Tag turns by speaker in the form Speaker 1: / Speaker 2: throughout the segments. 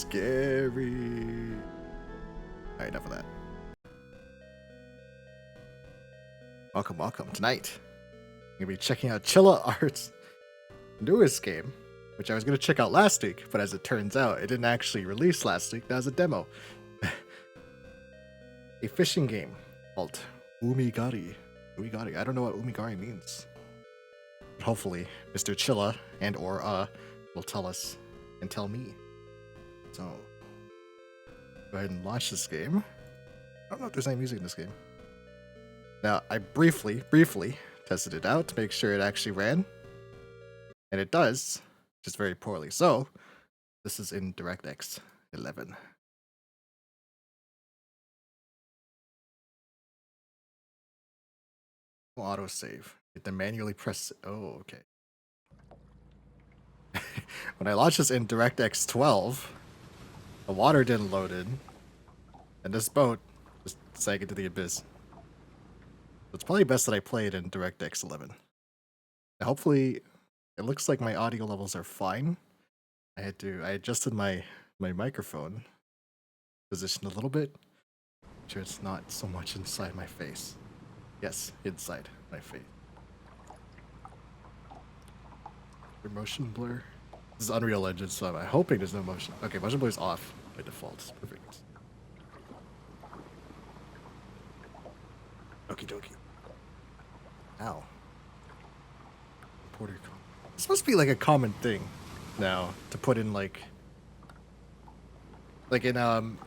Speaker 1: scary. Alright, enough of that. Welcome, welcome. Tonight, I'm gonna be checking out Chilla Art's newest game, which I was gonna check out last week, but as it turns out, it didn't actually release last week. That was a demo. A fishing game called UMIGARI. UMIGARI. I don't know what UMIGARI means. But hopefully, Mr. Chilla and/or will tell us and tell me. So, go ahead and launch this game. I don't know if there's any music in this game. Now, I briefly tested it out to make sure it actually ran. And it does, just very poorly. So, this is in DirectX 11. Autosave. You have to manually press. Oh, okay. When I launched this in DirectX 12, the water didn't load in, and this boat just sank into the abyss. So it's probably best that I play it in DirectX 11. Now, hopefully, it looks like my audio levels are fine. I adjusted my microphone position a little bit, make sure it's not so much inside my face. Yes, inside my face. Motion blur. This is Unreal Engine, so I'm hoping there's no motion. Okay, motion blur is off by default. Perfect. Okie dokie. Ow. Porter. This must be like a common thing now to put in like in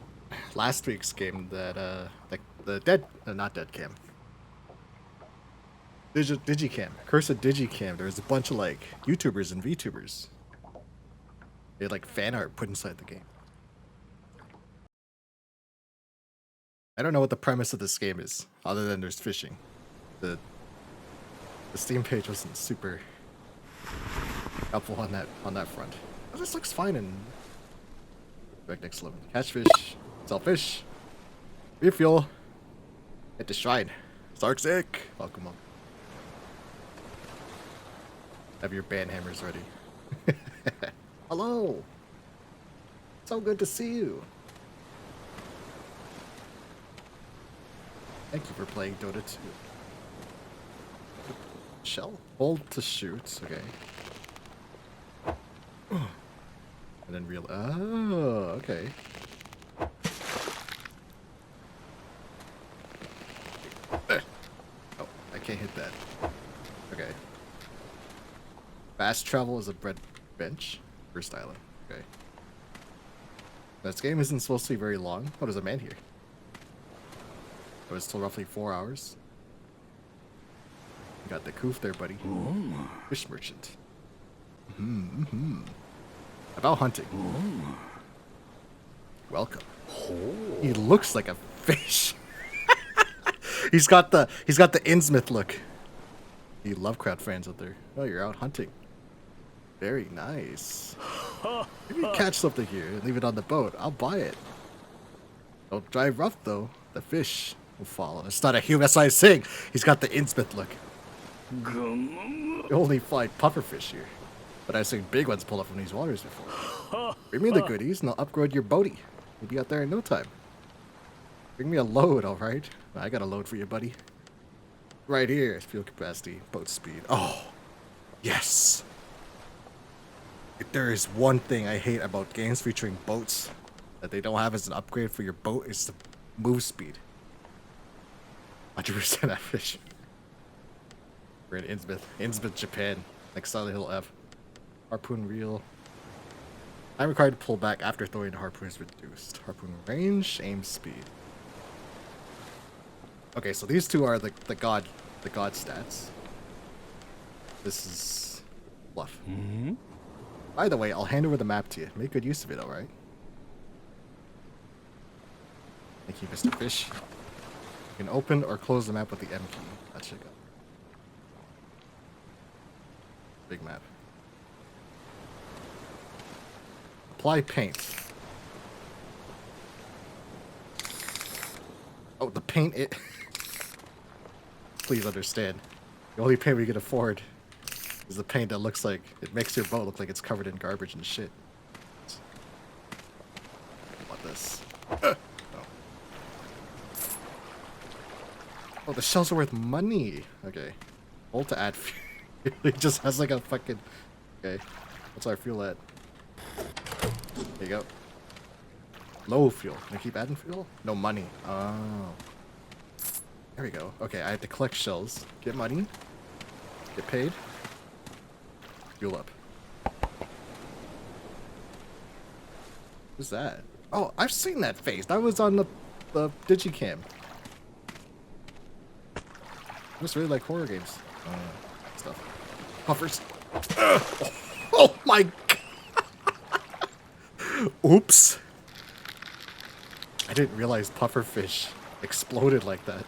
Speaker 1: last week's game that like the not dead cam. Digicam. Cursed Digicam. There's a bunch of like YouTubers and VTubers. They had like fan art put inside the game. I don't know what the premise of this game is, other than there's fishing. The Steam page wasn't super helpful on that front. Oh, this looks fine in DirectX 11. Catch fish, sell fish, refuel, hit the shrine. Sarksic! Welcome on. Have your band hammers ready. Hello! So good to see you. Thank you for playing Dota 2. Shell? Hold to shoot, okay. And then real. Oh, okay. Oh, I can't hit that. Okay. Fast travel is a bread bench. First island. Okay. This game isn't supposed to be very long. Oh, there's a man here. Oh, it's still roughly 4 hours. You got the coof there, buddy. Ooh. Fish merchant. About hunting. Ooh. Welcome. Oh. He looks like a fish. He's got the Innsmouth look. You Lovecraft fans out there. Oh, you're out hunting. Very nice. Maybe catch something here and leave it on the boat. I'll buy it. Don't drive rough though. The fish will follow. It's not a human-sized thing. He's got the Innsmouth look. You only find pufferfish here, but I've seen big ones pull up from these waters before. Bring me the goodies and I'll upgrade your boaty. You'll be out there in no time. Bring me a load, alright? I got a load for you, buddy. Right here. Fuel capacity, boat speed. Oh, yes. If there is one thing I hate about games featuring boats that they don't have as an upgrade for your boat, it's the move speed. 100% that fish. We're in Innsmouth, Japan. Like Silent Hill F. Harpoon reel. I'm required to pull back after throwing the harpoon is reduced. Harpoon range, aim speed. Okay, so these two are the god stats. This is fluff. Mm-hmm. By the way, I'll hand over the map to you. Make good use of it, alright? Thank you, Mr. Fish. You can open or close the map with the M key. Let's check out. Big map. Apply paint. Oh, the paint it. Please understand. The only paint we can afford is the paint that looks like it makes your boat look like it's covered in garbage and shit. this. Oh. Oh, the shells are worth money. Okay. Hold to add fuel. It just has like a fucking... Okay. What's our fuel at? There you go. Low fuel. Can I keep adding fuel? No money. Oh. There we go. Okay, I have to collect shells. Get money. Get paid. Fuel up. Who's that? Oh, I've seen that face. That was on the digicam. I just really like horror games. Stuff. Puffers. Oh my god. Oops. I didn't realize pufferfish exploded like that.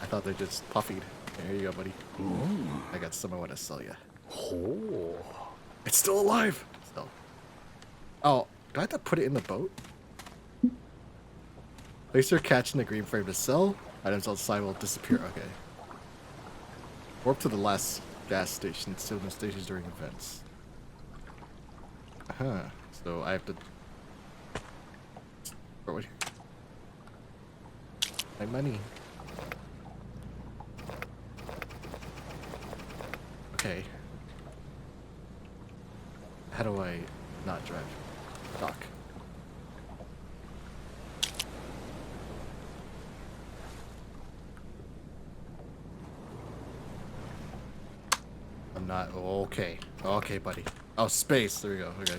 Speaker 1: I thought they just puffied. There you go, buddy. I got some I want to sell you. Oh. It's still alive. Still. Oh, do I have to put it in the boat? Place your catch in the green frame to sell. Items outside will disappear. Okay. Warp to the last gas station. Steal the stations during events. So I have to... What? My money. Okay. How do I not drive? Dock. I'm not... Okay. Okay, buddy. Oh, space. There we go. Okay.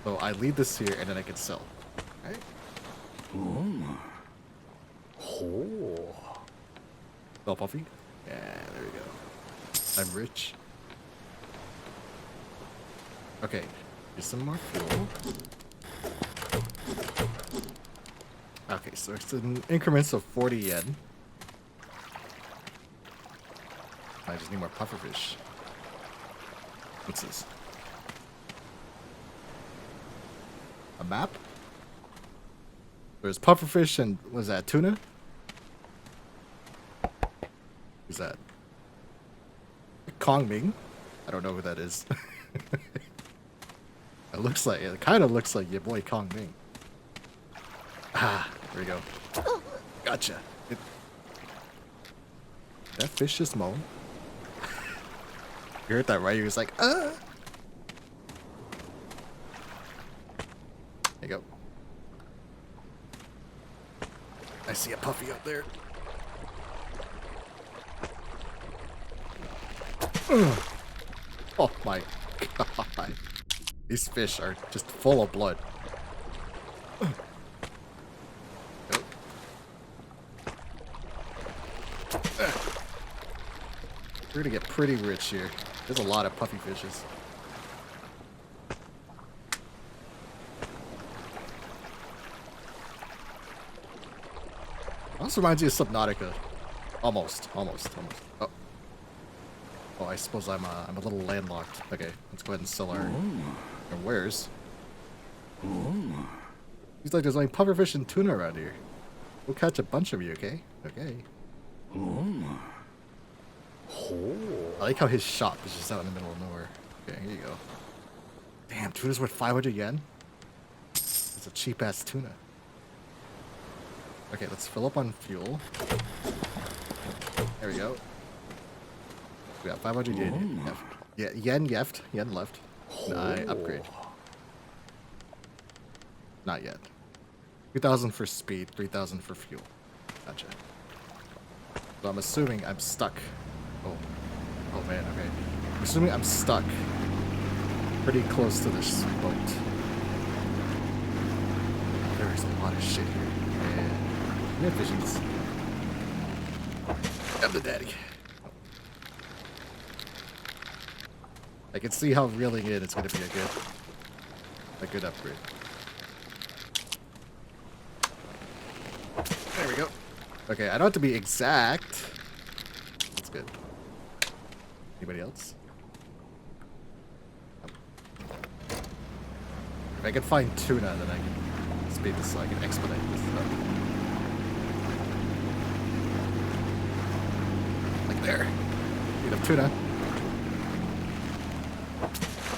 Speaker 1: So I leave this here and then I can sell. Alright. Oh. Well, Puffy? Yeah, there we go. I'm rich. Okay. Here's some more fuel. Okay, so it's in increments of 40 yen. I just need more pufferfish. What's this? A map? There's pufferfish and, what is that, tuna? Who's that? Kong Ming? I don't know who that is. It kind of looks like your boy Kong Ming. Ah, there we go. Gotcha. That fish just moan. You heard that right? He was like, There you go. I see a puffy up there. Oh my god. These fish are just full of blood. We're gonna get pretty rich here. There's a lot of puffy fishes. Also reminds you of Subnautica. Almost. Oh. Oh, I suppose I'm a little landlocked. Okay, let's go ahead and sell our wares. Seems like there's only pufferfish and tuna around here. We'll catch a bunch of you, okay? Okay. I like how his shop is just out in the middle of nowhere. Okay, here you go. Damn, tuna's worth 500 yen? It's a cheap-ass tuna. Okay, let's fill up on fuel. There we go. We got 500 yen. Yeah, yen left. I upgrade. Not yet. 2,000 for speed, 3,000 for fuel. Gotcha. So I'm assuming I'm stuck. Oh man, okay. I'm assuming I'm stuck pretty close to this boat. There is a lot of shit here. And inefficiencies. I'm the daddy. I can see how reeling in it's gonna be a good upgrade. There we go. Okay, I don't have to be exact. That's good. Anybody else? If I can find tuna, then I can speed this so I can expedite this stuff. Like there. Need of tuna.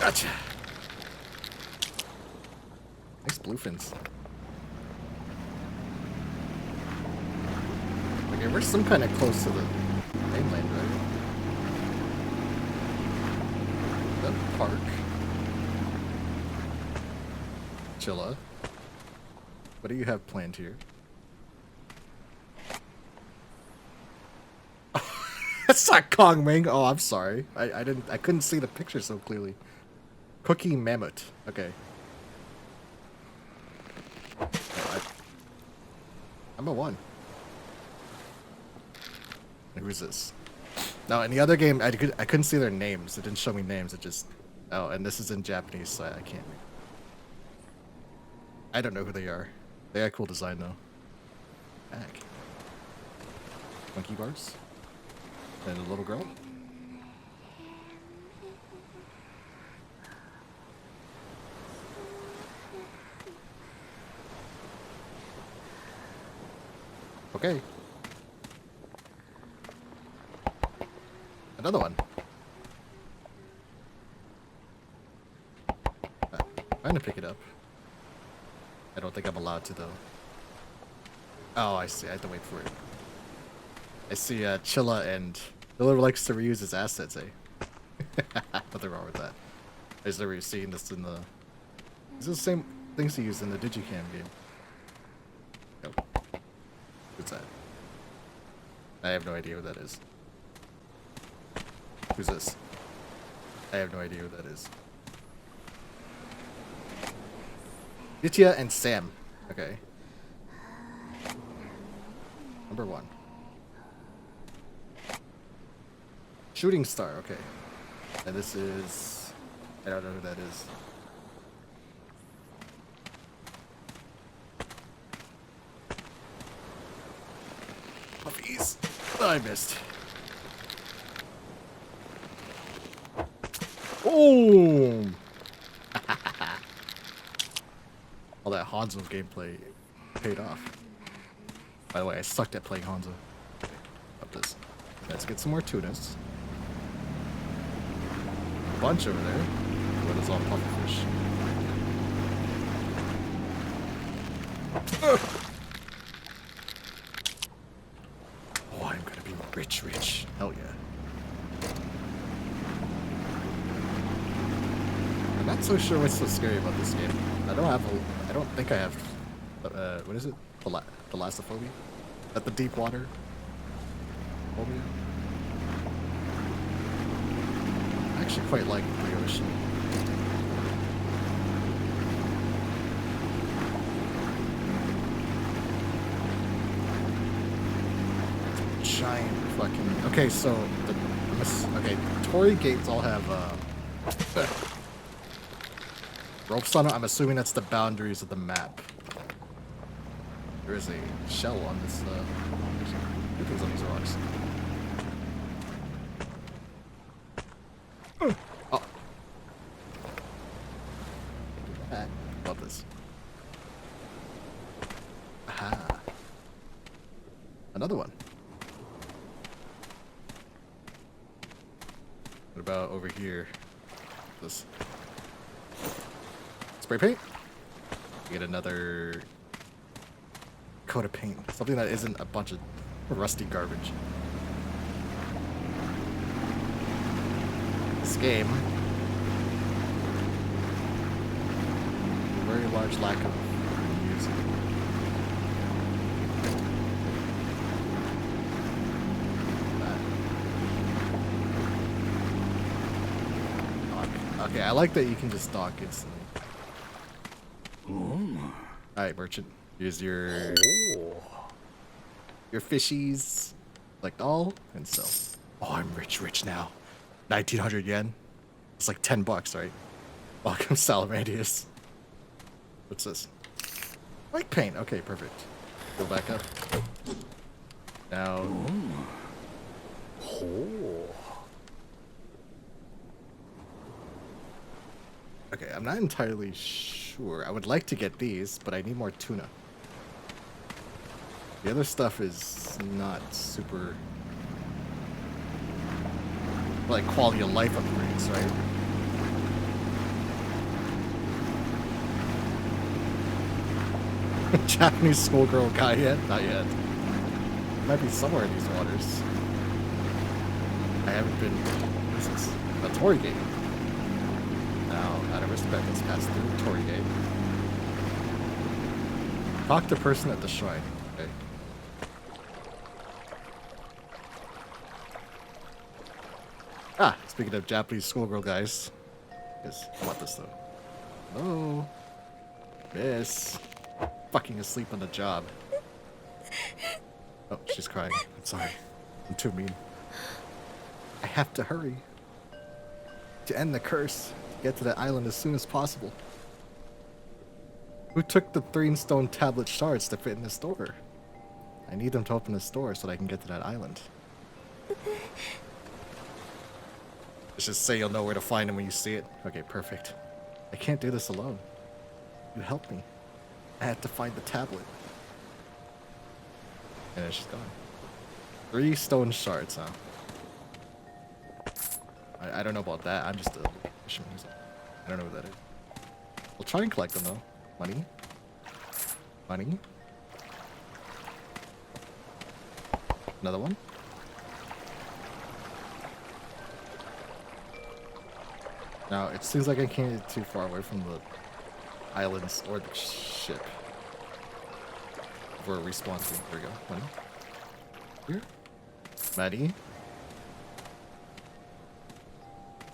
Speaker 1: Gotcha. Nice bluefins. Okay, we're some kind of close to the mainland, right? The park. Chilla. What do you have planned here? That's not Kong Ming. Oh, I'm sorry. I couldn't see the picture so clearly. Cookie Mammoth. Okay. I'm a 1. Who's this? No, in the other game, I couldn't see their names. It didn't show me names. It just... Oh, and this is in Japanese, so I can't... I don't know who they are. They got cool design, though. Bag. Monkey bars. And a little girl. Okay. Another one. I'm gonna pick it up. I don't think I'm allowed to, though. Oh, I see. I have to wait for it. I see Chilla and Miller likes to reuse his assets, eh? Nothing wrong with that. I just never seen this in the... These are the same things he used in the Digicam game. Nope. What's that? I have no idea what that is. Who's this? I have no idea what that is. Ditya and Sam. Okay. Number 1. Shooting Star, okay. And this is... I don't know who that is. Puppies. Oh, I missed. Oh! All that Hanzo gameplay paid off. By the way, I sucked at playing Hanzo. Okay, up this. Let's get some more tunas. A bunch over there. What is all pufferfish? Oh, I'm gonna be rich. Hell yeah. I'm not so sure what's so scary about this game. I don't think I have, what is it? Thalassophobia? At the deep water? Phobia? I actually quite like the ocean. Giant fucking... Okay, so... Okay, Torii gates all have, ropes on it. I'm assuming that's the boundaries of the map. There is a shell on this, there's two things on these rocks. Oh. Love this. Aha. Another one. What about over here? This. Spray paint? Get another coat of paint. Something that isn't a bunch of rusty garbage. This game, a very large lack of music. Okay, I like that you can just dock instantly. Alright, merchant. Here's your fishies. Select all and sell. Oh, I'm rich now. 1900 yen. It's like 10 bucks, right? Welcome, Salamanius. What's this? White paint. Okay, perfect. Go back up. Now. Okay, I'm not entirely sure. I would like to get these, but I need more tuna. The other stuff is not super... like quality of life upgrades, right? Japanese schoolgirl guy yet? Not yet. might be somewhere in these waters. I haven't been. What is this? A Torii Gate. Now, out of respect, let's pass through Torii Gate. Talk to person at the shrine. Okay. Ah, speaking of Japanese schoolgirl guys. Yes, I want this though. Hello? Miss. Fucking asleep on the job. Oh, she's crying. I'm sorry. I'm too mean. I have to hurry. To end the curse. Get to that island as soon as possible. Who took the 3-stone tablet shards to fit in this door? I need them to open this door so that I can get to that island. Let's just say you'll know where to find them when you see it. Okay, perfect. I can't do this alone. You help me. I have to find the tablet. And then she's gone. 3 stone shards, huh? I don't know about that. I'm just a fisherman. I don't know what that is. We'll try and collect them though. Money. Money. Another one. Now, it seems like I can't get too far away from the islands or the ship. For a respawn thing. There we go. Money. Here. Money.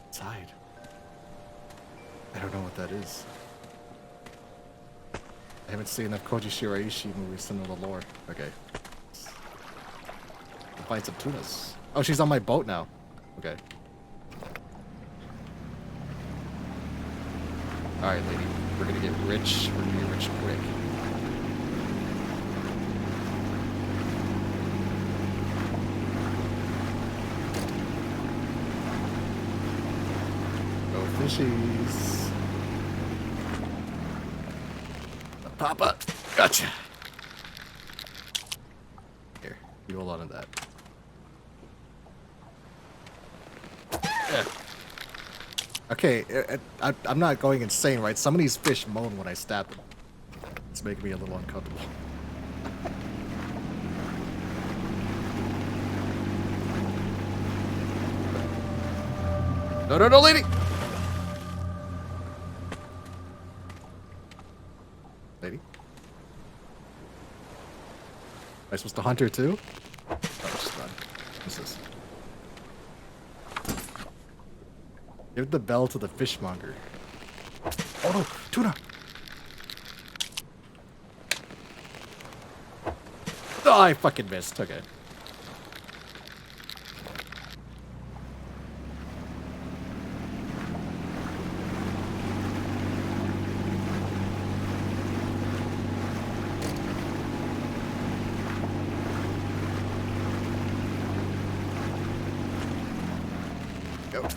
Speaker 1: Inside. I don't know what that is. I haven't seen enough Koji Shiraishi movies to know the lore. Okay. I'll find some tunas. Oh, she's on my boat now. Okay. Alright, lady. We're gonna get rich. We're gonna get rich quick. Go fishies. Papa! Gotcha! Here, you hold on to that. Yeah. Okay, I'm not going insane, right? Some of these fish moan when I stab them. It's making me a little uncomfortable. No, no, no, lady! Lady? Am I supposed to hunt her too? Oh, she's not. What's this? Give the bell to the fishmonger. Oh no! Tuna! Oh, I fucking missed. Okay.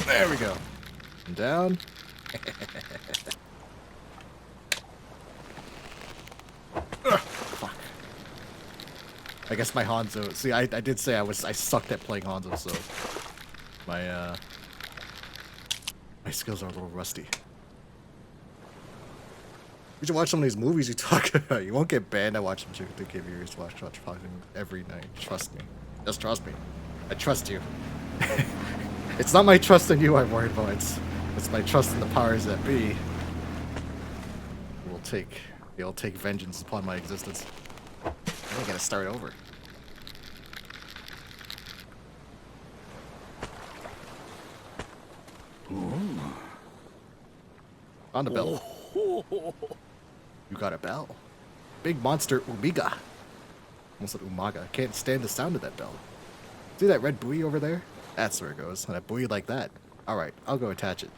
Speaker 1: There we go. And down. Ugh, fuck. I guess my Hanzo. See, I did say I sucked at playing Hanzo, so my skills are a little rusty. You should watch some of these movies you talk about. You won't get banned. I watch them too. They give you to watch every night. Trust me. Just trust me. I trust you. It's not my trust in you I'm worried about. It's my trust in the powers that be. They'll take vengeance upon my existence. I gotta start over. Ooh. On the bell. You got a bell. Big monster Umiga. Almost said Umaga. Can't stand the sound of that bell. See that red buoy over there? That's where it goes. And a buoy like that. Alright, I'll go attach it.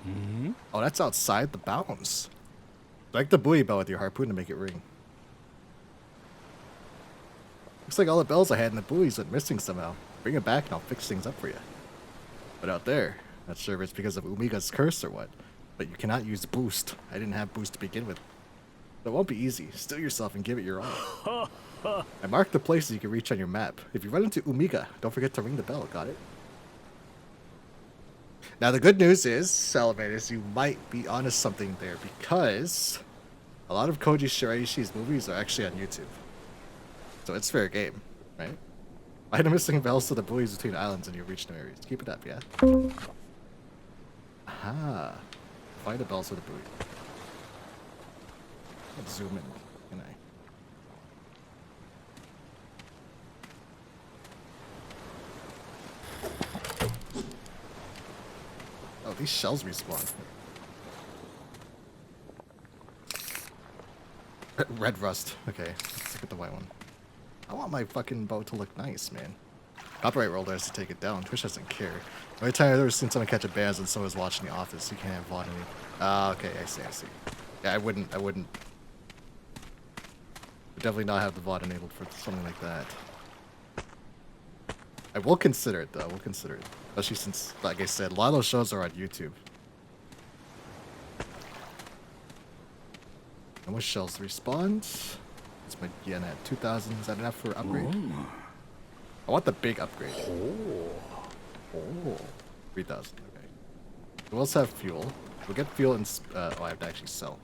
Speaker 1: Mm-hmm. Oh, that's outside the bounds. Like the buoy bell with your harpoon to make it ring. Looks like all the bells I had in the buoys went missing somehow. Bring it back and I'll fix things up for you. But out there, not sure if it's because of Umiga's curse or what, but you cannot use boost. I didn't have boost to begin with. But it won't be easy. Still yourself and give it your all. I marked the places you can reach on your map. If you run into Umiga, don't forget to ring the bell. Got it? Now the good news is, Salamanders, you might be onto something there because a lot of Koji Shiraishi's movies are actually on YouTube. So it's fair game. Right? Find the missing bells to the buoys between islands and you reach new areas. Keep it up, yeah? Aha. Find the bells to the buoy. Let's zoom in, can I? Oh, these shells respawn. Red rust. Okay, let's look at the white one. I want my fucking boat to look nice, man. Copyright World has to take it down. Twitch doesn't care. The only time I've ever seen someone catch a ban is when someone was watching The Office. You can't have VOD any. Ah, okay, I see. Yeah, I wouldn't. Would definitely not have the VOD enabled for something like that. I will consider it, though. I will consider it. Especially since, like I said, a lot of those shows are on YouTube. How much shells respawned? It's my yen at 2,000. Is that enough for upgrade? Oh. I want the big upgrade. Oh. 3,000. Okay. We'll also have fuel. We'll get fuel and oh, I have to actually sell.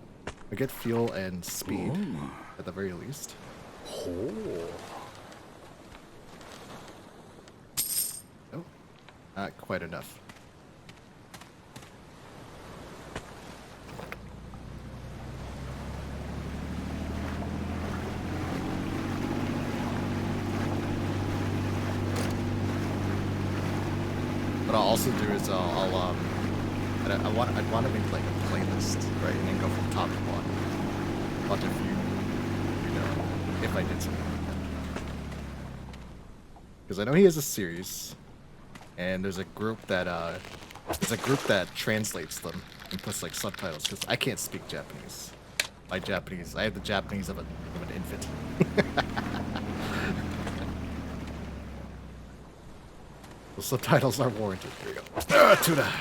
Speaker 1: We get fuel and speed at the very least. Oh, not quite enough. What I'll also do is I'd want to make like a playlist, right, and then go from top to bottom. Watch a few, if I did something like that. Because I know he has a series, and there's a group that translates them and puts like subtitles. Because I can't speak Japanese. I have the Japanese of an infant. The subtitles are warranted. Here we go. Tuna.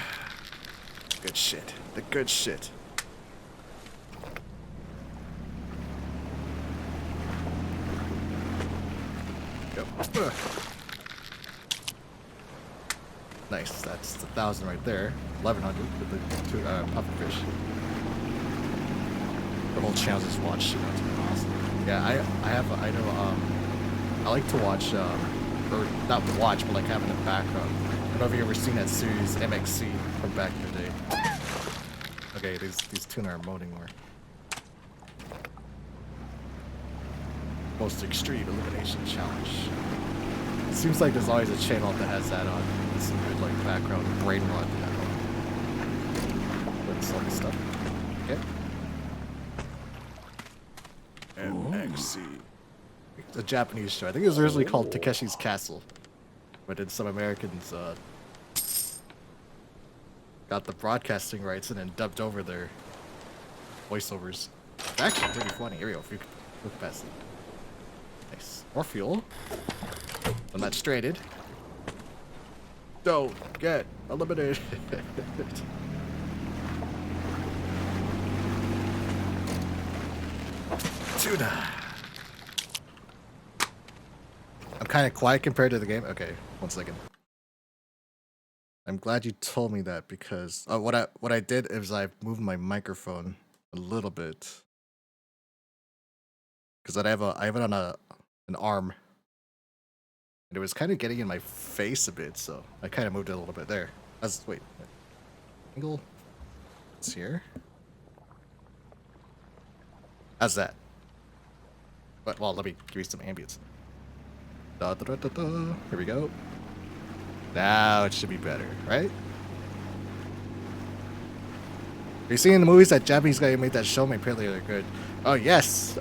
Speaker 1: Good shit. The good shit. Yep. Nice. That's 1,000 right there. 1,100 with the pufferfish. The whole channel just watch shit. Awesome. Yeah, I like to watch or not watch, but like have in the background. I don't know if you ever seen that series MXC from back in the day. Okay, these tuna are moaning more. Most extreme elimination challenge. It seems like there's always a channel that has that on. It's some good like background brain rot that on. With some stuff. Okay. MXC. A Japanese show. I think it was originally called Takeshi's Castle, but then some Americans got the broadcasting rights and then dubbed over their voiceovers. It's actually pretty funny. Here we go. If you could look past it. Nice. More fuel. I'm not stranded. Don't get eliminated. Tuna. I'm kind of quiet compared to the game. Okay, 1 second. I'm glad you told me that because what I did is I moved my microphone a little bit because I have it on an arm, and it was kind of getting in my face a bit, so I kind of moved it a little bit there. Wait, angle. It's here. How's that? But well, let me give you some ambience. Da, da, da, da, da. Here we go. Now it should be better, right? Are you seeing the movies that Japanese guy who made that show? Apparently they're good. Oh yes,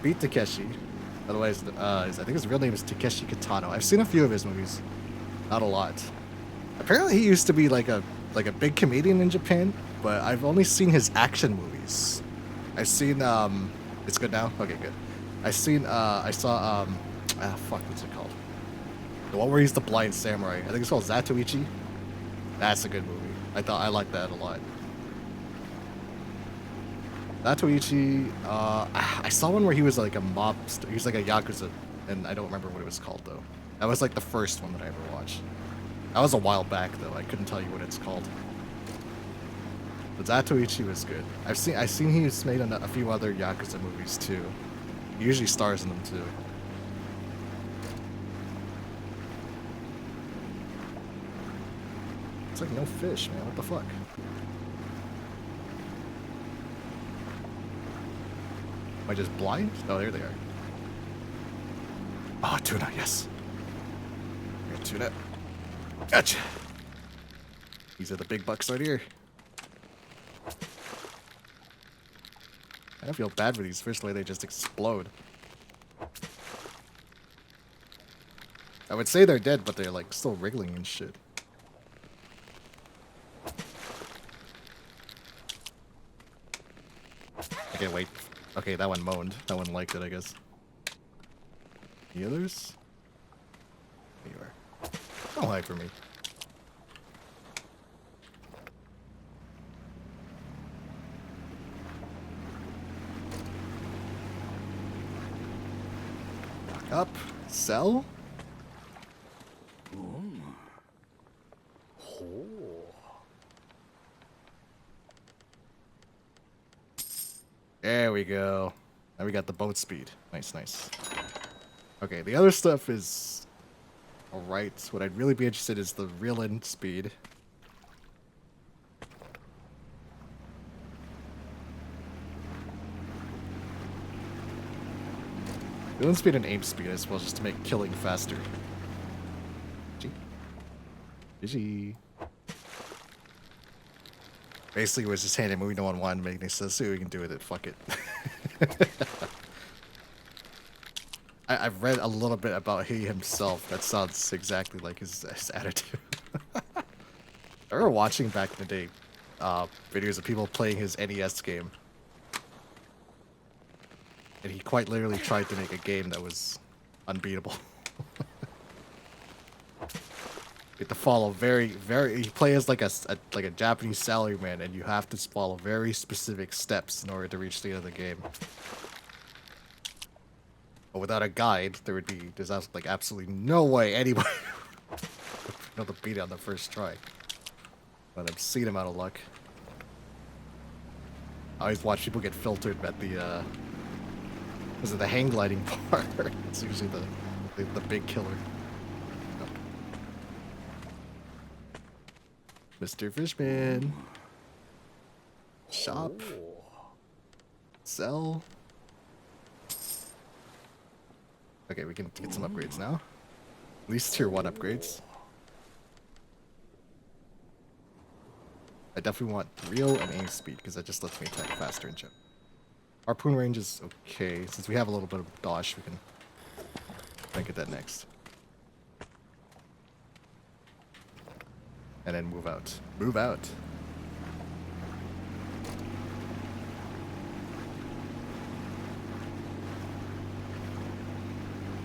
Speaker 1: beat Takeshi. Otherwise, I think his real name is Takeshi Kitano. I've seen a few of his movies, not a lot. Apparently he used to be like a big comedian in Japan, but I've only seen his action movies. I've seen it's good now. Okay, good. I saw fuck, what's it called? The one where he's the blind samurai. I think it's called Zatoichi. That's a good movie. I like that a lot. Zatoichi, I saw one where he was like a mobster. He was like a yakuza, and I don't remember what it was called though. That was like the first one that I ever watched. That was a while back though. I couldn't tell you what it's called. But Zatoichi was good. I've seen he's made a few other yakuza movies too. He usually stars in them too. like no fish, man. What the fuck? Am I just blind? Oh, there they are. Oh, tuna, yes. Here, tuna. Gotcha. These are the big bucks right here. I don't feel bad for these fish the way they just explode. I would say they're dead, but they're like still wriggling and shit. Okay, wait. Okay, that one moaned. That one liked it, I guess. The others? There you are. Don't hide from me. Back up. Sell. There we go. Now we got the boat speed. Nice, nice. Okay, the other stuff is alright. What I'd really be interested in is the reel-in speed. Reel-in speed and aim speed, I suppose, just to make killing faster. GG. Basically, it was just handing movie no one wanted to make. They said, see what we can do with it. Fuck it. I've read a little bit about he himself. That sounds exactly like his attitude. I remember watching back in the day videos of people playing his NES game. And he quite literally tried to make a game that was unbeatable. You have to follow very you play as like a Japanese salaryman, and you have to follow very specific steps in order to reach the end of the game. But without a guide, there's like absolutely no way anybody would be able to beat it on the first try. But I've seen him out of luck. I always watch people get filtered at the because of the hang gliding part. It's usually the big killer. Mr. Fishman. Shop. Sell. Okay, we can get some upgrades now. At least tier 1 upgrades. I definitely want reel and aim speed, because that just lets me attack faster and jump. Harpoon range is okay. Since we have a little bit of dodge, we can make it that next. And then move out. Move out.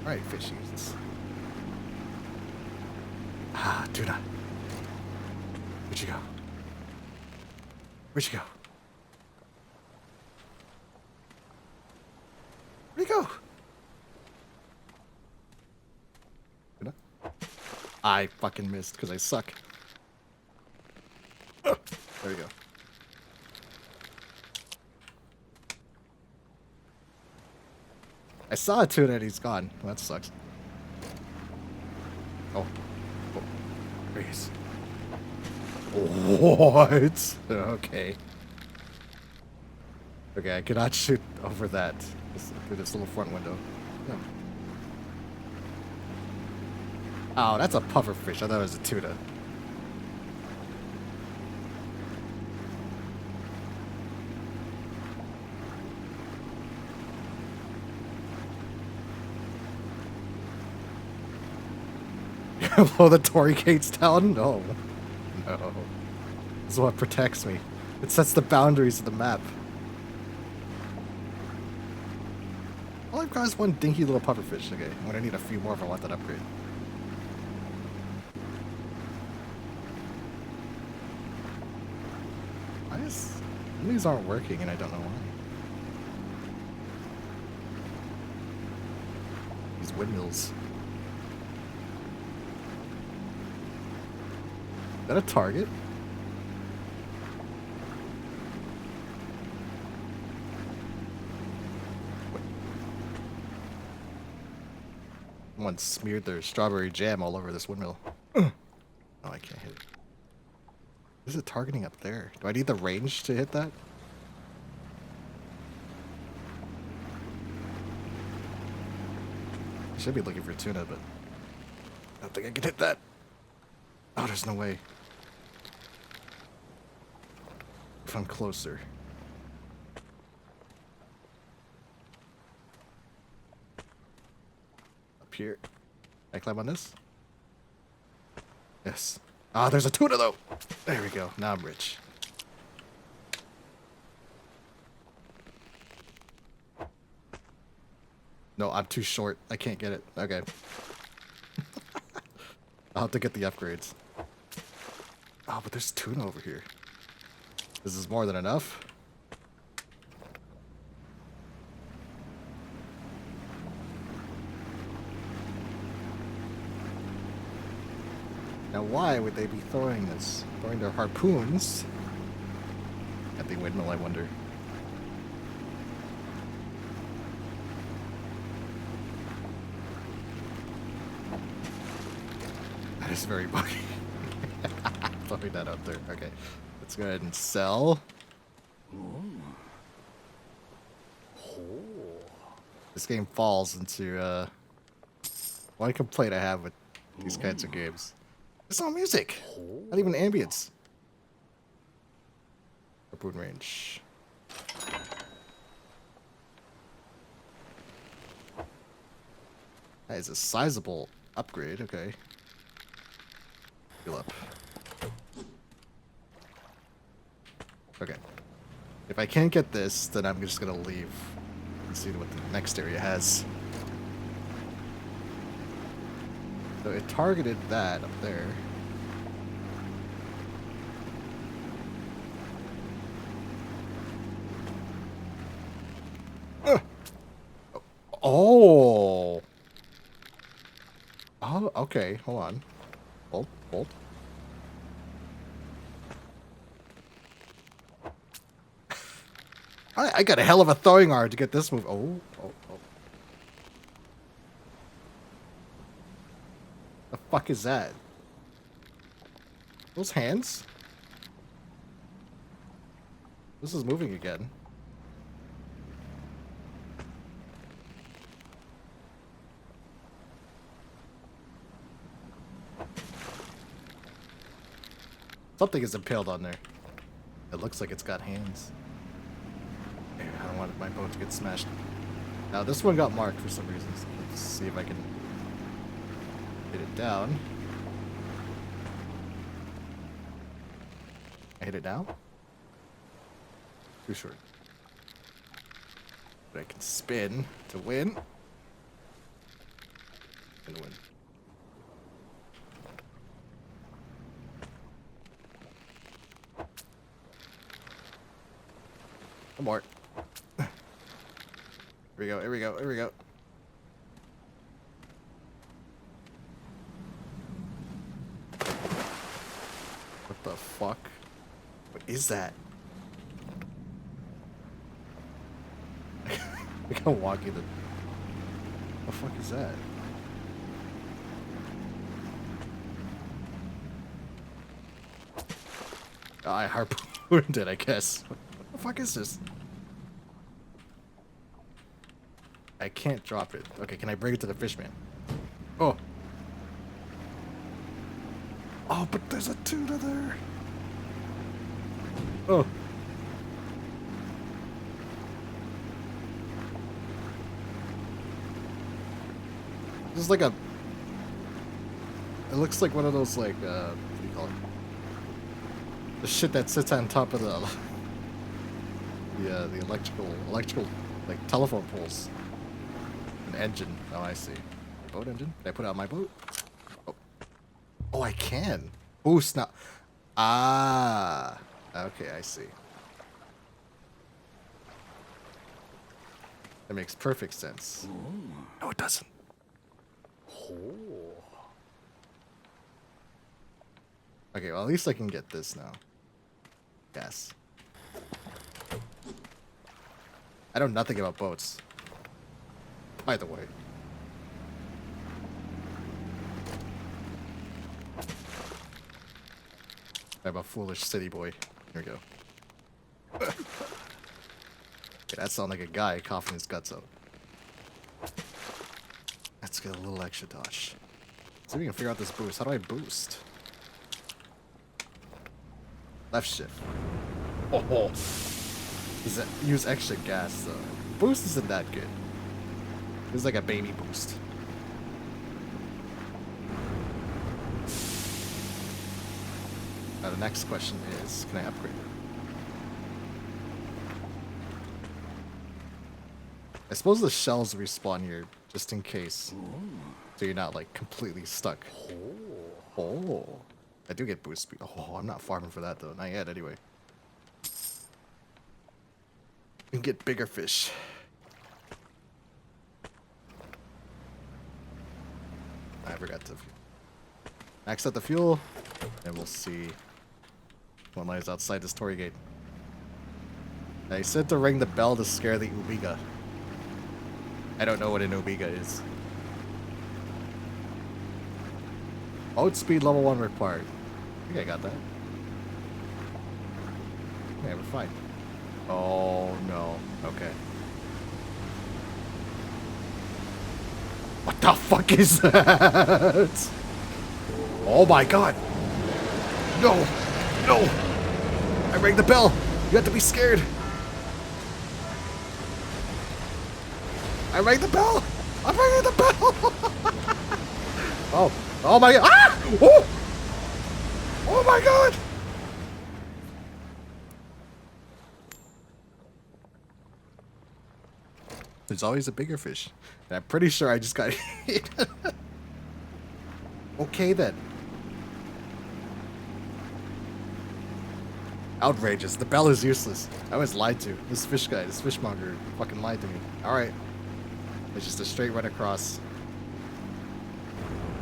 Speaker 1: Alright, fishies. Ah, tuna. Where'd you go? Where'd you go? Where'd you go? Tuna? I fucking missed because I suck. There we go. I saw a tuna and he's gone. Well, that sucks. Oh. There he is. What? Okay. Okay, I cannot shoot over that. Through this little front window. No. Oh, that's a pufferfish. I thought it was a tuna. Blow the Tory gates down? No. No. This is what protects me. It sets the boundaries of the map. All I've got is one dinky little pufferfish. Okay, I'm gonna need a few more if I want that upgrade. Why is... These aren't working and I don't know why. These windmills. Is that a target? What? Someone smeared their strawberry jam all over this windmill. Oh, I can't hit it. Is it targeting up there? Do I need the range to hit that? I should be looking for tuna, but I don't think I can hit that. Oh, there's no way. If I'm closer. Up here. Can I climb on this? Yes. Ah, there's a tuna though. There we go. Now I'm rich. No, I'm too short. I can't get it. Okay. I'll have to get the upgrades. Oh, but there's tuna over here. This is more than enough. Now, why would they be throwing this? Throwing their harpoons at the windmill, I wonder. That is very buggy. Throwing that up there. Okay. Let's go ahead and sell. This game falls into one complaint I have with these kinds of games. There's no music. Not even ambience. Harpoon range. That is a sizable upgrade. Okay. Heal up. Okay. If I can't get this, then I'm just gonna leave and see what the next area has. So it targeted that up there. Oh. Oh, okay. Hold on. Hold. I got a hell of a throwing arm to get this move. Oh. The fuck is that? Those hands? This is moving again. Something is impaled on there. It looks like it's got hands. I don't want my boat to get smashed. Now this one got marked for some reason. So let's see if I can hit it down. I hit it now? Too short. But I can spin to win. And win. One more. Here we go, here we go, here we go. What the fuck? What is that? Look how wonky the... What the fuck is that? Oh, I harpooned it, I guess. What the fuck is this? I can't drop it. Okay, can I bring it to the fishman? Oh. Oh, but there's a tuna there. Oh. This is like a... It looks like one of those, like, what do you call it? The shit that sits on top of the electrical, like, telephone poles. An engine. Oh, I see. Boat engine? Can I put it on my boat? Oh. Oh, I can. Boost now. Ah. Okay, I see. That makes perfect sense. No, it doesn't. Okay, well, at least I can get this now. Yes. I know nothing about boats. By the way. I'm a foolish city boy. Here we go. Okay, that sounded like a guy coughing his guts out. Let's get a little extra dodge. See if we can figure out this boost. How do I boost? Left shift. Oh. Does it use extra gas though? Boost isn't that good. It's like a baby boost. Now the next question is, can I upgrade it? I suppose the shells respawn here just in case, so you're not like completely stuck. Oh, I do get boost speed. Oh, I'm not farming for that though. Not yet, anyway. And get bigger fish. I forgot to max out the fuel, and we'll see what lies outside this torii gate. I said to ring the bell to scare the Umiga. I don't know what an Umiga is. Boat speed level 1 required. I think I got that. Yeah, we're fine. Oh no. Okay. What the fuck is that? Oh my god. No. No. I rang the bell. You have to be scared. I rang the bell. I'm ringing the bell. Oh. Oh my god. Ah! Oh! Oh my god. There's always a bigger fish. And I'm pretty sure I just got hit. Okay then. Outrageous. The bell is useless. I was lied to. This fish guy, this fishmonger fucking lied to me. Alright. It's just a straight run across.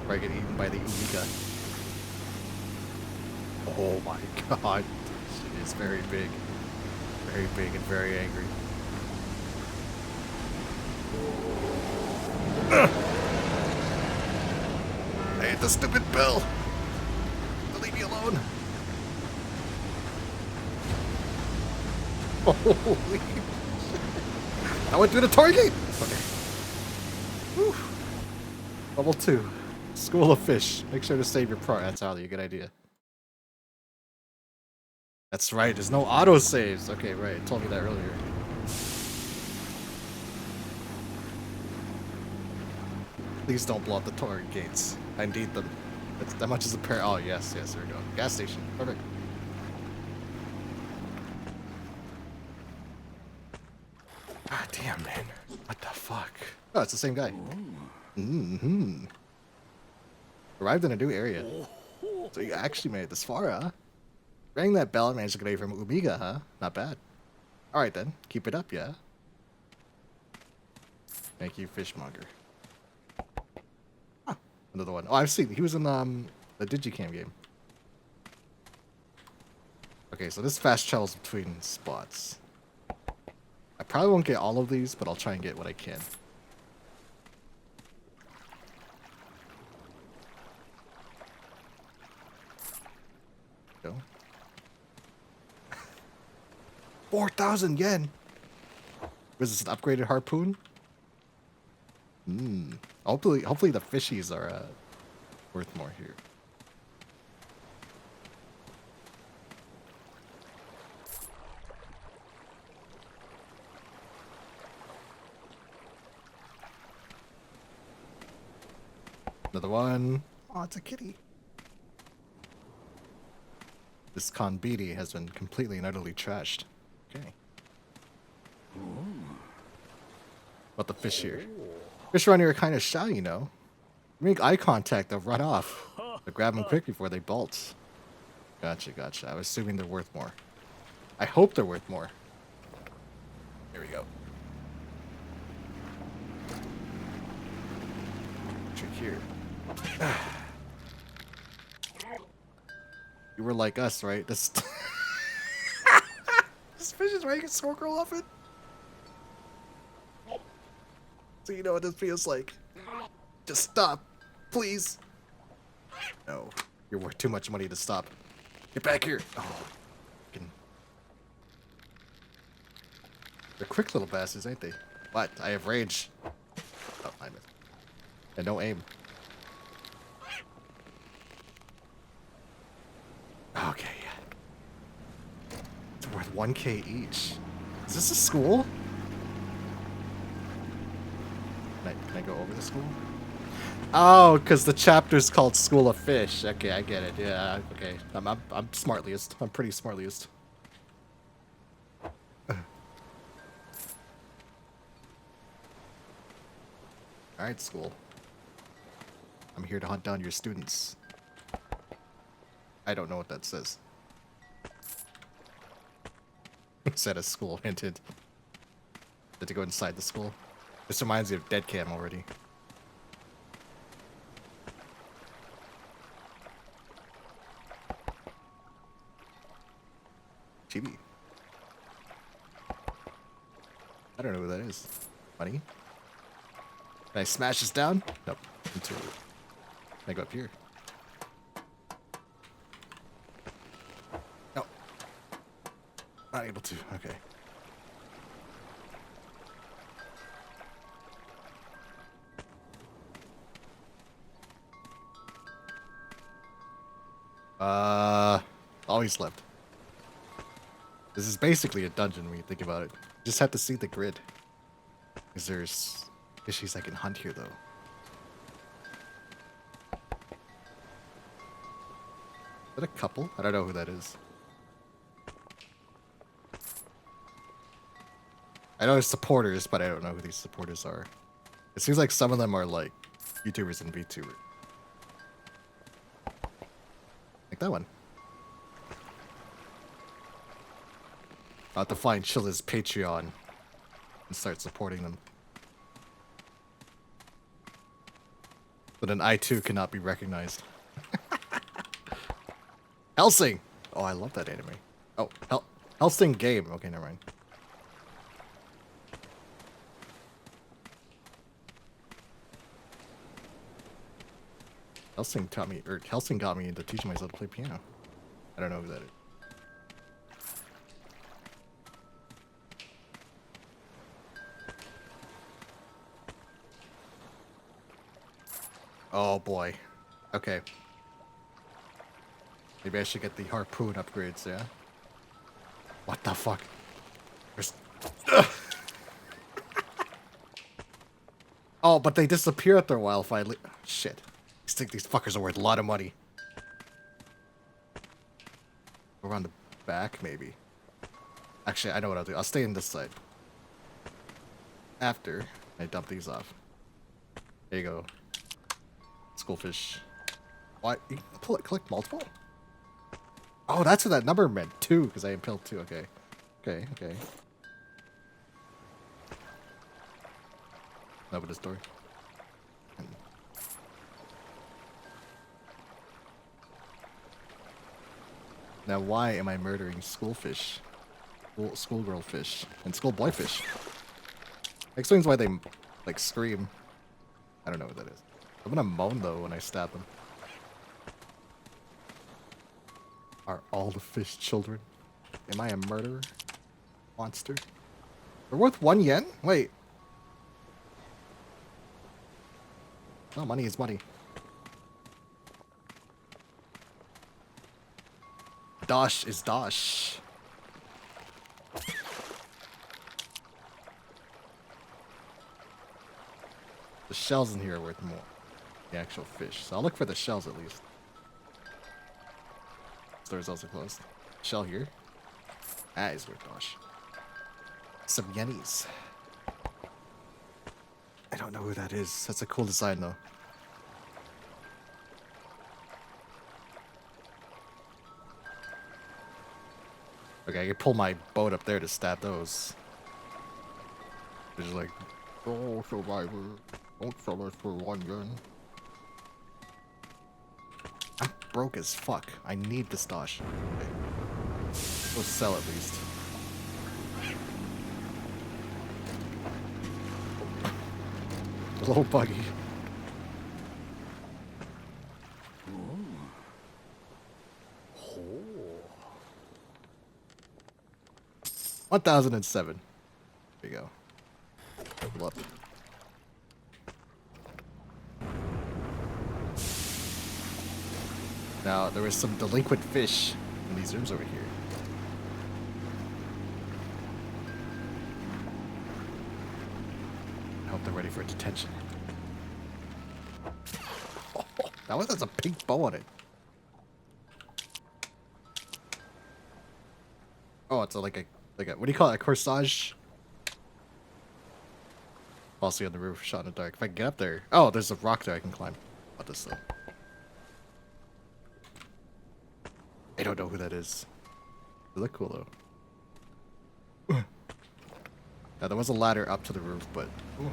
Speaker 1: Where I get eaten by the Umiga. Oh my god. Shit is very big. Very big and very angry. I hate the stupid bell. Leave me alone. Holy shit. I went through the torii gate. Okay. Whew. Level 2. School of Fish. Make sure to save your pro. That's probably a good idea. That's right. There's no auto saves. Okay, right. It told me that earlier. Please don't blow up the torii gates. I need them. It's that much as a pair. Oh, yes, yes, there we go. Gas station. Perfect. God damn, man. What the fuck? Oh, it's the same guy. Mm-hmm. Arrived in a new area. So you actually made it this far, huh? Rang that bell and managed to get away from Umiga, huh? Not bad. Alright then. Keep it up, yeah? Thank you, fishmonger. Another one. Oh, I've seen. He was in the Digicam game. Okay, so this fast travels between spots. I probably won't get all of these, but I'll try and get what I can. Go. 4,000 yen. Was this an upgraded harpoon? Hmm. Hopefully the fishies are worth more here. Another one. Oh, it's a kitty. This Konbiti has been completely and utterly trashed. Okay. About the fish here. Fish around here are kind of shy, you know. Make eye contact, they'll run off. But grab them quick before they bolt. Gotcha, gotcha. I was assuming they're worth more. I hope they're worth more. Here we go. Trick here. You were like us, right? This this fish is making smoke roll off it. So you know what this feels like. Just stop, please. No, you're worth too much money to stop. Get back here. Oh, fucking... They're quick little bastards, ain't they? What? I have rage. Oh, I missed. And no aim. Okay. It's worth 1K each. Is this a school? Can I go over the school? Oh, because the chapter's called School of Fish. Okay, I get it. Yeah, okay. I'm smartliest. I'm pretty smartliest. Alright, school. I'm here to hunt down your students. I don't know what that says. Said a school, hinted. Had to go inside the school. This reminds me of Dead Cam already. Chibi. I don't know who that is. Money? Can I smash this down? Nope. Into it. Can I go up here? No. Not able to. Okay. Always left. This is basically a dungeon when you think about it. You just have to see the grid. Because there's fishies I can hunt here, though. Is that a couple? I don't know who that is. I know there's supporters, but I don't know who these supporters are. It seems like some of them are like YouTubers and VTubers. Like that one. I'll have to find Chilla's Patreon and start supporting them. But then I too cannot be recognized. Helsing! Oh, I love that anime. Oh, Helsing game. Okay, never mind. Helsing taught me, or Helsing got me into teaching myself to play piano. I don't know who that is. Oh boy. Okay. Maybe I should get the harpoon upgrades, yeah? What the fuck? There's... Oh, but they disappear after a while if I shit. I think these fuckers are worth a lot of money. Around the back, maybe. Actually, I know what I'll do. I'll stay in this side. After I dump these off. There you go. Schoolfish. What? You can collect multiple? Oh, that's what that number meant. 2, because I impaled 2. Okay. Okay, okay. Open this door. Now, why am I murdering schoolfish? Schoolgirl fish. And schoolboy fish. Explains why they, like, scream. I don't know what that is. I'm gonna moan, though, when I stab them. Are all the fish children? Am I a murderer? Monster? They're worth 1 yen? Wait. Oh, money is money. Dosh is dosh. The shells in here are worth more. The actual fish. So I'll look for the shells at least. Store's also closed. Shell here. That is worth dosh. Some yennies. I don't know who that is. That's a cool design though. Okay, I can pull my boat up there to stab those. They're just like, oh, survivor, don't sell us for 1 yen. I'm broke as fuck. I need the stash. Okay. We'll sell at least. Little buggy.
Speaker 2: Oh.
Speaker 1: 1007. There you go. Level up. Now, there was some delinquent fish in these rooms over here. I hope they're ready for detention. Oh, that one has a pink bow on it. Oh, it's like a what do you call it? A corsage? Also on the roof, shot in the dark. If I can get up there. Oh, there's a rock there I can climb. About this though. I don't know who that is. They look cool though. Now there was a ladder up to the roof, but ooh,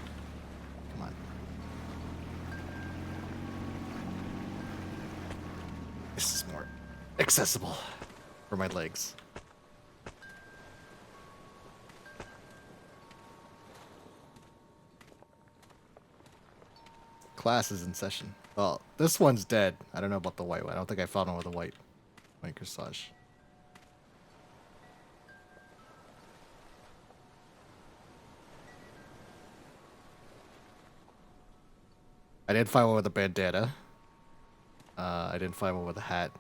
Speaker 1: come on. This is more accessible for my legs. Class is in session. Well, this one's dead. I don't know about the white one. I don't think I found one with a white corsage. I didn't find one with a bandana. I didn't find one with a hat.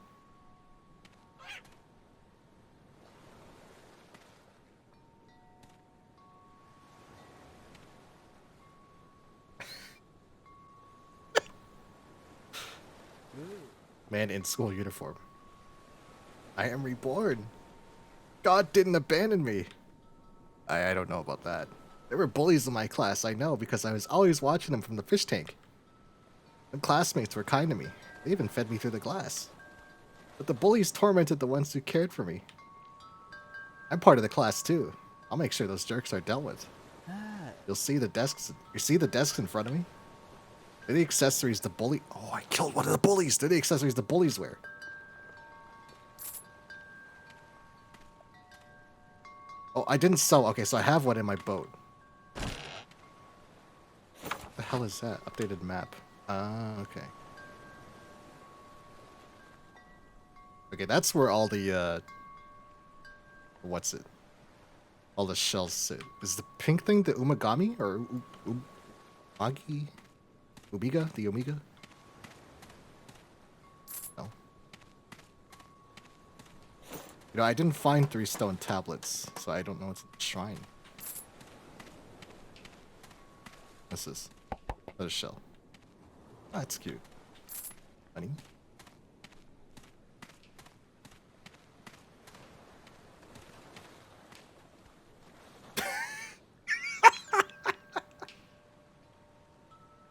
Speaker 1: Man in school uniform. I am reborn. God didn't abandon me. I don't know about that. There were bullies in my class, I know, because I was always watching them from the fish tank. Some classmates were kind to me. They even fed me through the glass. But the bullies tormented the ones who cared for me. I'm part of the class too. I'll make sure those jerks are dealt with. You'll see the desks. You see the desks in front of me? They're the accessories the bully. Oh, I killed one of the bullies. They're the accessories the bullies wear. Oh, I didn't sell. Okay, so I have one in my boat. What the hell is that? Updated map. Okay. Okay, that's where all the, what's it? All the shells sit. Is the pink thing the Umigami? Or Umagi? Umiga? The Omega? No. You know, I didn't find 3 stone tablets, so I don't know what's in the shrine. What's this? Another shell. Ah, that's cute. Honey.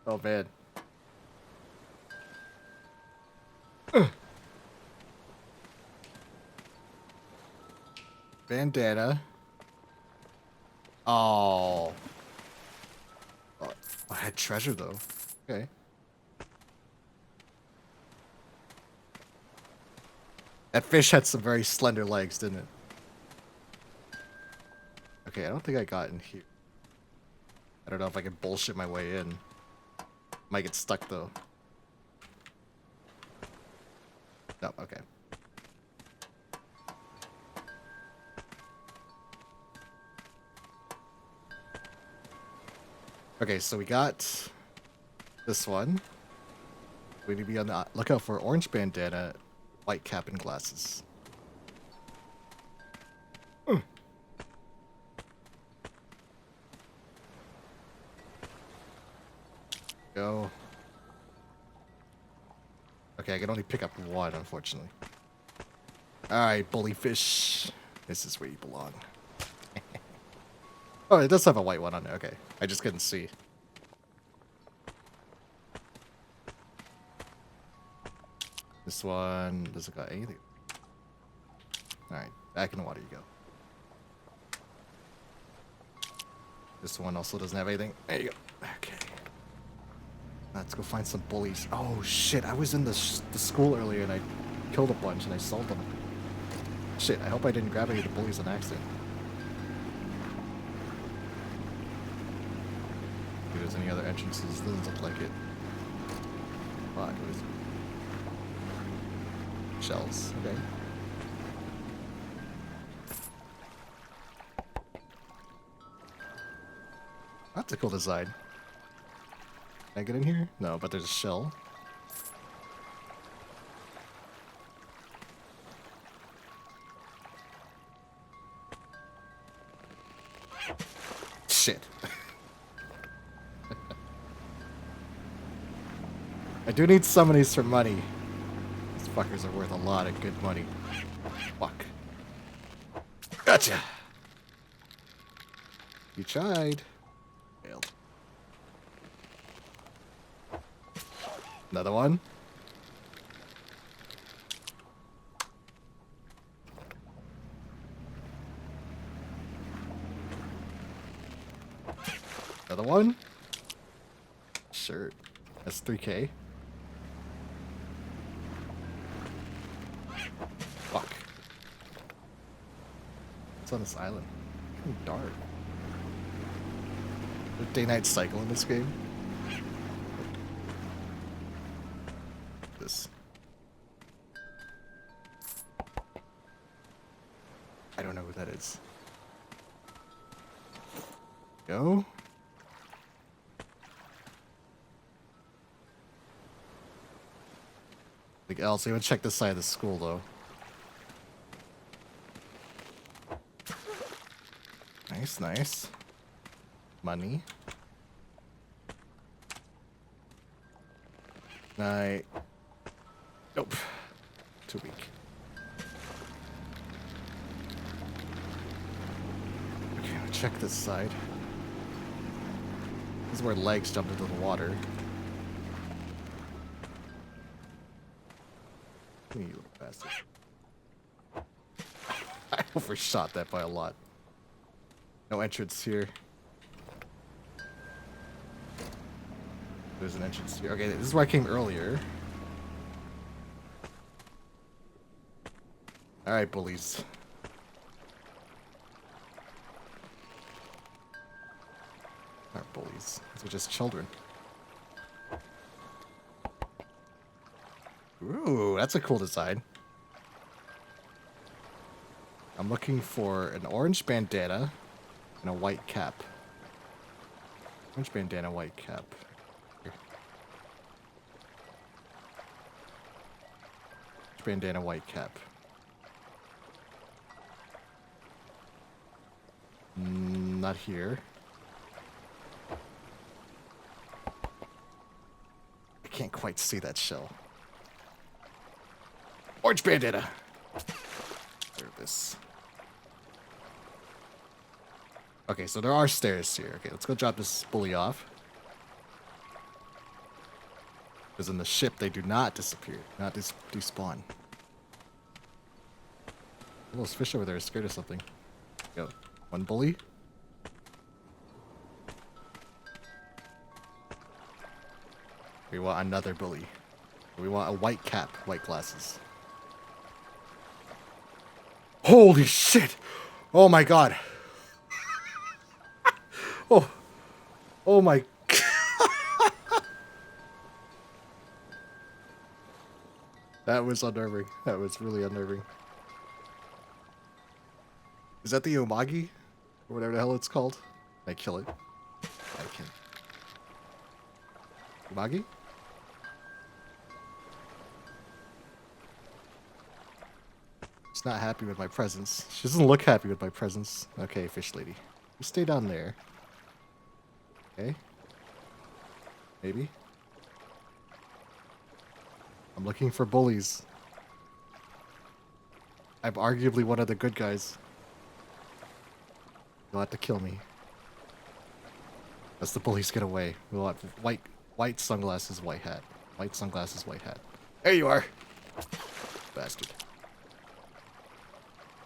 Speaker 1: Oh man. Bandana. Oh. Oh, I had treasure though. Okay. That fish had some very slender legs, didn't it? Okay, I don't think I got in here. I don't know if I can bullshit my way in. Might get stuck though. No, okay. Okay, so we got this one. We need to be on the lookout for orange bandana, white cap, and glasses. Go. Okay, I can only pick up one, unfortunately. Alright, bully fish. This is where you belong. Oh, it does have a white one on it. Okay. I just couldn't see. This one doesn't got anything. Alright, back in the water you go. This one also doesn't have anything. There you go. Okay. Let's go find some bullies. Oh shit, I was in the school earlier and I killed a bunch and I sold them. Shit, I hope I didn't grab any of the bullies on accident. If there's any other entrances, doesn't look like it. Fuck, it was shells, okay. That's a cool design. Can I get in here? No, but there's a shell. Shit. I do need some of these for money. These fuckers are worth a lot of good money. Fuck. Gotcha. You tried. Failed. Another one. Another one. Sure. That's 3K. Fuck. What's on this island? It's getting dark. The day-night cycle in this game. This. I don't know who that is. Go. Like else, I'm gonna check this side of the school though. Nice, nice. Money. Night. Nope. Too weak. Okay, I'll check this side. This is where legs jumped into the water. You little bastard. I overshot that by a lot. No entrance here. There's an entrance here. Okay, this is where I came earlier. Alright, bullies. Not bullies. These are just children. Ooh, that's a cool design. I'm looking for an orange bandana and a white cap. Orange bandana, white cap. Here. Orange bandana, white cap. Not here. I can't quite see that shell. Orange bandana. There it is. Okay, so there are stairs here. Okay, let's go drop this bully off. Because in the ship, they do not disappear. Not despawn. Those fish over there are scared of something. Go. One bully. We want another bully. We want a white cap, white glasses. Holy shit! Oh my god. Oh my. That was unnerving. That was really unnerving. Is that the UMIGARI? Or whatever the hell it's called? Can I kill it? I can. UMIGARI? She's not happy with my presence. She doesn't look happy with my presence. Okay, fish lady. You stay down there. Okay. Maybe. I'm looking for bullies. I'm arguably one of the good guys. You'll have to kill me. As the bullies get away. We'll have white sunglasses, white hat. White sunglasses, white hat. There you are! Bastard.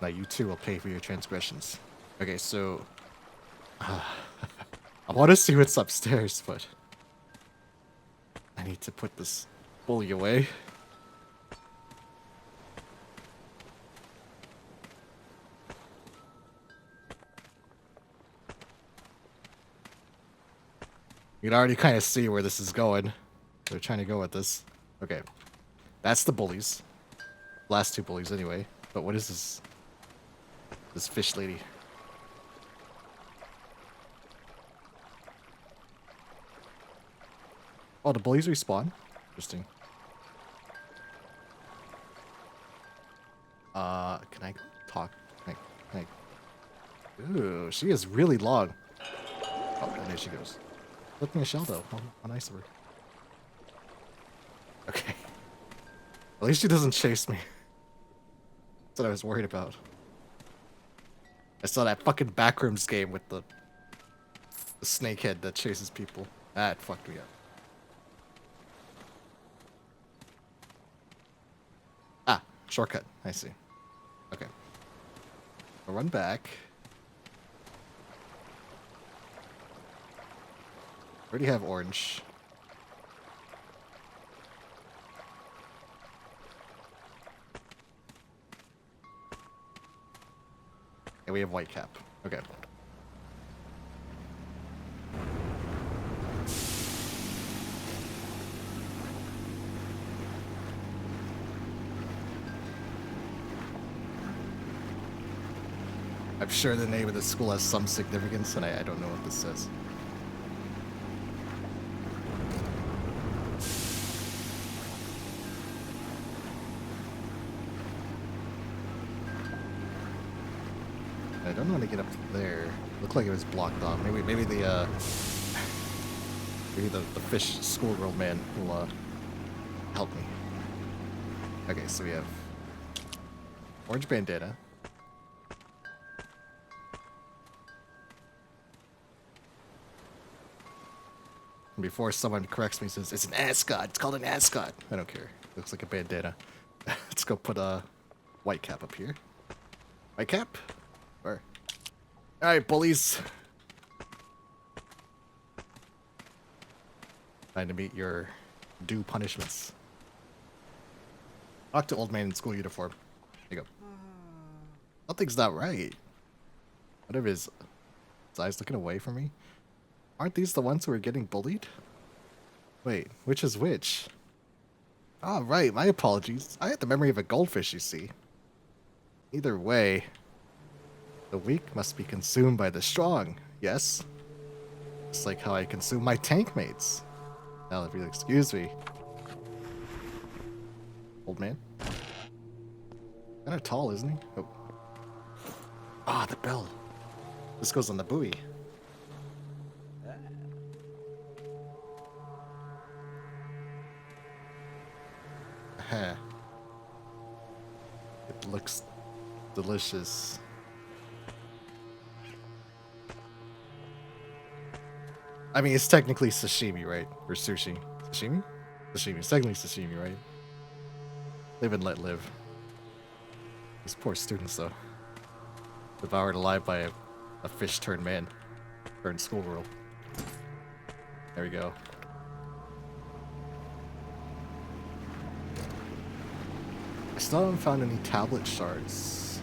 Speaker 1: Now you too will pay for your transgressions. Okay, so... I want to see what's upstairs, but... I need to put this bully away. You can already kind of see where this is going. They're trying to go with this. Okay. That's the bullies. Last two bullies anyway. But what is this? This fish lady. Oh, the bullies respawn. Interesting. Can I talk? Can I... Ooh, she is really long. Oh, and there she goes. Flipping a shell, though. How nice of her. Okay. At least she doesn't chase me. That's what I was worried about. I saw that fucking Backrooms game with the snakehead that chases people. That fucked me up. Ah, shortcut. I see. Okay. I'll run back. Already have orange. And we have white cap. Okay. I'm sure the name of the school has some significance, and I don't know what this says. I don't know how to get up there. Looked like it was blocked off. Maybe the fish schoolgirl man will help me. Okay, so we have orange bandana. And before someone corrects me and says, it's an ascot. It's called an ascot. I don't care. Looks like a bandana. Let's go put a white cap up here. White cap? Where? Alright, bullies. Time to meet your due punishments. Talk to old man in school uniform. There you go. Something's not right. Whatever his eyes looking away from me. Aren't these the ones who are getting bullied? Wait, which is which? Oh, right, my apologies. I had the memory of a goldfish, you see. Either way, the weak must be consumed by the strong, yes? Just like how I consume my tank mates. Now, if you'll excuse me. Old man? Kinda tall, isn't he? Oh. Ah, the bell. This goes on the buoy. It looks delicious. I mean, it's technically sashimi, right? Or sushi. Sashimi? Sashimi. It's technically sashimi, right? Live and let live. These poor students, though. Devoured alive by a fish turned man. Turned schoolgirl. There we go. I still haven't found any tablet shards.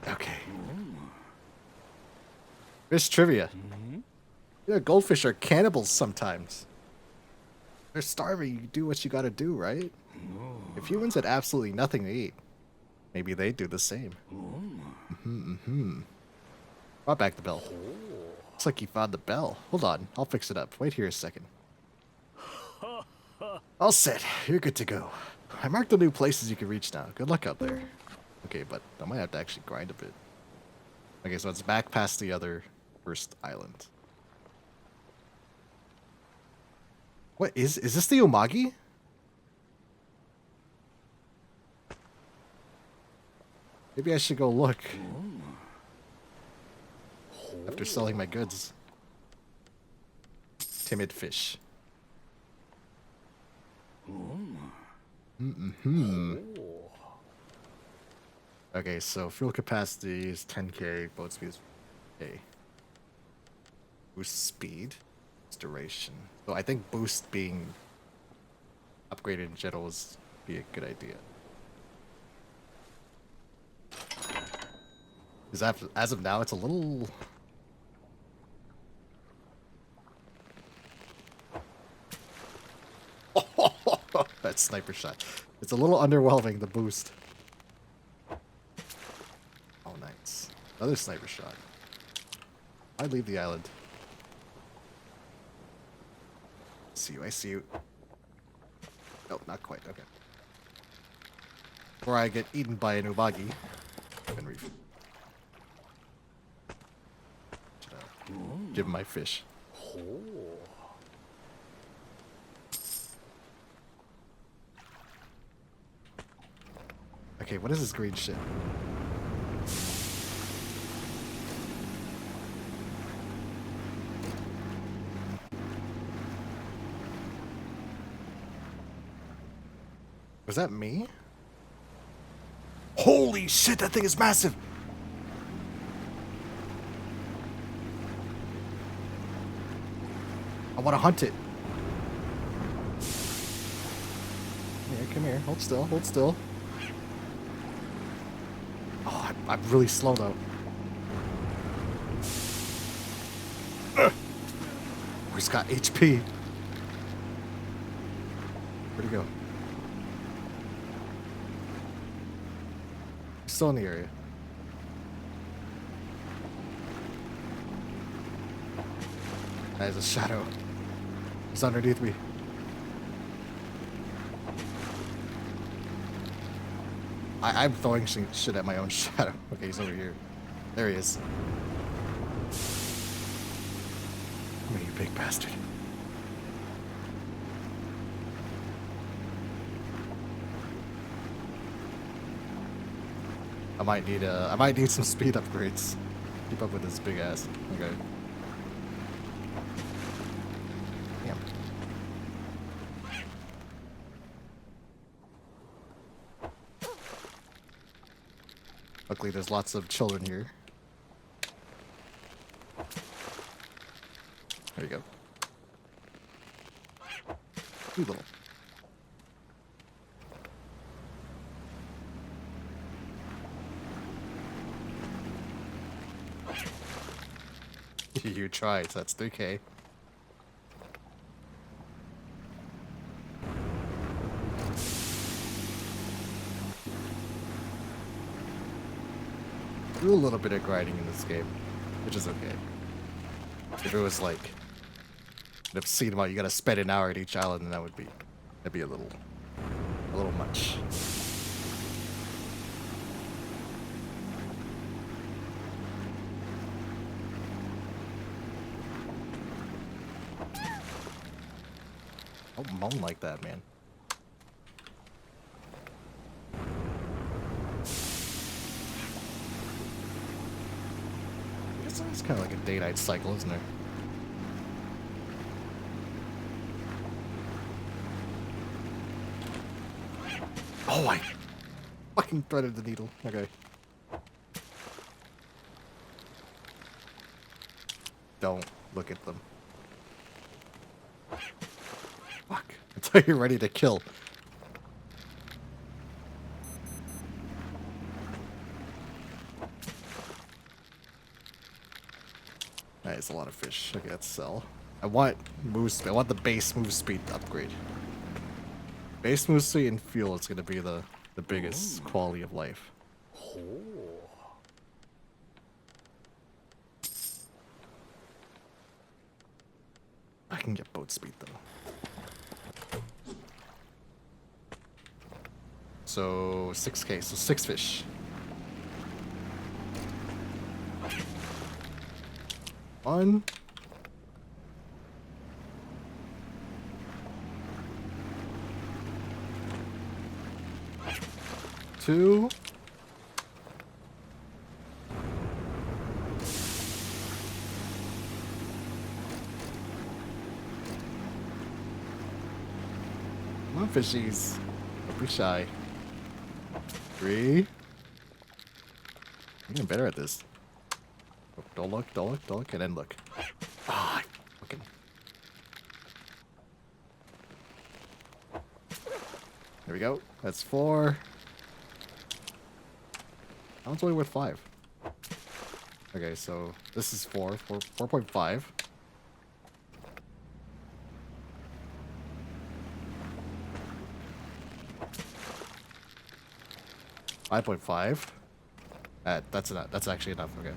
Speaker 1: Okay. Fish trivia. Yeah, goldfish are cannibals sometimes. They're starving. You do what you gotta do, right? If humans had absolutely nothing to eat, maybe they'd do the same. Brought back the bell. Looks like you found the bell. Hold on, I'll fix it up. Wait here a second. All set. You're good to go. I marked the new places you can reach now. Good luck out there. Okay, but I might have to actually grind a bit. Okay, so it's back past the other first island. What is this the Umagi? Maybe I should go look. After selling my goods. Timid fish. Okay, so fuel capacity is 10k, boat speed is 8k. Boost speed, duration. So I think boost being upgraded in general would be a good idea. Because as of now, it's a little... that sniper shot. It's a little underwhelming, the boost. Oh, nice. Another sniper shot. I leave the island. See you, I see you. Nope, not quite, okay. Before I get eaten by an umagi. And reef. Give him my fish. Okay, what is this green shit? Was that me? Holy shit, that thing is massive! I want to hunt it. Come here, hold still, hold still. Oh, I'm really slow though. He's got HP. Where'd he go? He's still in the area. That is a shadow. He's underneath me. I'm throwing shit at my own shadow. Okay, he's over here. There he is. Come here, you big bastard. I might need some speed upgrades. Keep up with this big ass. Okay. Damn. Luckily, there's lots of children here. There you go. Too little. You tried, so that's 3K. Do a little bit of grinding in this game, which is okay. If it was like an obscene amount, you gotta spend an hour at each island, then that'd be a little much. Don't moan like that, man. It's kind of like a day-night cycle, isn't there? Oh, I fucking threaded the needle. Okay. Don't look at them. Fuck. Until you're ready to kill. That's a lot of fish. Okay, let's sell. I want the base move speed to upgrade. Base move speed and fuel is gonna be the biggest quality of life. I can get boat speed though. So 6K, so 6 fish. One. Two. Come on, fishies. Don't be shy. 3. I'm getting better at this. Don't look, and then look. Ah, fucking. There we go. That's 4. That one's only worth 5. Okay, so this is 4.5. 5.5. That's enough. That's actually enough. Okay.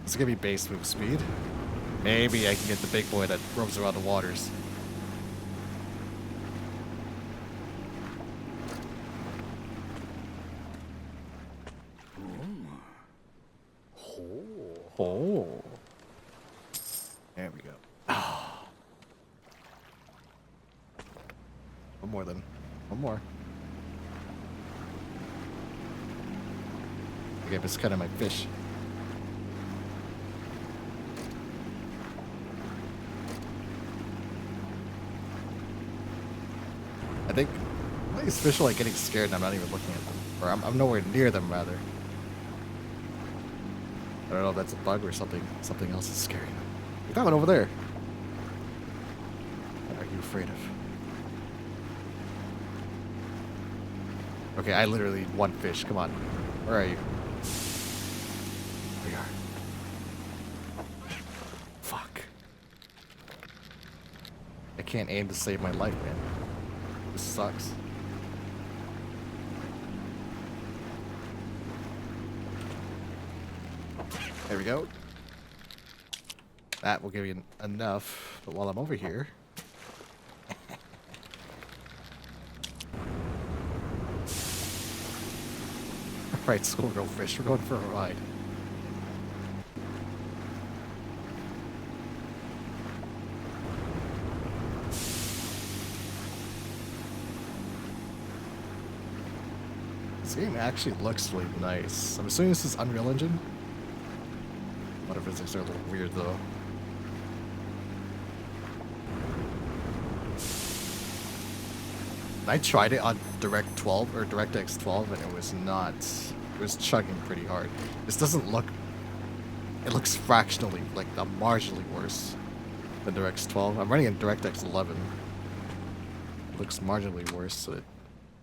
Speaker 1: It's gonna be base move speed. Maybe I can get the big boy that roams around the waters. Oh. There we go. Oh. One more then. One more. Okay, but it's kind of my fish. I think these fish are like getting scared and I'm not even looking at them. Or I'm nowhere near them, rather. I don't know if that's a bug or something else is scaring them. Look at that one over there. What are you afraid of? Okay, I literally need one fish. Come on. Where are you? There you are. Fuck. I can't aim to save my life, man. This sucks. There we go. That will give you enough. But while I'm over here... Right, schoolgirl fish, we're going for a ride. This game actually looks really nice. I'm assuming this is Unreal Engine. Water physics are a little weird though. I tried it on Direct 12 or DirectX 12 and it was not. It was chugging pretty hard. This doesn't look. It looks fractionally, like marginally worse than DirectX 12. I'm running in DirectX 11. It looks marginally worse, so it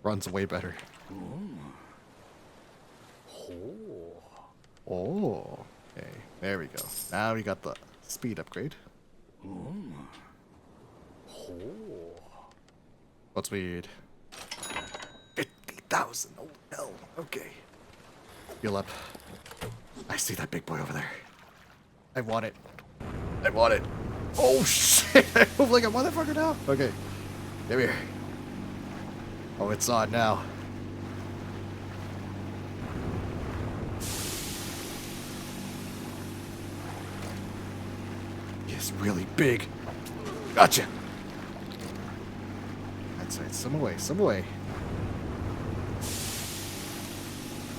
Speaker 1: runs way better. Oh. Okay, there we go. Now we got the speed upgrade. What's weird? 50,000. Oh hell. Okay. Heal up. I see that big boy over there. I want it. I want it. Oh shit! I move like a motherfucker now. Okay. Come here. Oh, it's on now. It's really big. Gotcha. That's right. Some away. Some away.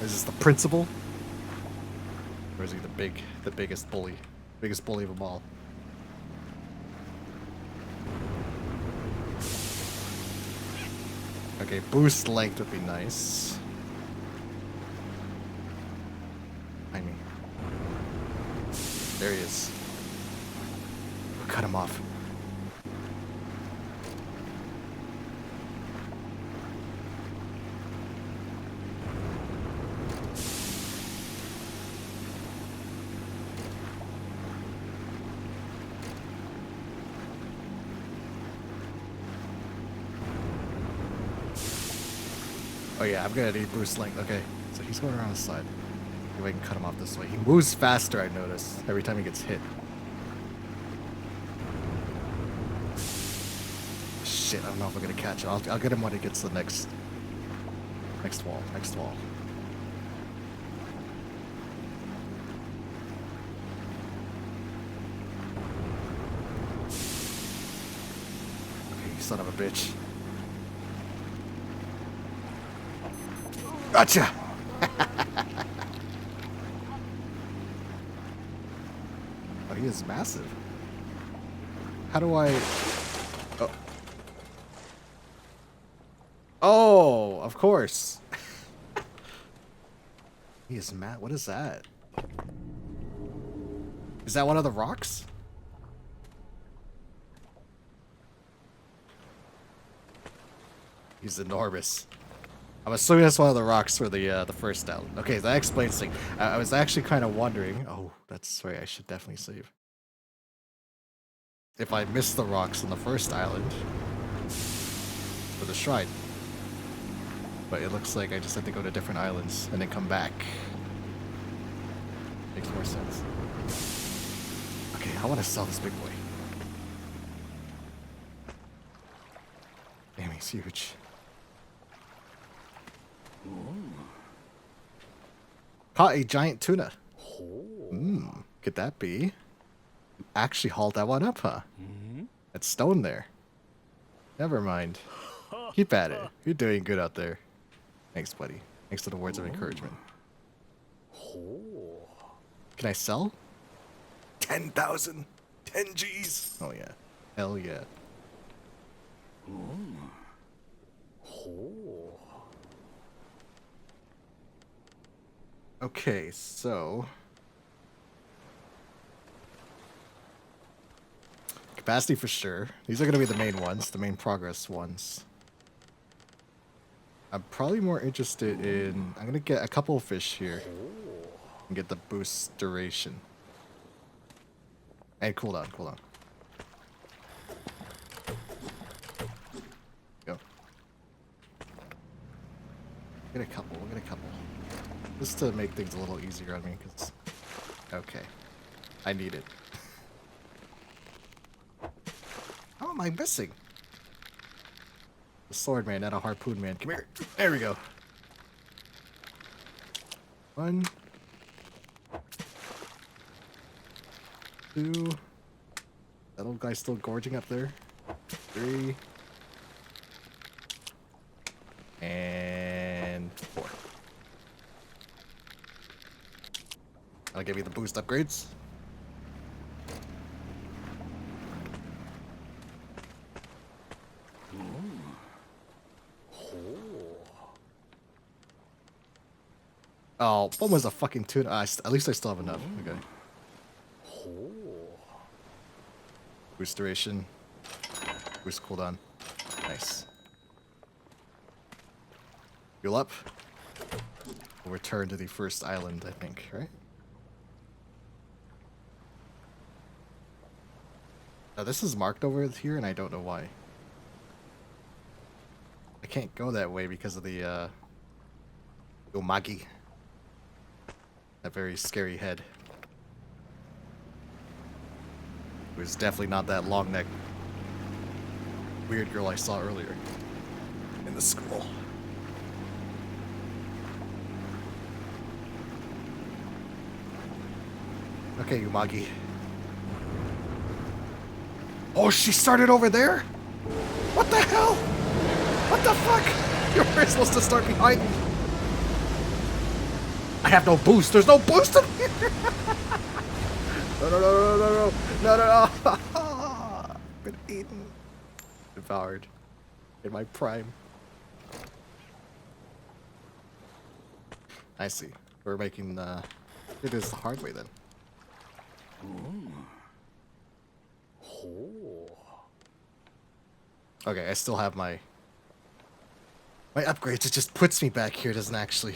Speaker 1: Is this the principal? Or is he the biggest bully? Biggest bully of them all. Okay, boost length would be nice. Behind me. There he is. Cut him off. Oh yeah, I'm gonna need boost length. Okay, so he's going around the side. Maybe I can cut him off this way. He moves faster, I notice, every time he gets hit. Shit, I don't know if I'm gonna catch it. I'll get him when he gets to the next wall. Next wall. Okay, you son of a bitch. Gotcha! Oh, he is massive. How do I... Oh. Oh, of course. He is mad. What is that? Is that one of the rocks? He's enormous. I'm assuming that's one of the rocks for the first island. Okay, that explains things. I was actually kind of wondering. Oh, that's right. I should definitely save. If I missed the rocks on the first island for the shrine, but it looks like I just have to go to different islands and then come back. Makes more sense. Okay, I want to sell this big boy. Damn, he's huge. Caught a giant tuna. Could that be? Actually hauled that one up, huh? That stone there. Never mind. Keep at it. You're doing good out there. Thanks, buddy. Thanks for the words of encouragement. Can I sell? 10,000. 10 G's. Oh, yeah. Hell yeah. Okay, so... capacity for sure. These are going to be the main ones, the main progress ones. I'm probably more interested in... I'm going to get a couple of fish here. And get the boost duration. And cooldown, cooldown. Go. Get a couple, we'll get a couple. Just to make things a little easier on me, because... okay. I need it. How am I missing? The sword man, not a harpoon man. Come here. There we go. 1, 2. That old guy's still gorging up there. 3. And 4. I'll give you the boost upgrades. Oh, what was a fucking tuna? At least I still have enough. Okay. Boost duration. Boost cooldown. Nice. Fuel up. We'll return to the first island, I think, right? Now this is marked over here, and I don't know why. I can't go that way because of the, UMIGARI. That very scary head. It was definitely not that long-necked weird girl I saw earlier in the school. Okay, UMIGARI. Oh, she started over there? What the hell? What the fuck? You were supposed to start behind me. I have no boost. There's no boost in here. No. Been eaten. Devoured. In my prime. I see. We're making it is the hard way then. Okay, I still have my upgrades. It just puts me back here. It doesn't actually.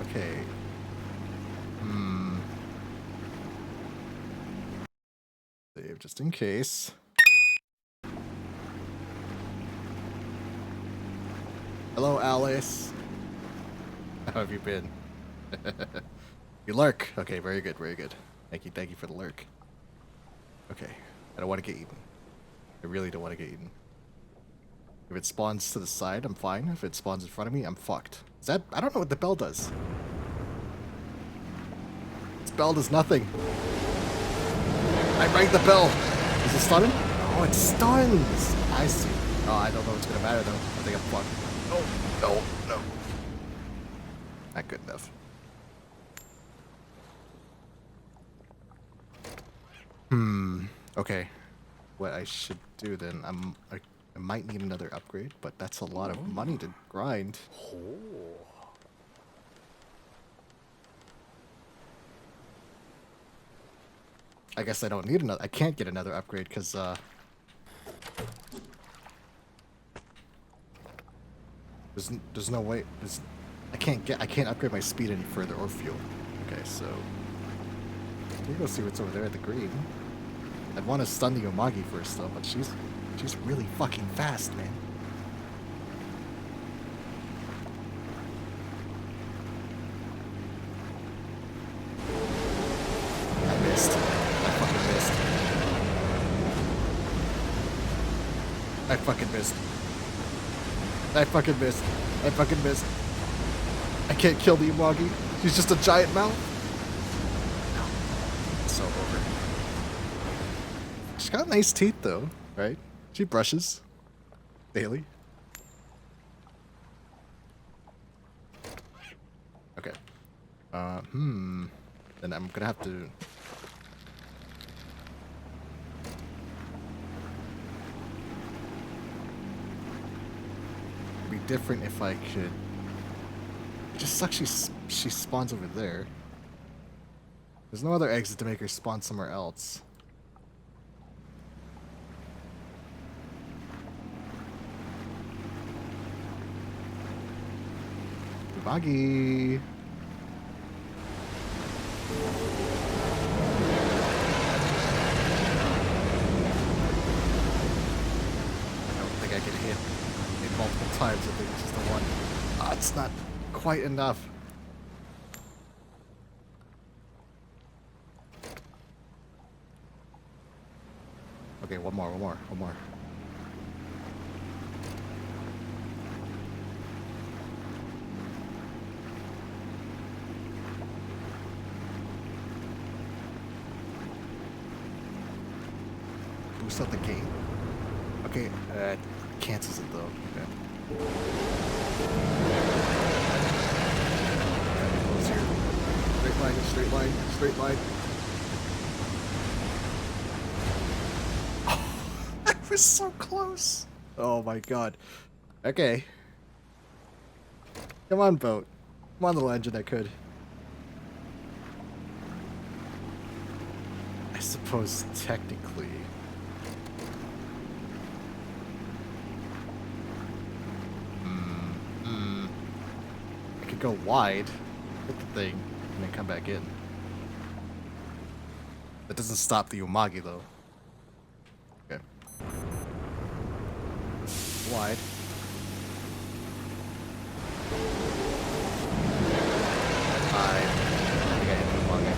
Speaker 1: Okay. Save just in case. Hello, Alice. How have you been? You lurk. Okay, very good, very good. Thank you for the lurk. Okay, I don't want to get eaten. I really don't want to get eaten. If it spawns to the side, I'm fine. If it spawns in front of me, I'm fucked. Is that... I don't know what the bell does. This bell does nothing. I rang the bell. Is it stunning? Oh, it stuns. I see. Oh, I don't know what's gonna matter though. I think I'm fucked. No. Not good enough. Okay. What I should do then, I might need another upgrade, but that's a lot of money to grind. I guess I don't need another. I can't get another upgrade because there's no way. I can't upgrade my speed any further or fuel. Okay, so let me go see what's over there at the green. I'd want to stun the UMIGARI first though, but she's really fucking fast, man. missed. I fucking missed. I fucking missed. I fucking missed. I fucking missed. I can't kill the Umagi. She's just a giant mouth. It's so over. She's got nice teeth though, right? She brushes daily. Okay. Then I'm gonna have to. It'd be different if I could. It just sucks. She spawns over there. There's no other exit to make her spawn somewhere else. Buggy. I don't think I can hit it multiple times. I think it's just the one. Ah, it's not quite enough. Okay, one more. Boost out the game. Okay, cancels it though. Okay. Close here. Straight line. That was so close. Oh my god. Okay. Come on, boat. Come on, little engine, I could. I suppose technically. I could go wide, hit the thing, and then come back in. That doesn't stop the Umagi though. Okay. Wide. I think I hit the Umagi.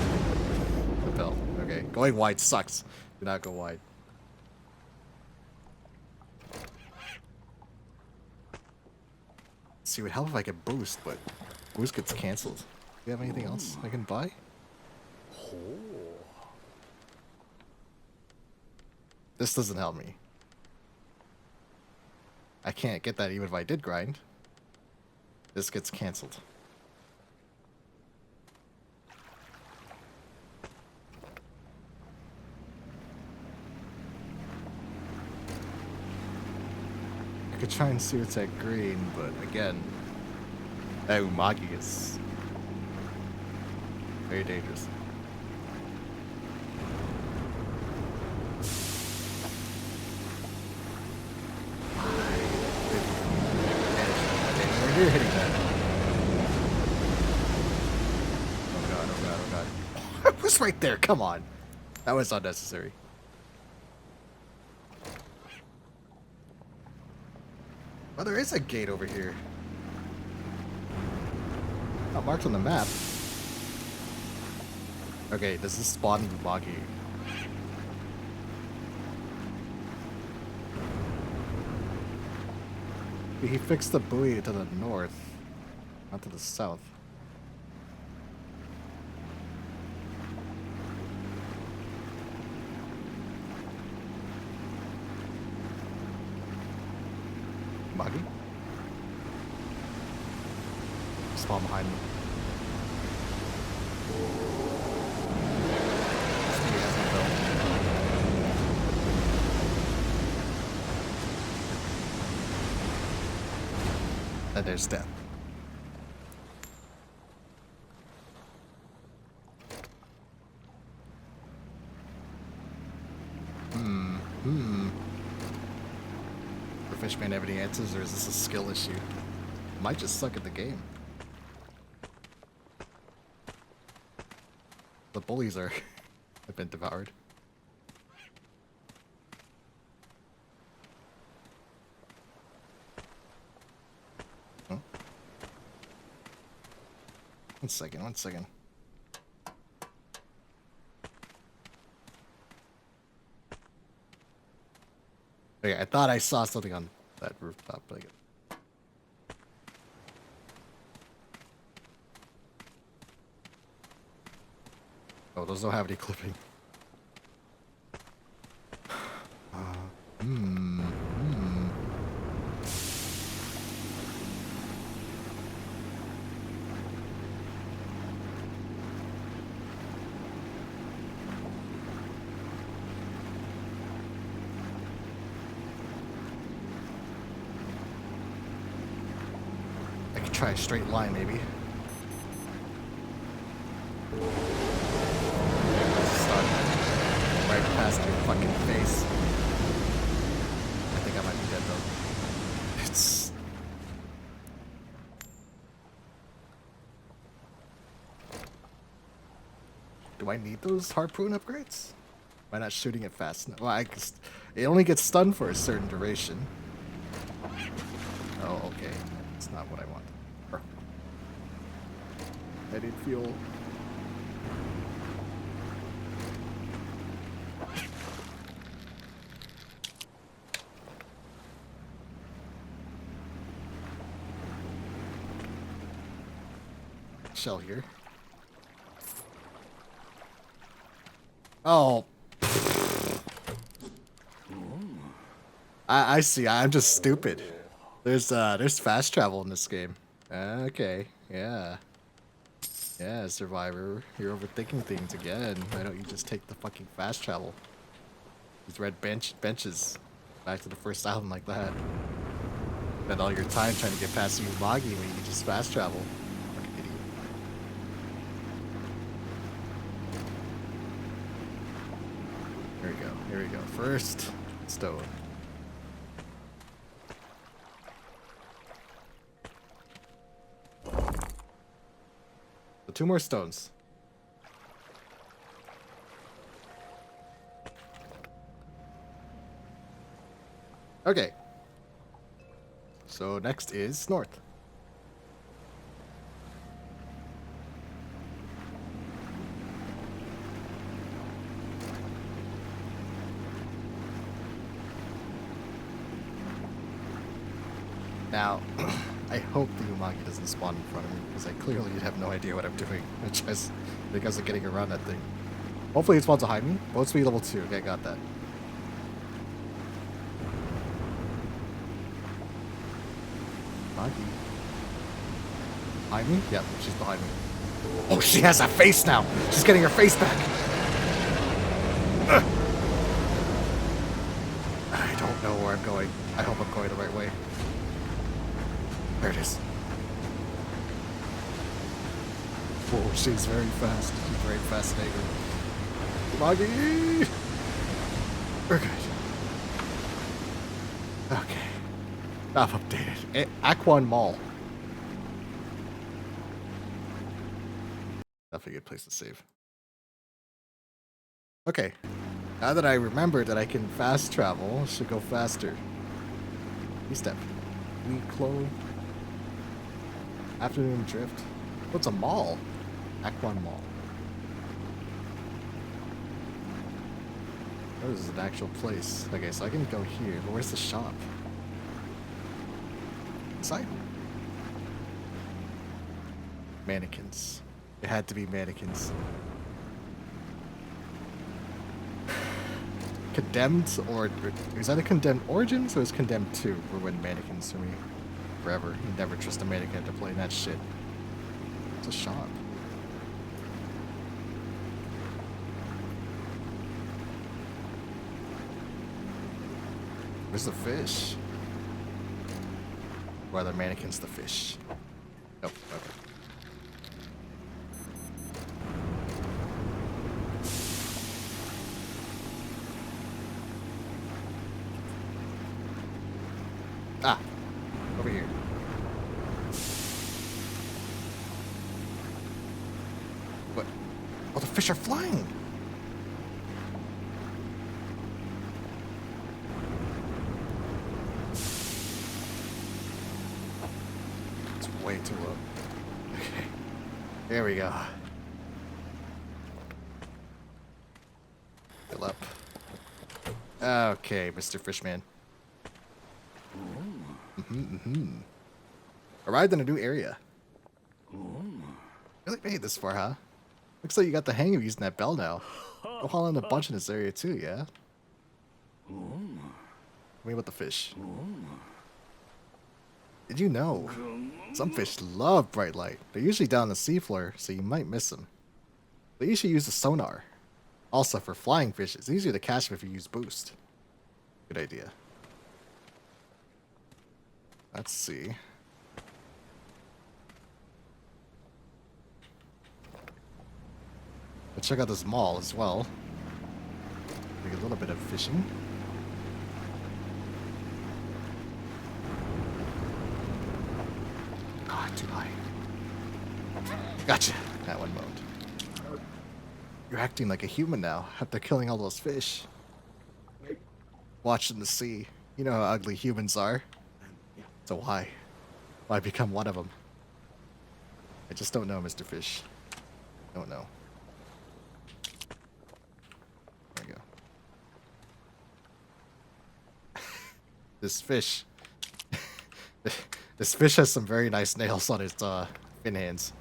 Speaker 1: The bell. Okay. Going wide sucks. Do not go wide. See, it would help if I could boost, but boost gets cancelled. Do you have anything else I can buy? This doesn't help me. I can't get that even if I did grind. This gets cancelled. I could try and see what's at green, but again, that Umagi is very dangerous. You're hitting that. Oh god. It was right there, come on. That was unnecessary. Oh, there is a gate over here. Not marked on the map. Okay, does this spawn Umagi? He fixed the buoy to the north, not to the south. Umagi? Spawn behind me. This buoy has no bell. And there's death. The fishman have any answers, or is this a skill issue? Might just suck at the game. The bullies have been devoured. Huh? One second. Okay, I thought I saw something on that rooftop, but I guess. Oh, those don't have any clipping. I could try a straight line, maybe. Start right past your fucking face. I think I might be dead though. It's. Do I need those harpoon upgrades? Am I not shooting it fast enough? Well, I guess it only gets stunned for a certain duration. Oh, okay. That's not what I want. I need fuel. Shell here. Oh. I see. I'm just stupid. There's fast travel in this game. Okay. Yeah. Yeah, Survivor. You're overthinking things again. Why don't you just take the fucking fast travel? These red benches. Back to the first island like that. Spend all your time trying to get past UMIGARI when you can just fast travel. Fucking idiot. Here we go. Here we go. First stone. So 2 more stones. Okay. So next is north. Now, I hope the Umagi doesn't spawn in front of me, because I clearly have no idea what I'm doing. Just because of getting around that thing. Hopefully it spawns behind me. Boat speed level 2. Okay, got that. Umagi. Behind me? Yep, she's behind me. Oh, she has a face now! She's getting her face back! Ugh. I don't know where I'm going. I hope I'm going the right way. There it is. Oh, she's very fast. She's very fascinating. Maggie! We're good. Okay. I've updated. Aquan Mall. Definitely a good place to save. Okay. Now that I remember that I can fast travel, I should go faster. E-step. Clo. Afternoon drift. What's a mall? Aquan Mall. Oh, this is an actual place. Okay, so I can go here, but where's the shop? Inside? Mannequins. It had to be mannequins. Condemned, or is that a Condemned Origins, or is Condemned 2 for when mannequins for me? Forever. You never trust a mannequin to play that shit. It's a shop. Where's the fish? Or are the mannequins the fish? Nope. Okay. Ah, over here. What? Oh, the fish are flying. It's way too low. Okay. There we go. Fill up. Okay, Mr. Fishman. Arrived in a new area. Really made it this far, huh? Looks like you got the hang of using that bell now. Go haul in a bunch in this area too, yeah? Tell me about the fish. Did you know? Some fish love bright light. They're usually down on the seafloor, so you might miss them. But you should use the sonar. Also, for flying fish, it's easier to catch them if you use boost. Good idea. Let's see. Let's check out this mall as well. Make a little bit of fishing. Ah, too high. Gotcha. That one moaned. You're acting like a human now after killing all those fish. Watching the sea. You know how ugly humans are. So why? Why become one of them? I just don't know, Mr. Fish. Don't know. There we go. This fish. This fish has some very nice nails on its fin hands.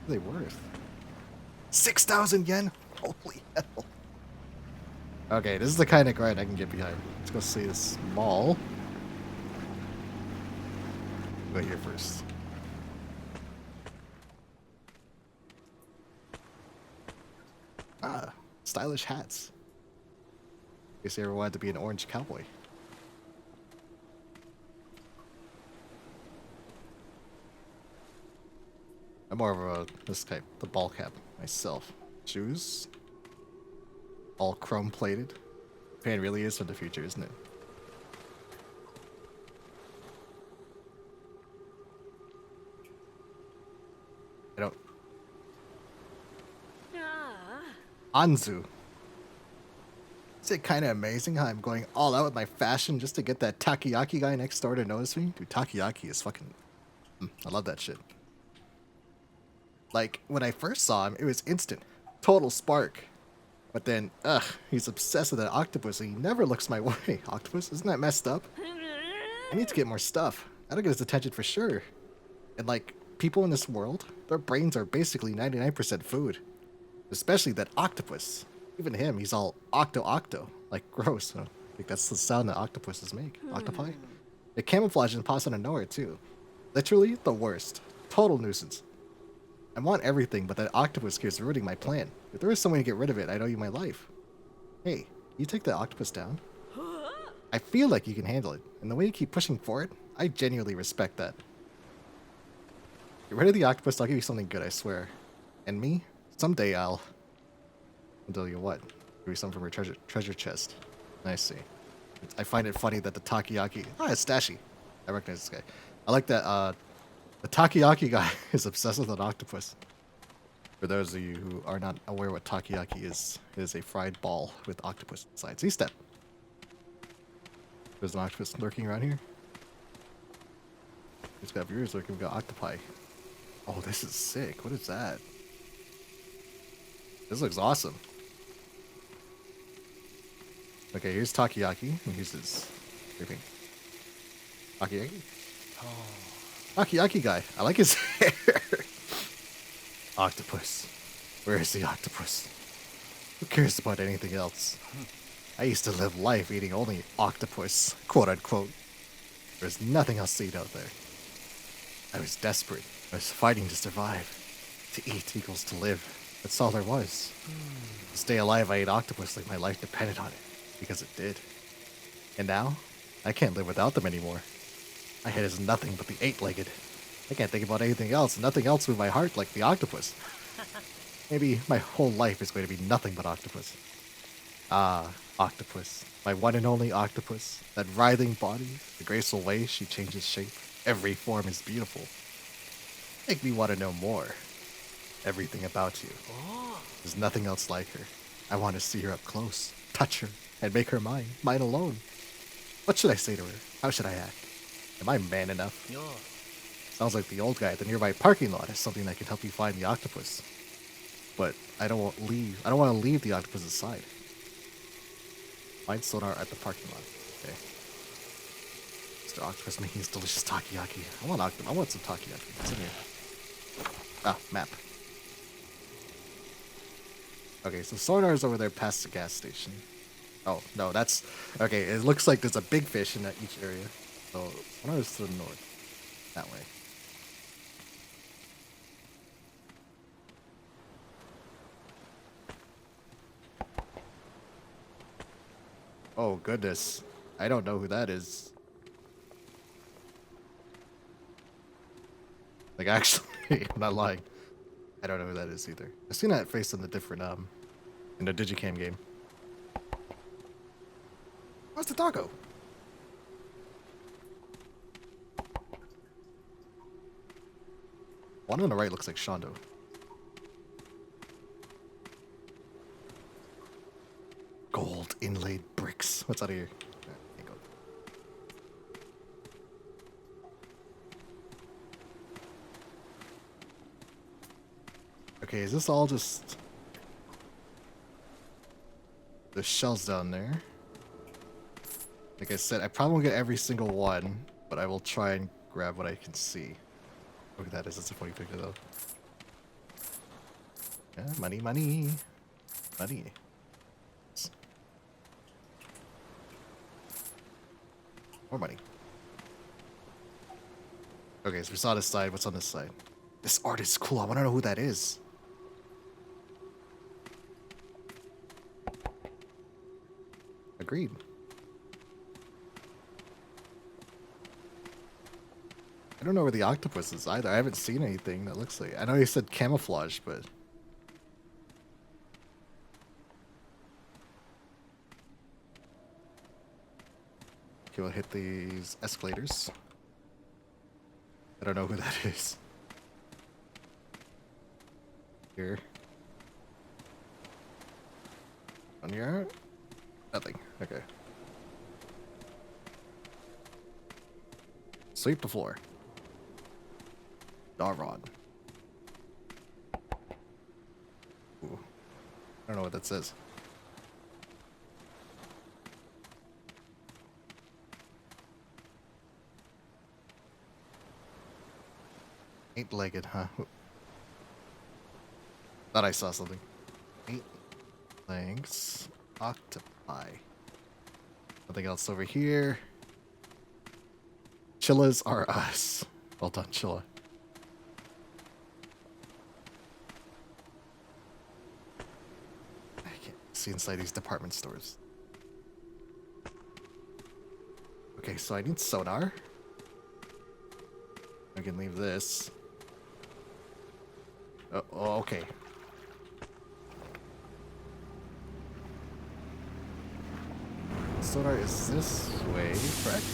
Speaker 1: What are they worth? 6,000 yen? Holy hell. Okay, this is the kind of grind I can get behind. Let's go see this mall. Go here first. Ah, stylish hats. In case you ever wanted to be an orange cowboy. I'm more of a this type, the ball cap myself. Shoes, all chrome plated. Japan really is for the future, isn't it? I don't. Anzu. Is it kind of amazing how I'm going all out with my fashion just to get that takoyaki guy next door to notice me? Dude, takoyaki is fucking. I love that shit. Like, when I first saw him, it was instant. Total spark. But then, he's obsessed with that octopus and he never looks my way. Octopus? Isn't that messed up? I need to get more stuff. That'll get his attention for sure. And like, people in this world, their brains are basically 99% food. Especially that octopus. Even him, he's all octo. Like, gross. I think that's the sound that octopuses make. Octopi? It camouflages and pops out of nowhere, too. Literally, the worst. Total nuisance. I want everything, but that octopus keeps ruining my plan. If there was some way to get rid of it, I'd owe you my life. Hey, you take that octopus down? I feel like you can handle it, and the way you keep pushing for it, I genuinely respect that. Get rid of the octopus, I'll give you something good, I swear. And me? Someday I'll tell you what. Give you something from your treasure chest. I see. I find it funny that the takoyaki... Ah, it's Stashy. I recognize this guy. I like that, the takoyaki guy is obsessed with an octopus. For those of you who are not aware what takoyaki is, it is a fried ball with octopus inside. See, step. There's an octopus lurking around here. It's got viewers lurking. We've got octopi. Oh, this is sick. What is that? This looks awesome. Okay, here's takoyaki. And here's his creeping. Takoyaki? Takoyaki guy. I like his hair. Octopus. Where is the octopus? Who cares about anything else? I used to live life eating only octopus, quote unquote. There's nothing else to eat out there. I was desperate. I was fighting to survive. To eat equals to live. That's all there was. To stay alive, I ate octopus like my life depended on it. Because it did. And now, I can't live without them anymore. My head is nothing but the eight-legged. I can't think about anything else. Nothing else with my heart like the octopus. Maybe my whole life is going to be nothing but octopus. Ah, octopus. My one and only octopus. That writhing body, the graceful way she changes shape. Every form is beautiful. Make me want to know more. Everything about you. There's nothing else like her. I want to see her up close, touch her, and make her mine. Mine alone. What should I say to her? How should I act? Am I man enough? Sounds like the old guy at the nearby parking lot has something that can help you find the octopus. But I don't want to leave the octopus's side. Find sonar at the parking lot. Okay. Mr. Octopus making his delicious takoyaki. I want some takoyaki. What's in here? Ah, map. Okay, so Sonar's over there past the gas station. Oh, no, that's... Okay, it looks like there's a big fish in each area. So, Sonar's to the north. That way. Oh, goodness. I don't know who that is. Like, actually, I'm not lying. I don't know who that is either. I've seen that face in the different, in the Digicam game. Where's the taco? One on the right looks like Shondo. Gold inlaid bricks. What's out of here? There you go. Okay, is this all just... There's shells down there. Like I said, I probably won't get every single one, but I will try and grab what I can see. Look at that, that's a funny picture though. Yeah, money, money. Money. More money. Okay, so we saw this side. What's on this side? This art is cool. I want to know who that is. Agreed. I don't know where the octopus is either. I haven't seen anything that looks like... I know you said camouflage, but... Okay, we'll hit these escalators. I don't know who that is. Here. On here? Nothing. Okay. Sweep the floor. Darron. Ooh. I don't know what that says. Eight-legged, huh? Thought I saw something. 8 legs. Octopi. Nothing else over here. Chillas are us. Well done, Chilla. I can't see inside these department stores. Okay, so I need sonar. I can leave this. Oh, okay. Sonar is this way, correct?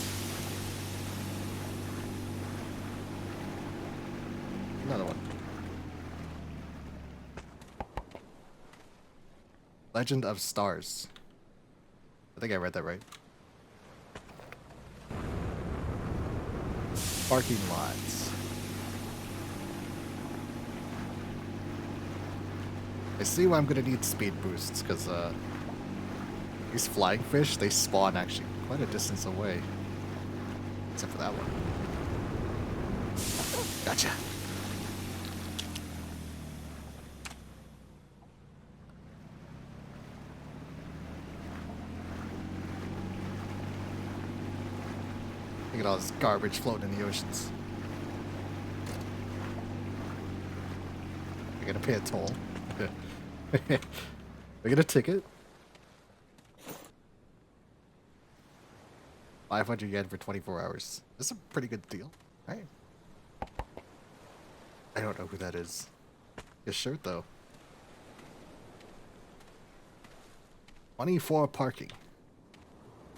Speaker 1: Another one. Legend of Stars. I think I read that right. Parking lots. I see why I'm gonna need speed boosts, because these flying fish, they spawn actually quite a distance away. Except for that one. Gotcha. Look at all this garbage floating in the oceans. I gotta pay a toll. I get a ticket. 500 yen for 24 hours. That's a pretty good deal, right? I don't know who that is. His shirt, though. 24 parking.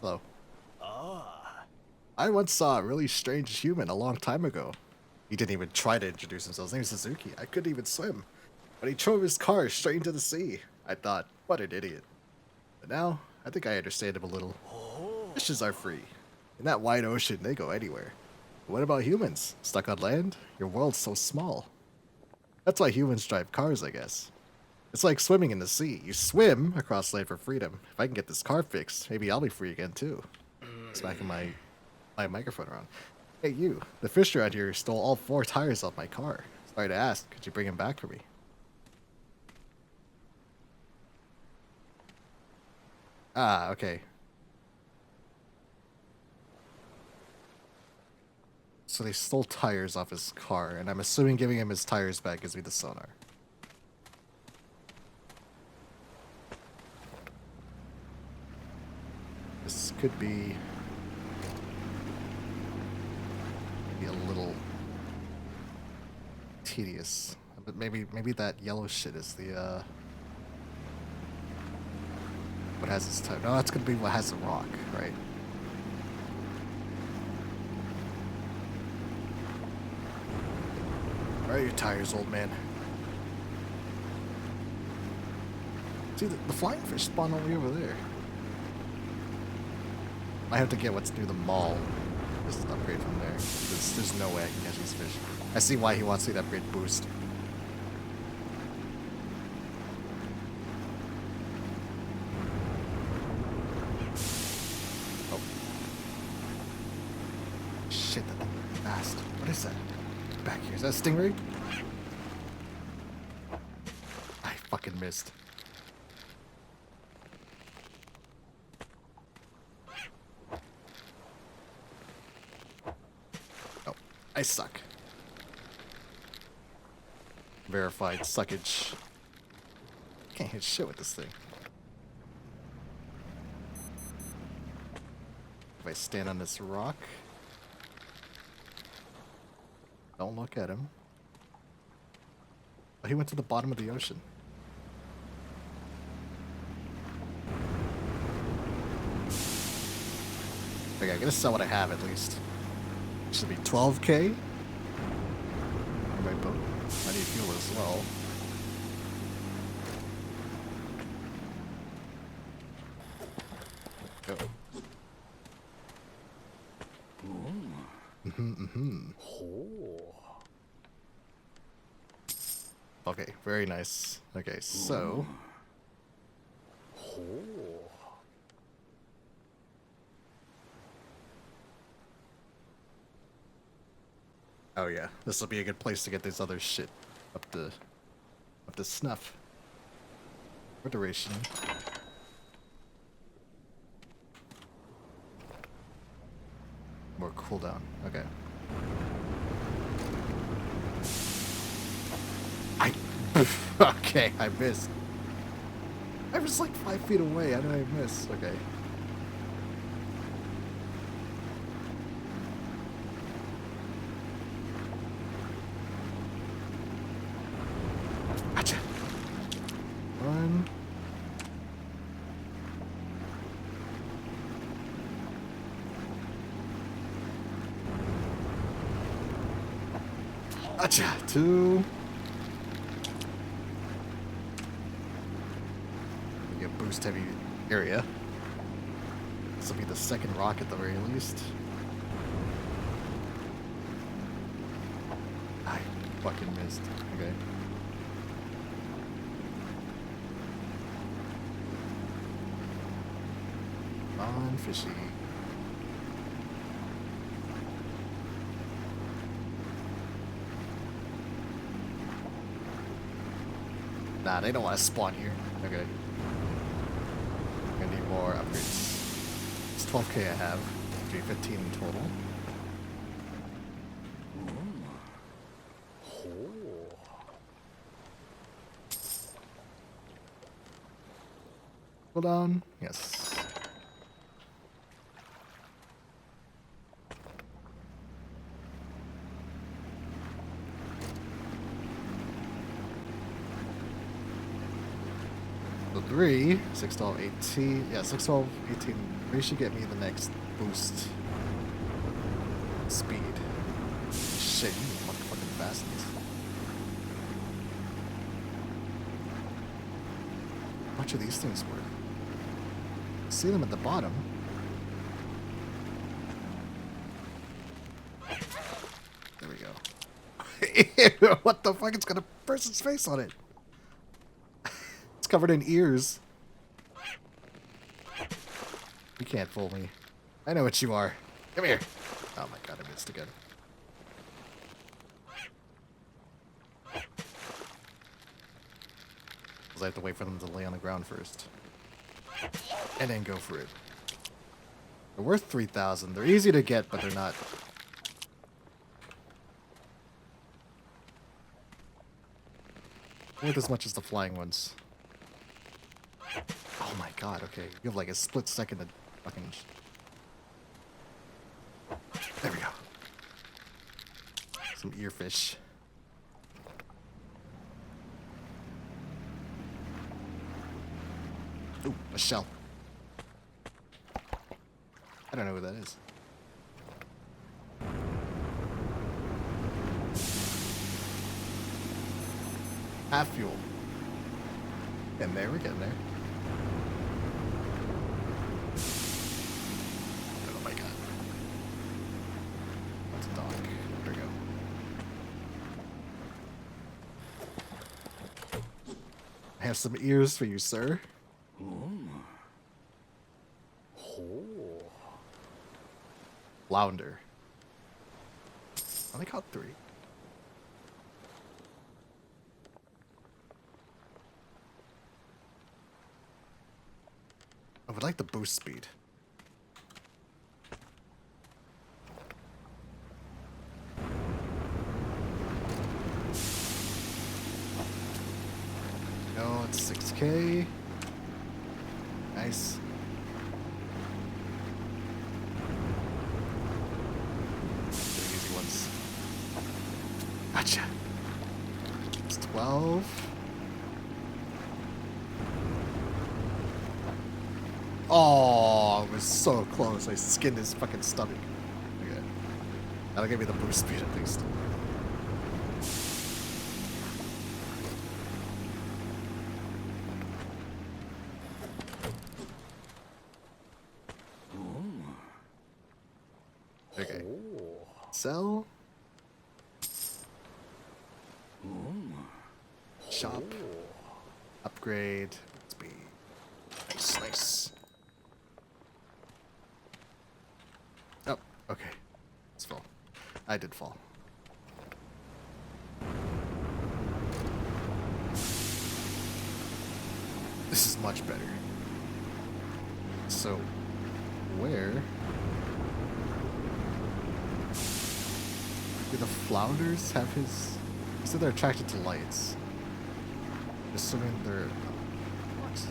Speaker 1: Hello. I once saw a really strange human a long time ago. He didn't even try to introduce himself. His name is Suzuki. I couldn't even swim. But he drove his car straight into the sea. I thought, what an idiot. But now, I think I understand him a little. Fishes are free. In that wide ocean, they go anywhere. But what about humans? Stuck on land? Your world's so small. That's why humans drive cars, I guess. It's like swimming in the sea. You swim across land for freedom. If I can get this car fixed, maybe I'll be free again, too. Smacking my my microphone around. Hey, you. The fish around here stole all 4 tires off my car. Sorry to ask. Could you bring him back for me? Ah, okay. So they stole tires off his car, and I'm assuming giving him his tires back gives me the sonar. This could be a little tedious, but maybe that yellow shit is the what has its tire. No, that's gonna be what has the rock, right? Where are your tires, old man? See, the flying fish spawn all the way over there. I have to get what's near the mall. Just upgrade from there. There's no way I can catch these fish. I see why he wants me to upgrade boost. Oh. Shit, that thing is fast. What is that? Back here. Is that a stingray? I fucking missed. Oh, I suck. Verified suckage. Can't hit shit with this thing. If I stand on this rock, don't look at him. Oh, he went to the bottom of the ocean. Okay, I'm gonna sell what I have at least. Should be 12K. My boat. I need fuel as well. Go. Okay, very nice. Okay, so. Oh yeah, this will be a good place to get this other shit up to snuff. For duration. More cooldown. Okay. Okay, I missed. I was like 5 feet away. How did I miss? Okay. Gotcha. One. Gotcha. 2. Boost heavy area. This will be the second rock at the very least. I fucking missed. Okay. On fishy. Nah, they don't want to spawn here. Okay. I need more upgrades. It's 12K I have. 315 in total. Hold on. Yes. So 3, 6, 12, 18. Yeah, 6, 12, 18. 3 should get me the next boost. Speed. Shit, you motherfucking bastards. How much are these things worth? See them at the bottom. There we go. Ew, what the fuck? It's got a person's face on it. It's covered in ears. You can't fool me. I know what you are. Come here. Oh my god, I missed again. Because I have to wait for them to lay on the ground first. And then go for it. They're worth 3,000. They're easy to get, but they're not. Worth as much as the flying ones. Oh my god, okay. You have like a split second to fucking... There we go. Some earfish. Ooh, a shell. I don't know who that is. Half fuel. And there, we're getting there. Oh my god. That's a dog. There we go. I have some ears for you, sir. Flounder. I only caught 3. I would like the boost speed. No, it's 6K. Nice. Easy ones. Gotcha. It's 12. Oh, it was so close. I skinned his fucking stomach. Okay. That'll give me the boost speed at least. Okay. Sell. Shop. Upgrade. Speed. Nice, nice. Oh, okay. It's full. I did fall. This is much better. So, where do the flounders have his... You said they're attracted to lights. Assuming they're... What?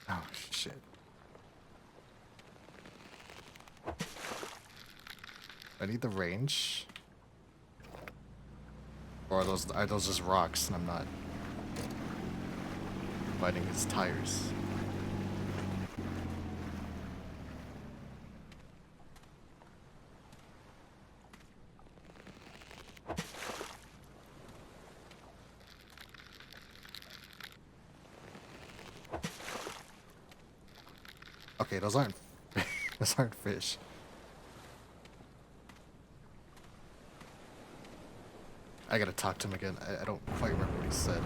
Speaker 1: Oh, shit. I need the range. Or are those just rocks and I'm not biting his tires? Okay, those aren't those aren't fish. I gotta talk to him again. I don't quite remember what he said.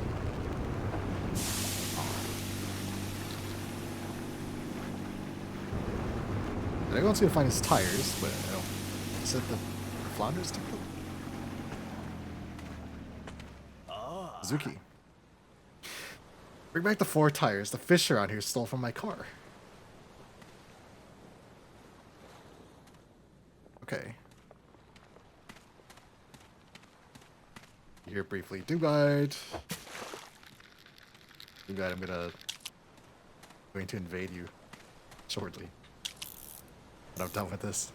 Speaker 1: Everyone's gonna find his tires, but I don't... He said the flounders took them? Zuki. Bring back the 4 tires the fish around here stole from my car. Okay. Here briefly. Do guide. Do guide. I'm going to invade you shortly. But I'm done with this.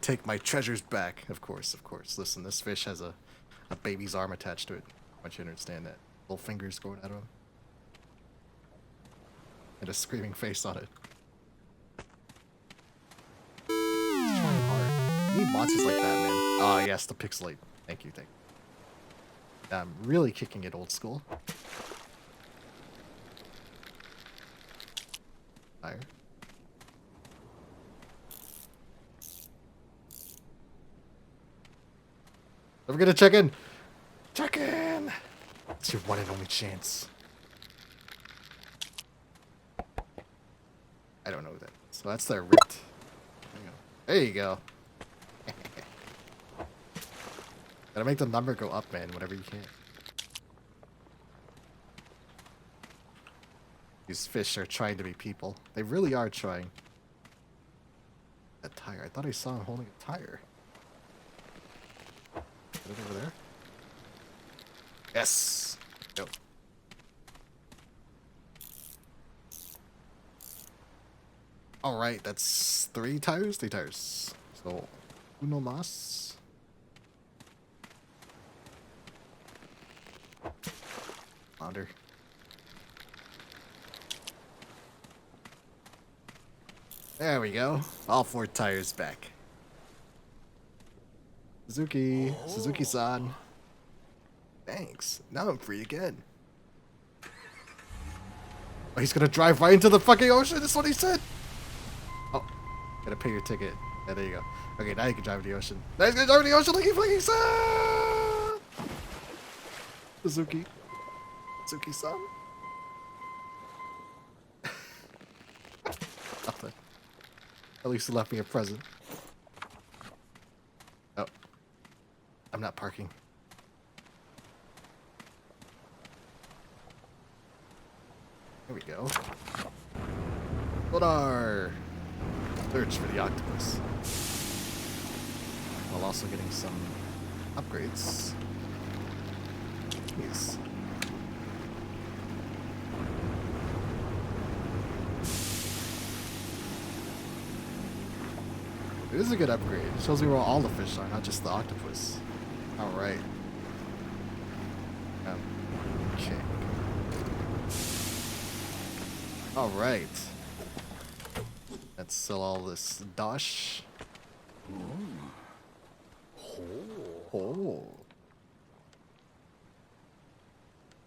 Speaker 1: Take my treasures back. Of course, of course. Listen, this fish has a baby's arm attached to it. I want you to understand that. Little fingers going out of him. And a screaming face on it. He's trying hard. You need monsters like that, man. Ah, yes, the pixelate. Thank you, thank you. I'm really kicking it old school. Fire. Don't forget to check in. Check in. It's your one and only chance. I don't know that. So that's their ripped. There you go. Gotta make the number go up, man, whenever you can. These fish are trying to be people. They really are trying. That tire. I thought I saw him holding a tire. Is it over there? Yes! Go. Alright, that's 3 tires? 3 tires. So, uno más. Flounder. There we go. All 4 tires back. Suzuki. Suzuki-san. Thanks. Now I'm free again. Oh, he's gonna drive right into the fucking ocean? That's what he said? Oh. Gotta pay your ticket. Yeah, there you go. Okay, now you can drive in the ocean. Now he's gonna drive in the ocean like he fucking said! Suzuki. Suzuki-san? Nothing. At least he left me a present. Oh. I'm not parking. There we go. Sonar! Search for the octopus. While also getting some upgrades. Jeez. It is a good upgrade. It shows me where all the fish are, not just the octopus. Alright. Okay. Alright. Let's sell all this dosh. Oh.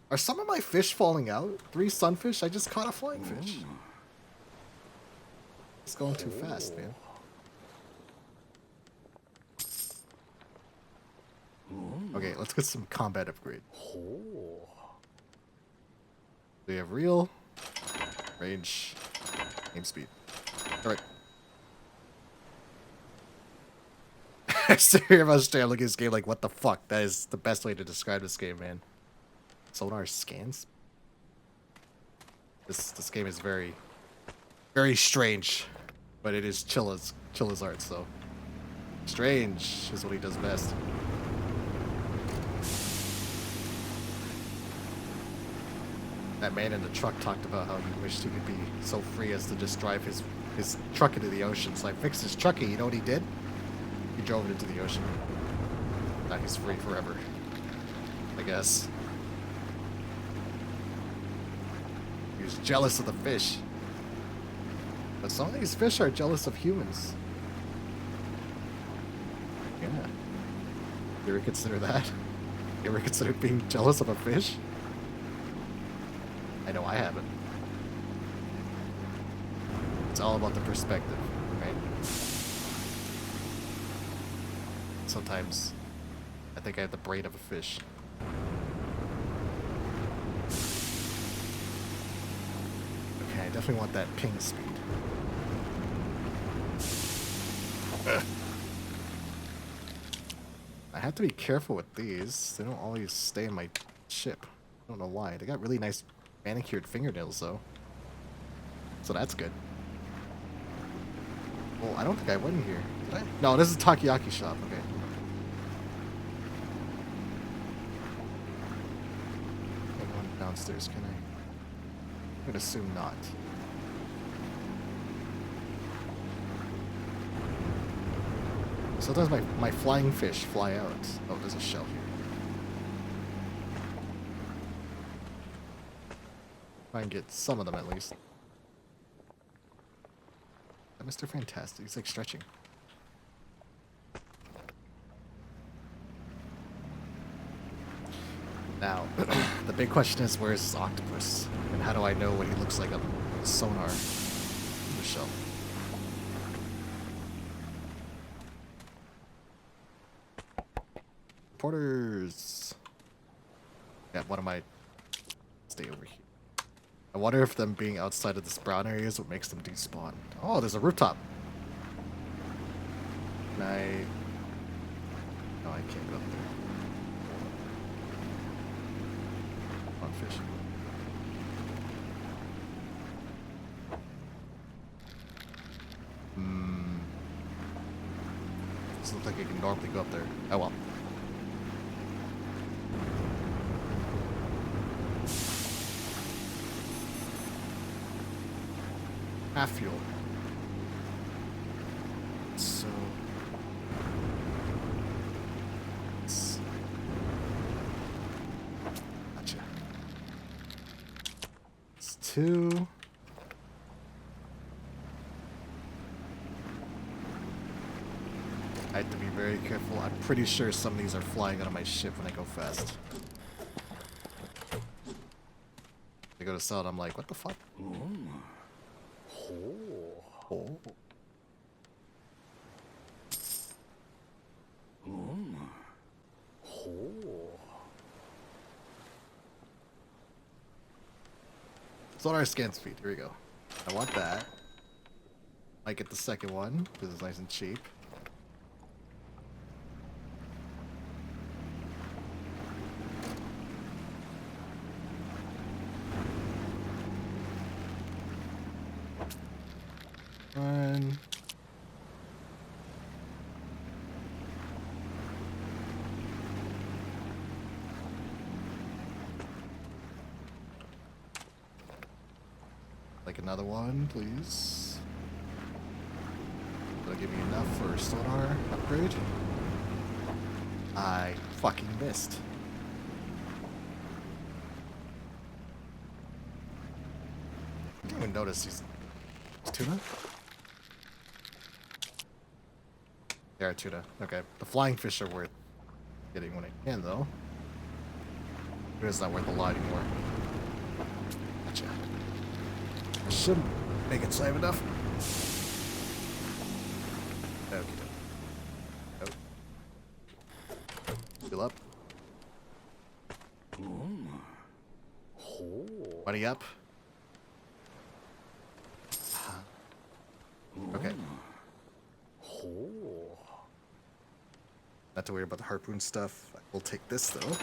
Speaker 1: Are some of my fish falling out? 3 sunfish? I just caught a flying fish. It's going too fast, man. Okay, let's get some combat upgrade. We have real, range, aim speed. Alright. I still hear about Australia looking at this game like, what the fuck? That is the best way to describe this game, man. Sonar scans? This game is very, very strange. But it is chill as art, so. Strange is what he does best. That man in the truck talked about how he wished he could be so free as to just drive his truck into the ocean. So I fixed his truckie. You know what he did? He drove it into the ocean. Now he's free forever. I guess. He was jealous of the fish. But some of these fish are jealous of humans. Yeah. You ever consider that? You ever consider being jealous of a fish? I know I haven't. It's all about the perspective, right? Sometimes I think I have the brain of a fish. Okay, I definitely want that ping speed. I have to be careful with these. They don't always stay in my ship. I don't know why. They got really nice manicured fingernails, though. So that's good. Well, I don't think I went in here. Did I? No, this is Takoyaki shop. Okay. Can't go downstairs, can I? I'm gonna assume not. Sometimes my flying fish fly out. Oh, there's a shell here. Try and get some of them at least. Mr. Fantastic, he's like stretching. Now, the big question is, where's this octopus? And how do I know what he looks like on the sonar in the shell? Reporters. Yeah, what am I? Stay over here. I wonder if them being outside of this brown area is what makes them despawn. Oh, there's a rooftop. Can I... No, I can't go up there. On fish. Doesn't look like I can normally go up there. Oh well. Half fuel. So... Gotcha. It's 2. I have to be very careful. I'm pretty sure some of these are flying out of my ship when I go fast. I go to sell it, I'm like, what the fuck? Oh. Sonar scan speed. Here we go. I want that. Might get the second one because it's nice and cheap. One. Like another one, please. That'll give me enough for a sonar upgrade. I fucking missed. I didn't even notice these. Tuna? They are tuna. Okay. The flying fish are worth getting when I can, though. It's not worth a lot anymore. Gotcha. I should make it save enough. Okay. Oh. Fill up. Money up. Okay. Not to worry about the harpoon stuff. We'll take this though.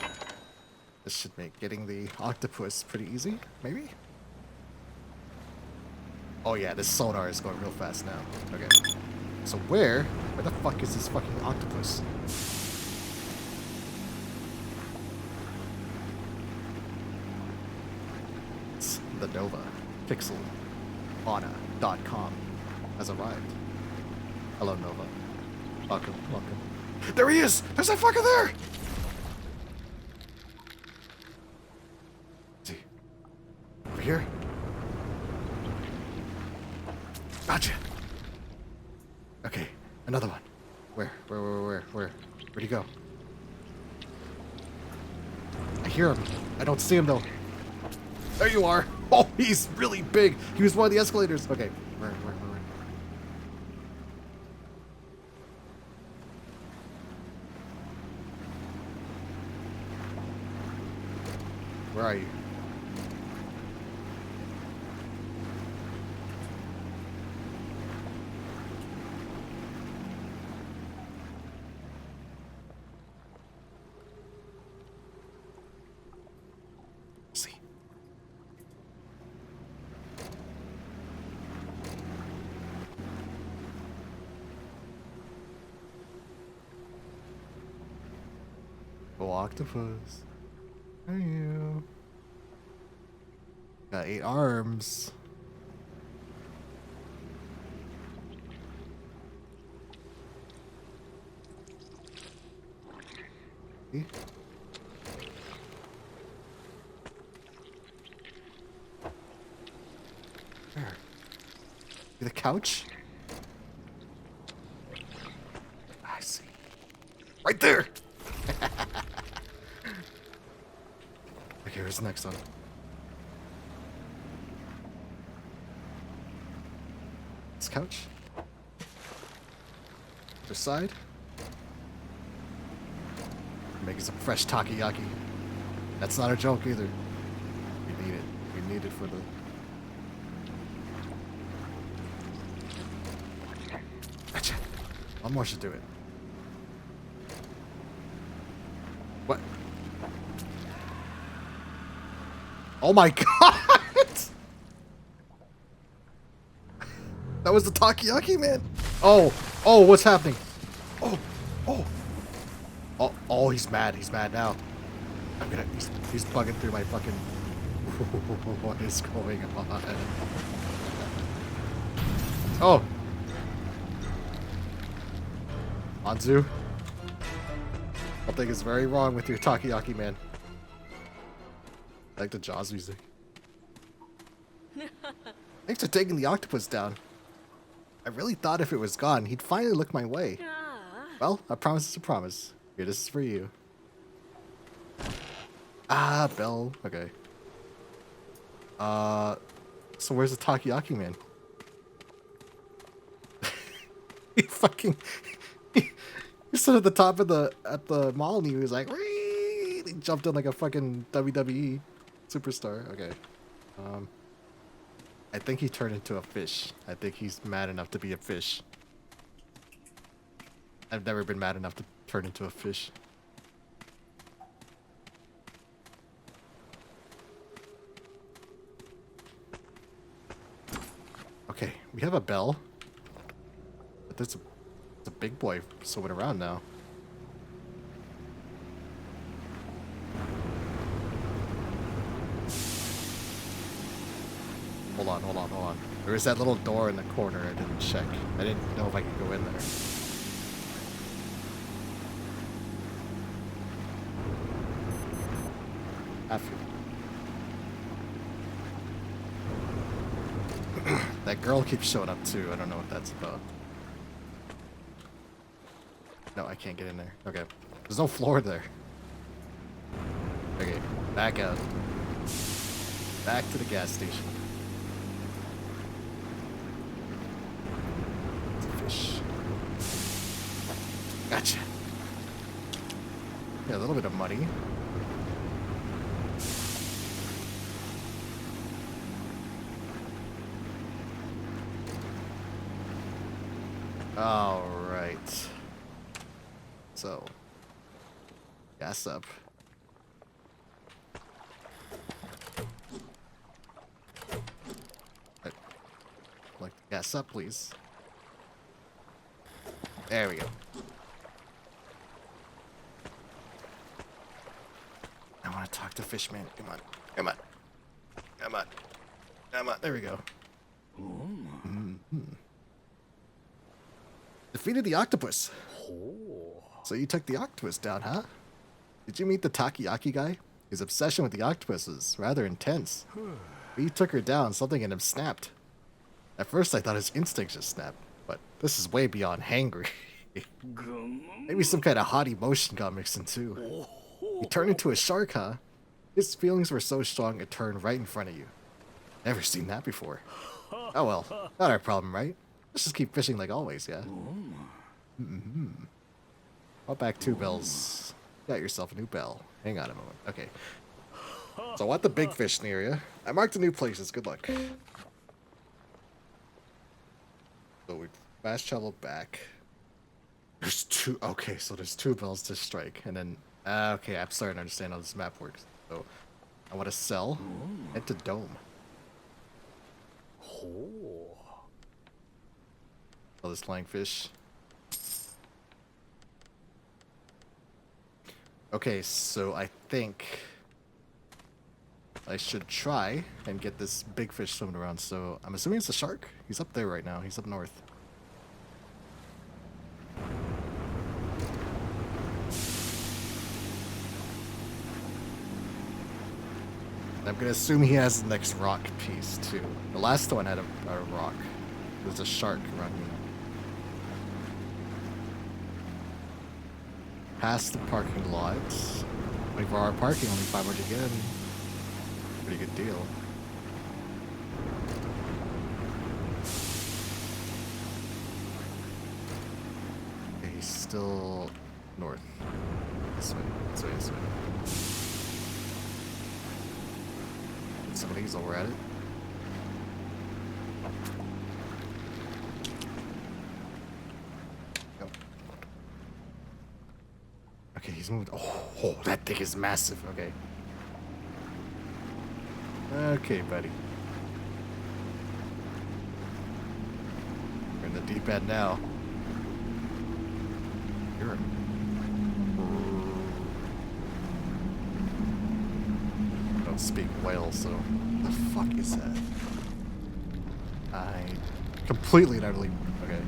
Speaker 1: This should make getting the octopus pretty easy, maybe? Oh yeah, this sonar is going real fast now. Okay. So where the fuck is this fucking octopus? It's the Nova. Pixelana.com has arrived. Hello, Nova. Welcome, welcome. There he is! There's that fucker there! Is he over here? Gotcha! Okay, another one. Where'd he go? I hear him. I don't see him though. There you are! Oh, he's really big! He was one of the escalators. Okay, where? Where are you? See. Oh, octopus. Are you? Got 8 arms. See? Where? The couch? I see. Right there! Okay, where's the next one? This couch? Other side? Making some fresh takoyaki. That's not a joke either. We need it. We need it for the... Gotcha. One more should do it. What? Oh my god! That was the Takoyaki man. Oh, oh, what's happening? Oh, oh, oh, he's mad. He's mad now. I'm gonna. He's bugging through my fucking. What is going on? Oh, Anzu. Something is very wrong with your Takoyaki man. I like the Jaws music. Thanks for taking the octopus down. I really thought if it was gone, he'd finally look my way. Well, a promise is a promise. Here, this is for you. Ah, bell. Okay. So where's the Takoyaki man? He fucking... He stood at the top of at the mall and he was like... Whee! He jumped in like a fucking WWE superstar. Okay. I think he turned into a fish. I think he's mad enough to be a fish. I've never been mad enough to turn into a fish. Okay, we have a bell. But there's a big boy swimming around now. Hold on, hold on, hold on. There was that little door in the corner I didn't check. I didn't know if I could go in there. That girl keeps showing up too. I don't know what that's about. No, I can't get in there. Okay. There's no floor there. Okay, back out. Back to the gas station. Fish. Gotcha. Yeah, a little bit of money. All right. So, gas up. I'd like to gas up, please. There we go. I want to talk to Fishman. Come on. Come on. Come on. Come on. There we go. Defeated the octopus. So you took the octopus down, huh? Did you meet the Takoyaki guy? His obsession with the octopus is rather intense. When you took her down, something in him snapped. At first I thought his instincts just snapped, but this is way beyond hangry. Maybe some kind of hot emotion got mixed in too. He turned into a shark, huh? His feelings were so strong it turned right in front of you. Never seen that before. Oh well, not our problem, right? Let's just keep fishing like always, yeah? Brought back 2 bells. Got yourself a new bell. Hang on a moment. Okay. So I want the big fish near you. I marked the new places. Good luck. So we fast travel back. There's 2. Okay, so there's 2 bells to strike. And then... okay, I'm starting to understand how this map works. So I want to sell. Head to Dome. Sell this flying fish. Okay, so I think I should try and get this big fish swimming around. So I'm assuming it's a shark. He's up there right now. He's up north. I'm gonna assume he has the next rock piece too. The last one had a rock. There's a shark around here. Past the parking lot. 24-hour parking, only 500 yen. Pretty good deal. Okay, he's still north. This way, this way, this way. some of these while we're at it. Go. Okay, he's moved. Oh, that thing is massive. Okay. Okay, buddy. We're in the deep end now. You're I don't speak whale, so what the fuck is that? I completely and utterly okay.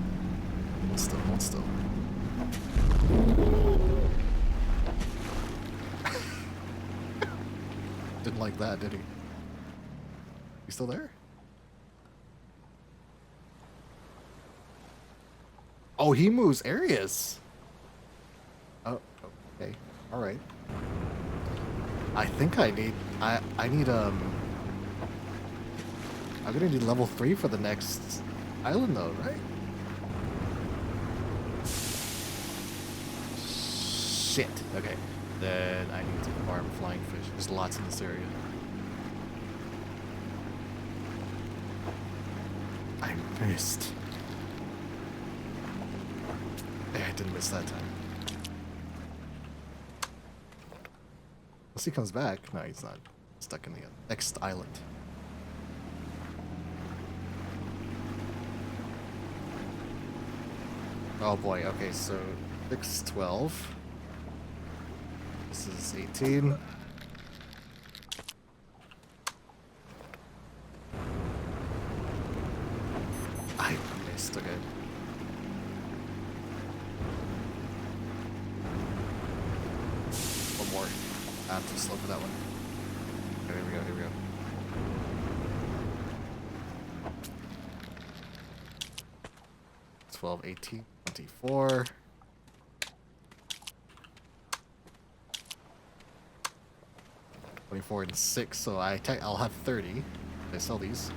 Speaker 1: Hold still, hold still. Didn't like that, did he? You still there? Oh, he moves areas. Oh, okay. All right. I think I need I'm gonna need level 3 for the next island though, right? Shit. Okay. Then I need to farm flying fish. There's lots in this area. I missed. I didn't miss that time. Unless he comes back. No, he's not. Stuck in the next island. Oh boy, okay, so 6, 12. This is 18. I missed, okay. One more. I'm too slow for that one. Okay, here we go, here we go. $12, 18, 24. $24 and 6, so I'll have 30. I sell these.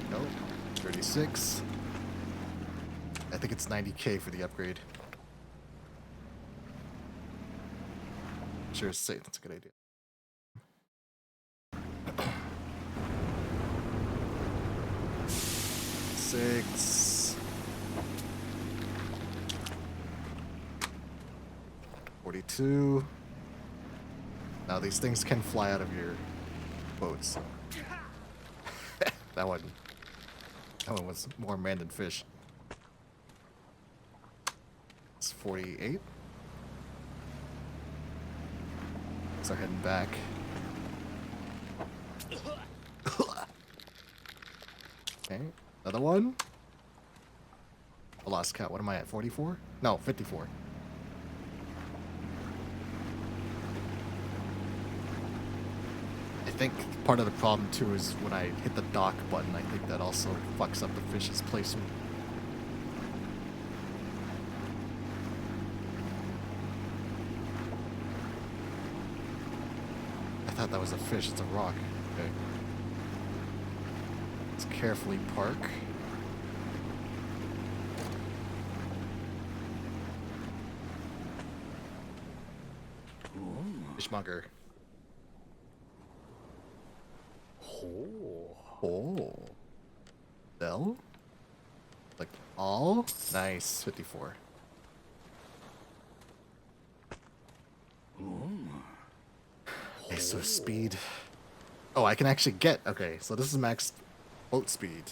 Speaker 1: No, 36. I think it's 90K for the upgrade. Sure, say that's a good idea. Six. 42. Now these things can fly out of your boats. That one was more man than fish. It's 48. So heading back. Okay, another one. I lost count. What am I at? 44? No, 54. I think part of the problem too is when I hit the dock button, I think that also fucks up the fish's placement. I thought that was a fish, it's a rock. Okay. Let's carefully park. Fishmonger. Oh. Bell? Like all? Nice. 54. Okay, so speed. Oh, I can actually get. Okay, so this is max boat speed.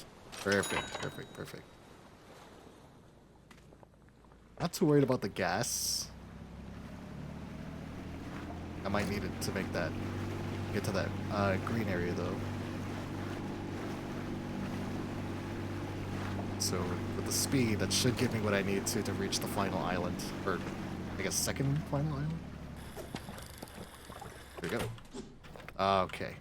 Speaker 1: Perfect, perfect, perfect. Not too worried about the gas. I might need it to make that. Get to that green area though. So with the speed, that should give me what I need to reach the final island, or I guess second final island. Here we go. Okay.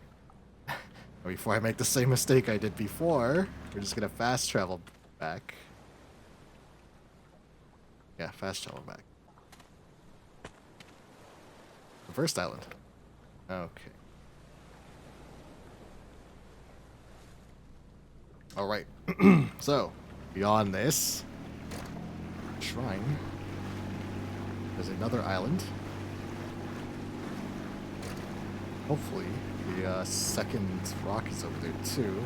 Speaker 1: Before I make the same mistake I did before, we're just gonna fast travel back. Yeah, fast travel back. The first island. Okay. Alright. So, beyond this, shrine. There's another island. Hopefully, the second rock is over there too.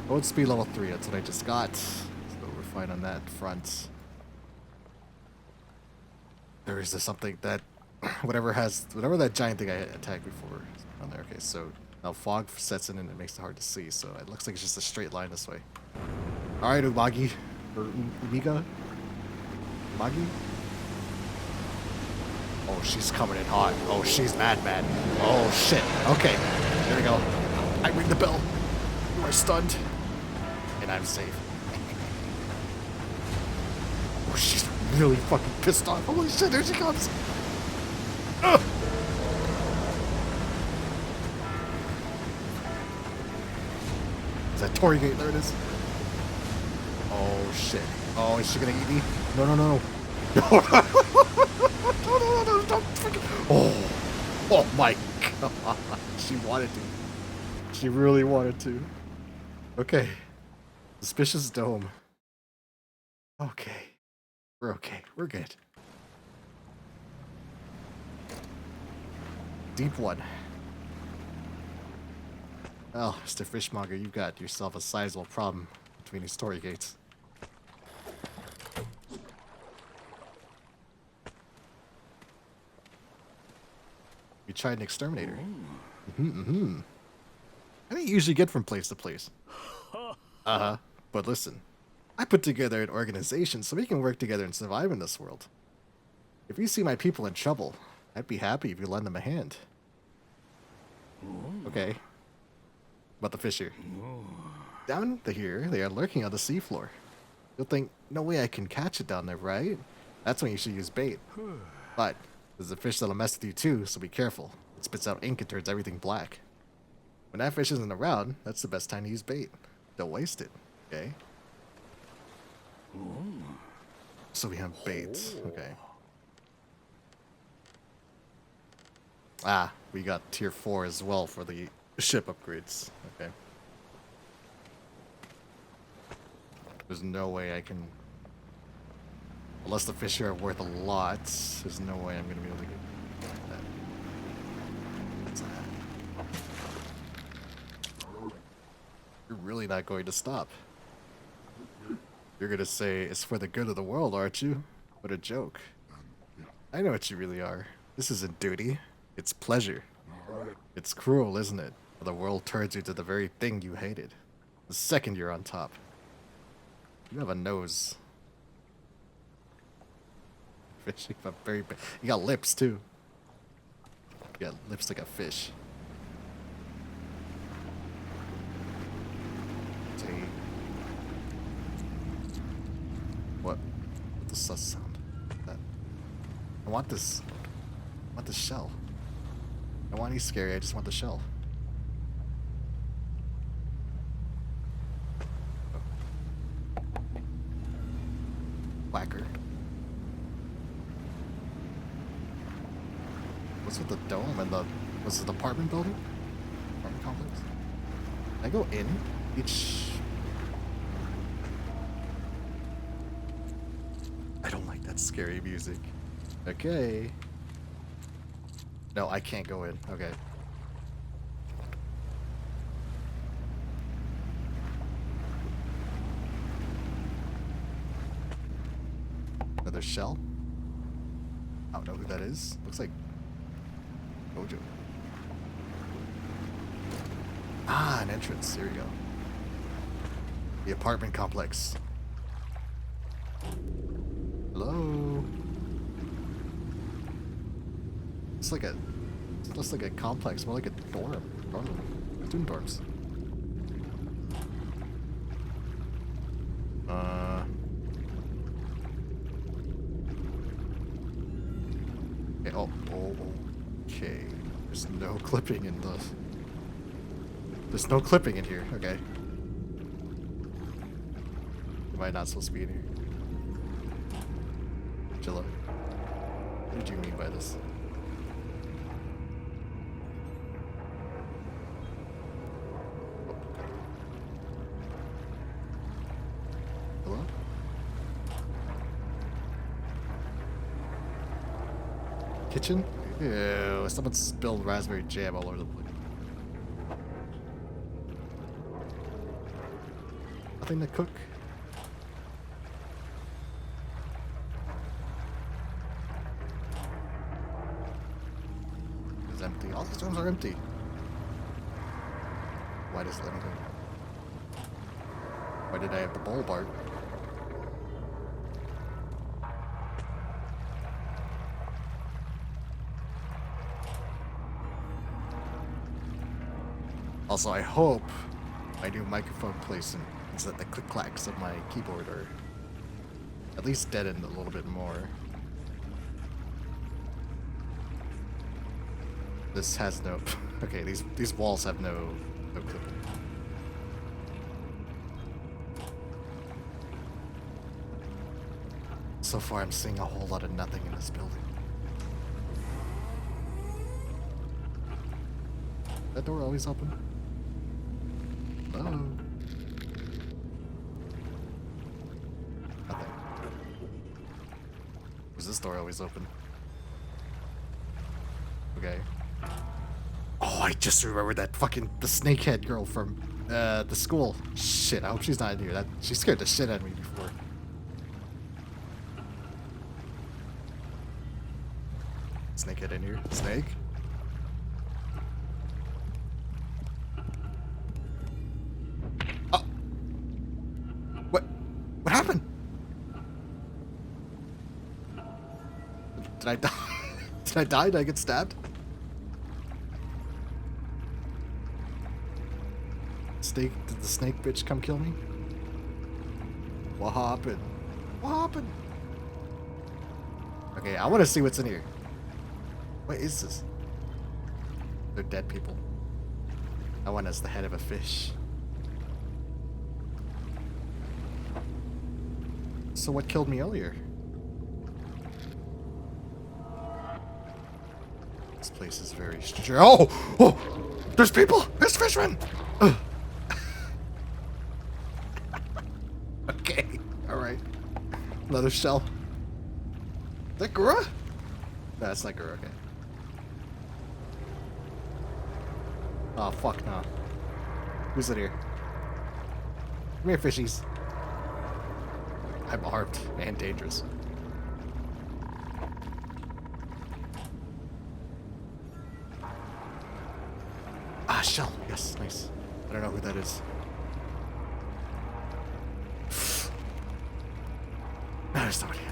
Speaker 1: Road speed level 3, that's what I just got. So we're fine on that front. There is something that whatever that giant thing I attacked before is on there. Okay, so now fog sets in and it makes it hard to see, so it looks like it's just a straight line this way. Alright, Umagi. Or Umiga? Umagi? Oh, she's coming in hot. Oh, she's mad. Oh, shit. Okay, there we go. I ring the bell. You are stunned. And I'm safe. Oh, she's really fucking pissed off. Holy shit, there she comes. Ugh. Is that Torii Gate? There it is. Oh shit. Oh, is she gonna eat me? No. No, don't freaking. Oh my god. She wanted to. She really wanted to. Okay. Suspicious dome. Okay. We're okay. We're good. Deep one. Well, Mr. Fishmonger, you've got yourself a sizable problem between these Torii Gates. You tried an exterminator. I didn't usually get from place to place. But listen, I put together an organization so we can work together and survive in this world. If you see my people in trouble, I'd be happy if you lend them a hand. Okay. About the fish here. Down here, they are lurking on the seafloor. You'll think, no way I can catch it down there, right? That's when you should use bait. But there's a fish that'll mess with you too, so be careful. It spits out ink and turns everything black. When that fish isn't around, that's the best time to use bait. Don't waste it, okay? So we have bait, okay. Ah, we got tier 4 as well for the ship upgrades, okay. There's no way I can... Unless the fish here are worth a lot, there's no way I'm gonna be able to get that. What's that? You're really not going to stop. You're gonna say, it's for the good of the world, aren't you? What a joke. I know what you really are. This isn't duty. It's pleasure. It's cruel, isn't it? The world turns you to the very thing you hated. The second you're on top. You have a nose. Fishing a very big... You got lips, too. You got lips like a fish. What? What the sus sound? That. I want this. I want the shell. I want any scary, I just want the shell. Whacker. What's with the dome and the... Was it the apartment building? Apartment complex? Can I go in each... I don't like that scary music. Okay. No, I can't go in. Okay. Another shell? I don't know who that is. Looks like Gojo. Ah, an entrance. Here we go. The apartment complex. Hello? It's like a... It looks like a complex, more like a dorm. Student dorms. Okay, oh, okay. There's no clipping in the... There's no clipping in here, okay. Am I not supposed to be in here? Jilla, what did you mean by this? Kitchen? Ew, someone spilled raspberry jam all over the place. Nothing to cook. It's empty. All these rooms are empty. Why does it let me go? Why did I have the bowl bar? Also, I hope my new microphone placement is that the click-clacks of my keyboard are at least deadened a little bit more. This has no... Okay, these walls have no clipping. So far, I'm seeing a whole lot of nothing in this building. That door always open? Hello? Nothing. Was this door always open? Okay. Oh, I just remembered that fucking the snakehead girl from the school. Shit, I hope she's not in here. She scared the shit out of me before. Snakehead in here. Snake? Oh! What happened? Did I die? Did I die? Did I get stabbed? Did the snake bitch come kill me? What happened? What happened? Okay, I want to see what's in here. What is this? They're dead people. That one has the head of a fish. So what killed me earlier? This place is very strange. Oh! Oh! There's people! There's fishermen! Ugh. Okay, alright. Another shell. Is that Gura? No, that's not Gura, okay. Oh, fuck no. Who's in here? Come here, fishies. I'm armed and dangerous. Ah, shell. Yes, nice. I don't know who that is. No, there's nobody in.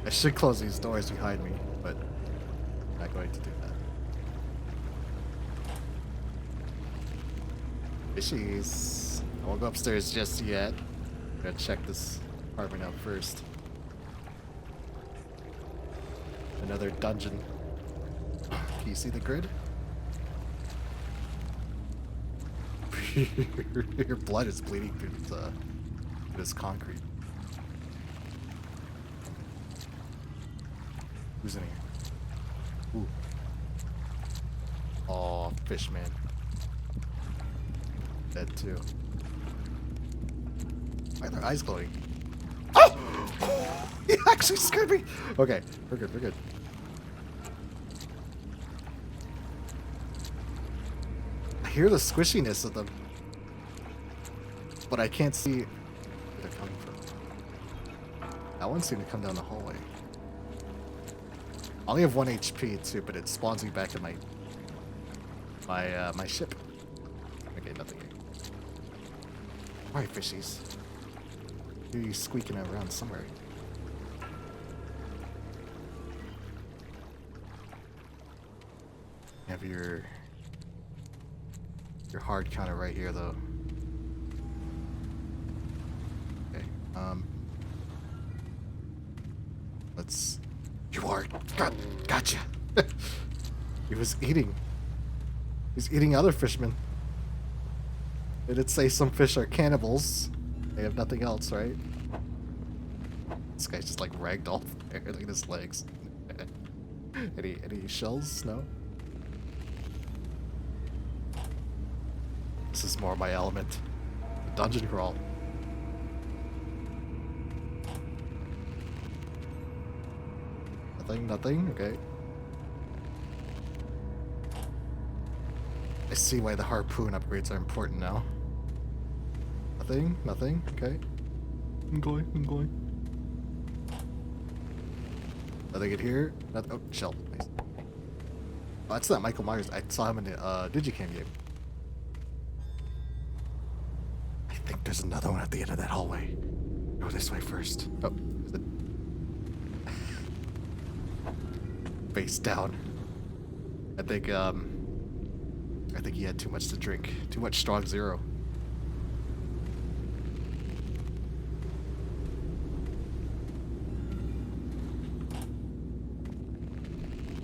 Speaker 1: I should close these doors behind me, but I'm not going to do that. Fishies. I won't go upstairs just yet. I'm gonna check this apartment out first. Another dungeon. Can you see the grid? Your blood is bleeding through this concrete. Who's in here? Ooh. Aw, fish man. Dead too. Why are their eyes glowing? Oh! He actually scared me! Okay, we're good, we're good. I hear the squishiness of them. But I can't see where they're coming from. That one seemed to come down the hallway. I only have 1 HP too, but it spawns me back in my ship. Okay, nothing here. Alright, fishies. I hear you squeaking around somewhere. You have your hard counter right here though. Okay, let's... You are... Gotcha! He was eating. He's eating other fishermen. Did it say some fish are cannibals? They have nothing else, right? This guy's just like ragdoll there. Look at his legs. Any shells? No? This is more my element. dungeon crawl. Nothing? Okay. I see why the harpoon upgrades are important now. Nothing? Okay. I'm going. Nothing in here? Oh, shell. Nice. Oh, that's not Michael Myers. I saw him in the Digicam game. I think there's another one at the end of that hallway. Go this way first. Oh, is it? Face down. I think he had too much to drink. Too much strong zero.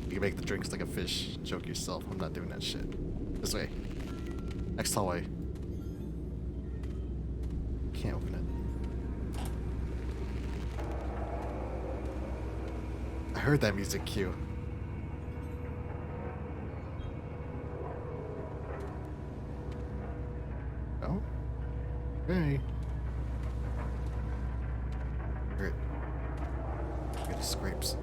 Speaker 1: You can make the drinks like a fish. Joke yourself. I'm not doing that shit. This way. Next hallway. Can't open it. I heard that music cue. No? Okay. Hear it. Get the scrapes.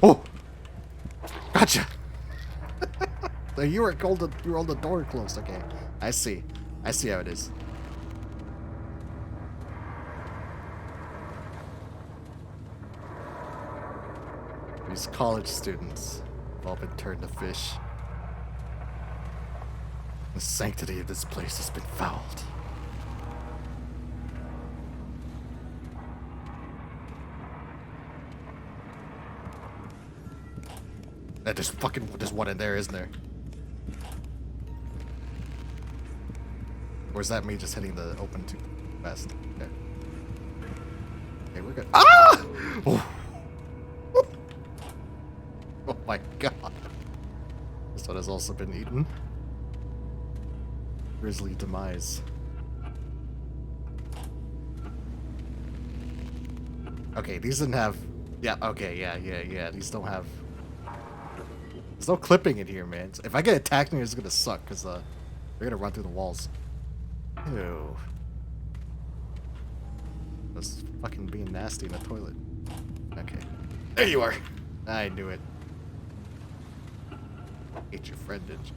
Speaker 1: Oh! Gotcha! So you were on the door closed, okay. I see how it is. These college students have all been turned to fish. The sanctity of this place has been fouled. There's one in there, isn't there? Or is that me just hitting the open too fast? Okay. Okay, we're good. Ah! Oh. Oh my god. This one has also been eaten. Grisly demise. Okay, these didn't have... Yeah, okay, yeah. These don't have... There's no clipping in here, man. If I get attacked in here, it's gonna suck, because they're gonna run through the walls. Ew. That's fucking being nasty in the toilet. Okay. There you are! I knew it. Ate your friend, didn't you?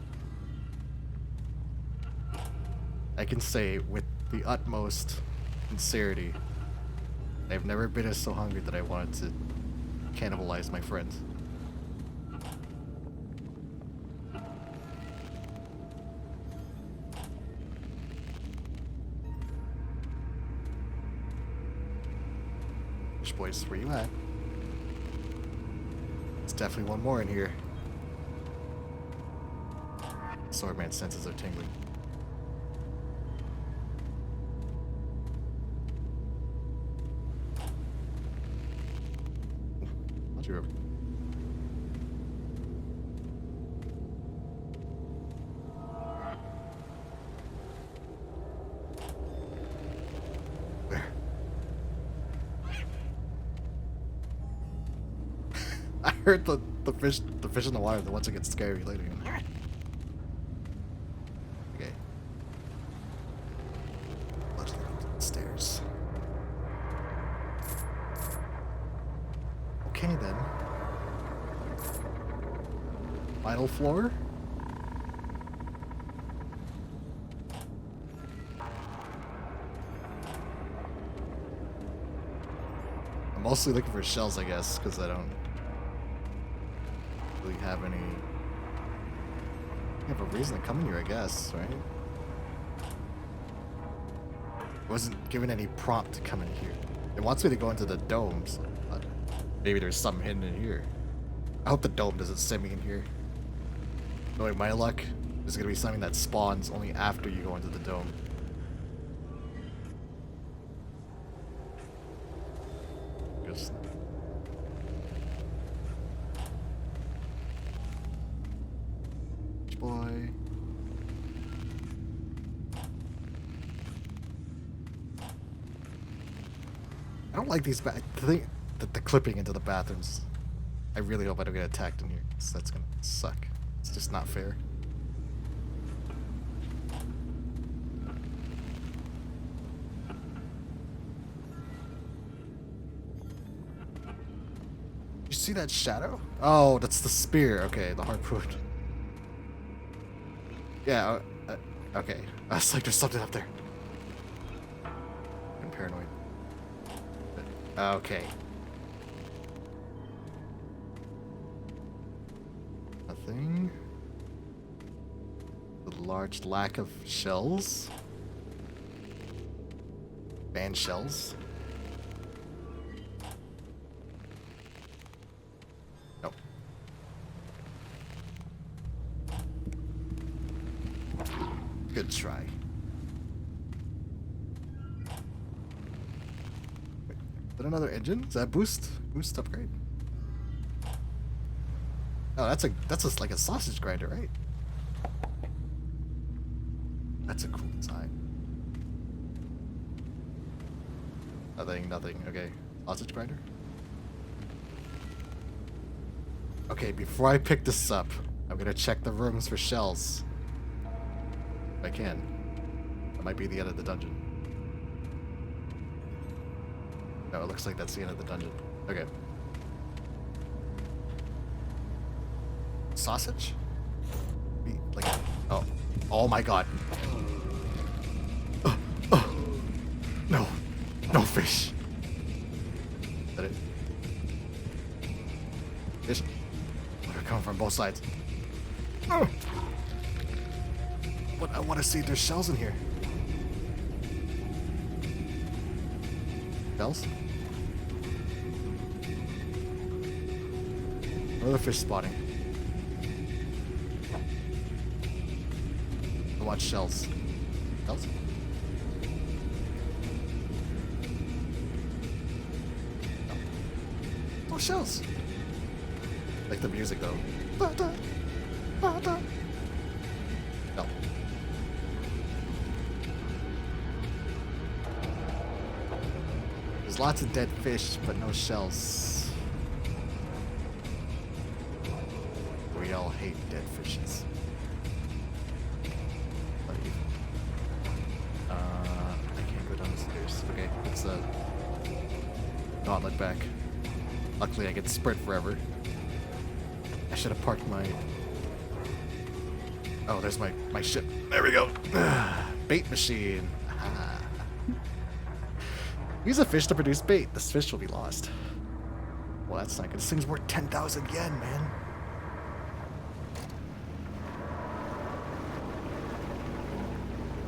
Speaker 1: I can say with the utmost sincerity, I've never been so hungry that I wanted to cannibalize my friends. Boys, where you at? There's definitely one more in here. Swordman's senses are tingling. Laundry room. I heard the fish in the water, the ones that get scary later. Okay. Let's go upstairs. Okay then. Final floor? I'm mostly looking for shells, I guess, because I don't really have any... I have a reason to come in here, I guess, right? I wasn't given any prompt to come in here. It wants me to go into the domes, but maybe there's something hidden in here. I hope the dome doesn't send me in here. Knowing my luck, there's gonna be something that spawns only after you go into the dome. Just... boy. I don't like these the clipping into the bathrooms. I really hope I don't get attacked in here, 'cause that's gonna suck. It's just not fair. You see that shadow? Oh, that's the spear. Okay, the harpoon. Yeah, okay. I was like, there's something up there. I'm paranoid. Okay. Nothing. The large lack of shells. Band shells. Nope. Good try. Wait, is that another engine? Is that boost? Boost upgrade? Oh, that's like a sausage grinder, right? That's a cool design. Nothing. Okay, sausage grinder. Okay, before I pick this up, I'm gonna check the rooms for shells. If I can. That might be the end of the dungeon. No, it looks like that's the end of the dungeon. Okay. Sausage? Like, oh my god. No. No fish. Is that it? Fish? They're coming from both sides. But I want to see if there's shells in here. Shells? Where are the fish spotting? I watch shells. Shells? No. Oh, shells! Like the music though. Ba-da, ba-da. No. There's lots of dead fish, but no shells. We all hate dead fishes. I can't go down the stairs. Okay, let's not look back. Luckily I get to sprint forever. I should have parked my... Oh, there's my ship. There we go. Bait machine. Aha. Use a fish to produce bait. This fish will be lost. Well, that's not good. This thing's worth 10,000 yen, man.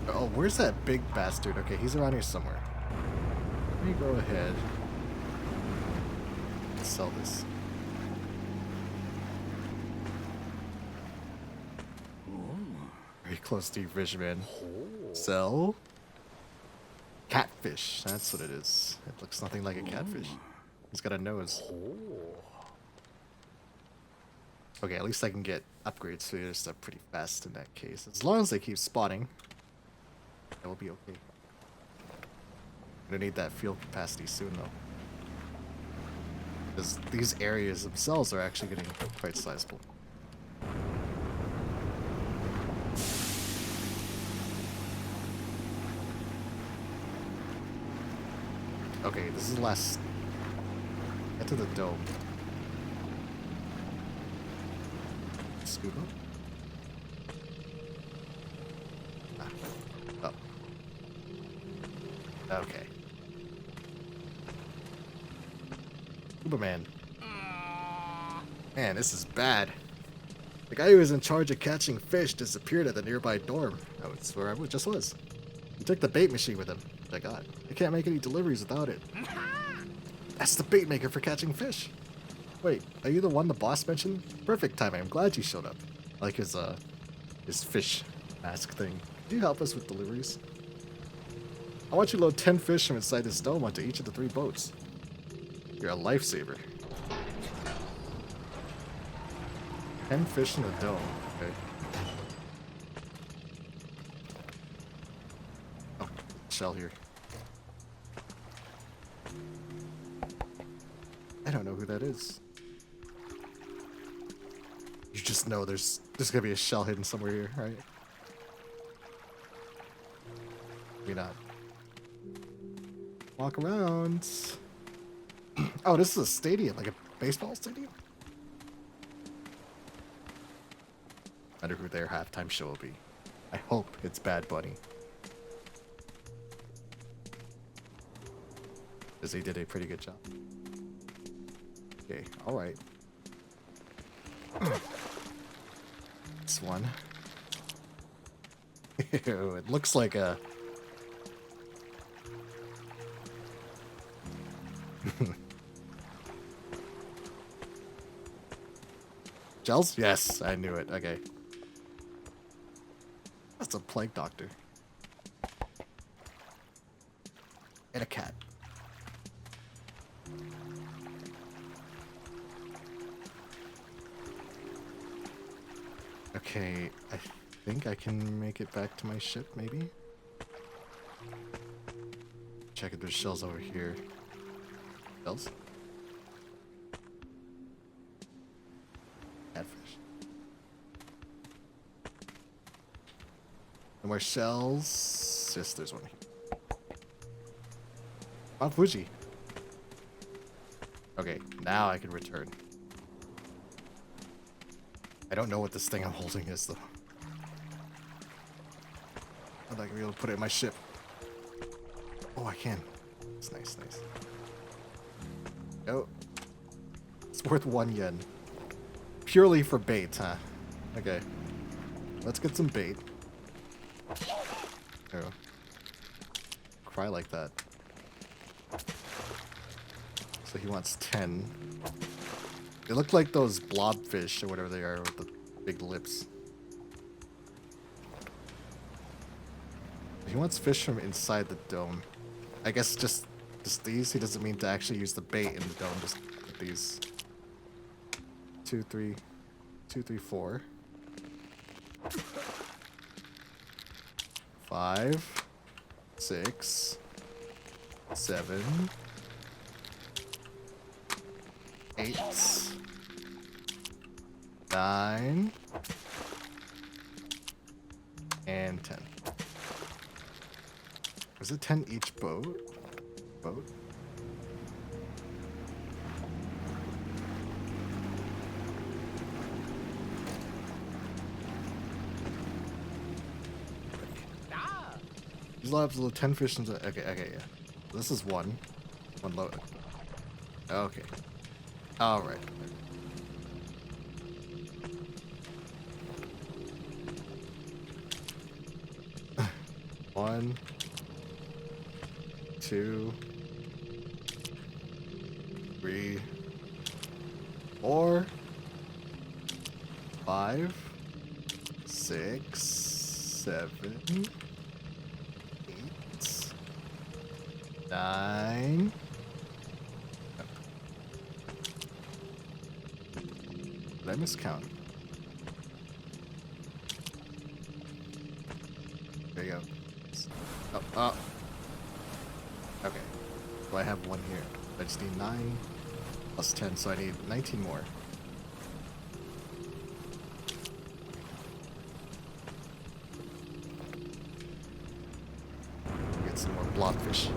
Speaker 1: Oh, where's that big bastard? Okay, he's around here somewhere. Let me go ahead and sell this. Very close to you, fish, man. Sell. Catfish. That's what it is. It looks nothing like a catfish. He's got a nose. Okay, at least I can get upgrades for your stuff pretty fast in that case. As long as they keep spotting, that will be okay. I'm gonna need that fuel capacity soon, though. Because these areas themselves are actually getting quite sizable. Okay, this is the last... Get to the dome. Scuba? Oh. Okay. Scuba man. Man, this is bad. The guy who was in charge of catching fish disappeared at the nearby dorm. That's where I just was. He took the bait machine with him. I got. I can't make any deliveries without it. That's the bait maker for catching fish. Wait, are you the one the boss mentioned? Perfect timing. I'm glad you showed up. I like his fish mask thing. Can you help us with deliveries? I want you to load 10 fish from inside this dome onto each of the 3 boats. You're a lifesaver. 10 fish in the dome. Okay. Oh, shell here. I don't know who that is. just know there's gonna be a shell hidden somewhere here, right? Maybe not. Walk around. Oh, this is a stadium, like a baseball stadium? I wonder who their halftime show will be. I hope it's Bad Bunny. Because he did a pretty good job. Okay, alright. This one. Ew, it looks like a... Gels? Yes, I knew it. Okay. That's a plague doctor. And a cat. Okay, I think I can make it back to my ship, maybe? Check if there's shells over here. Shells? Catfish. No more shells. Yes, there's one here. Mount Fuji. Okay, now I can return. I don't know what this thing I'm holding is, though. I'm not gonna be able to put it in my ship. Oh, I can. It's nice, nice. Oh. It's worth 1 yen. Purely for bait, huh? Okay. Let's get some bait. There we go. Cry like that. So he wants 10. They look like those blobfish or whatever they are with the big lips. He wants fish from inside the dome. I guess just these. He doesn't mean to actually use the bait in the dome. Just put these. 2, 3, 2, 3, 4. 5, 6, 7, 8, 9, and 10. Is it 10 each boat? These labs will 10 fish into. Okay, yeah. This is one load. Okay. Alright. 1, 2, 3, 4, 5, 6, 7, 8, 9. Did I miscount? There you go. Oh. Okay. So I have 1 here. I just need 9 plus 10, so I need 19 more. Get some more blobfish.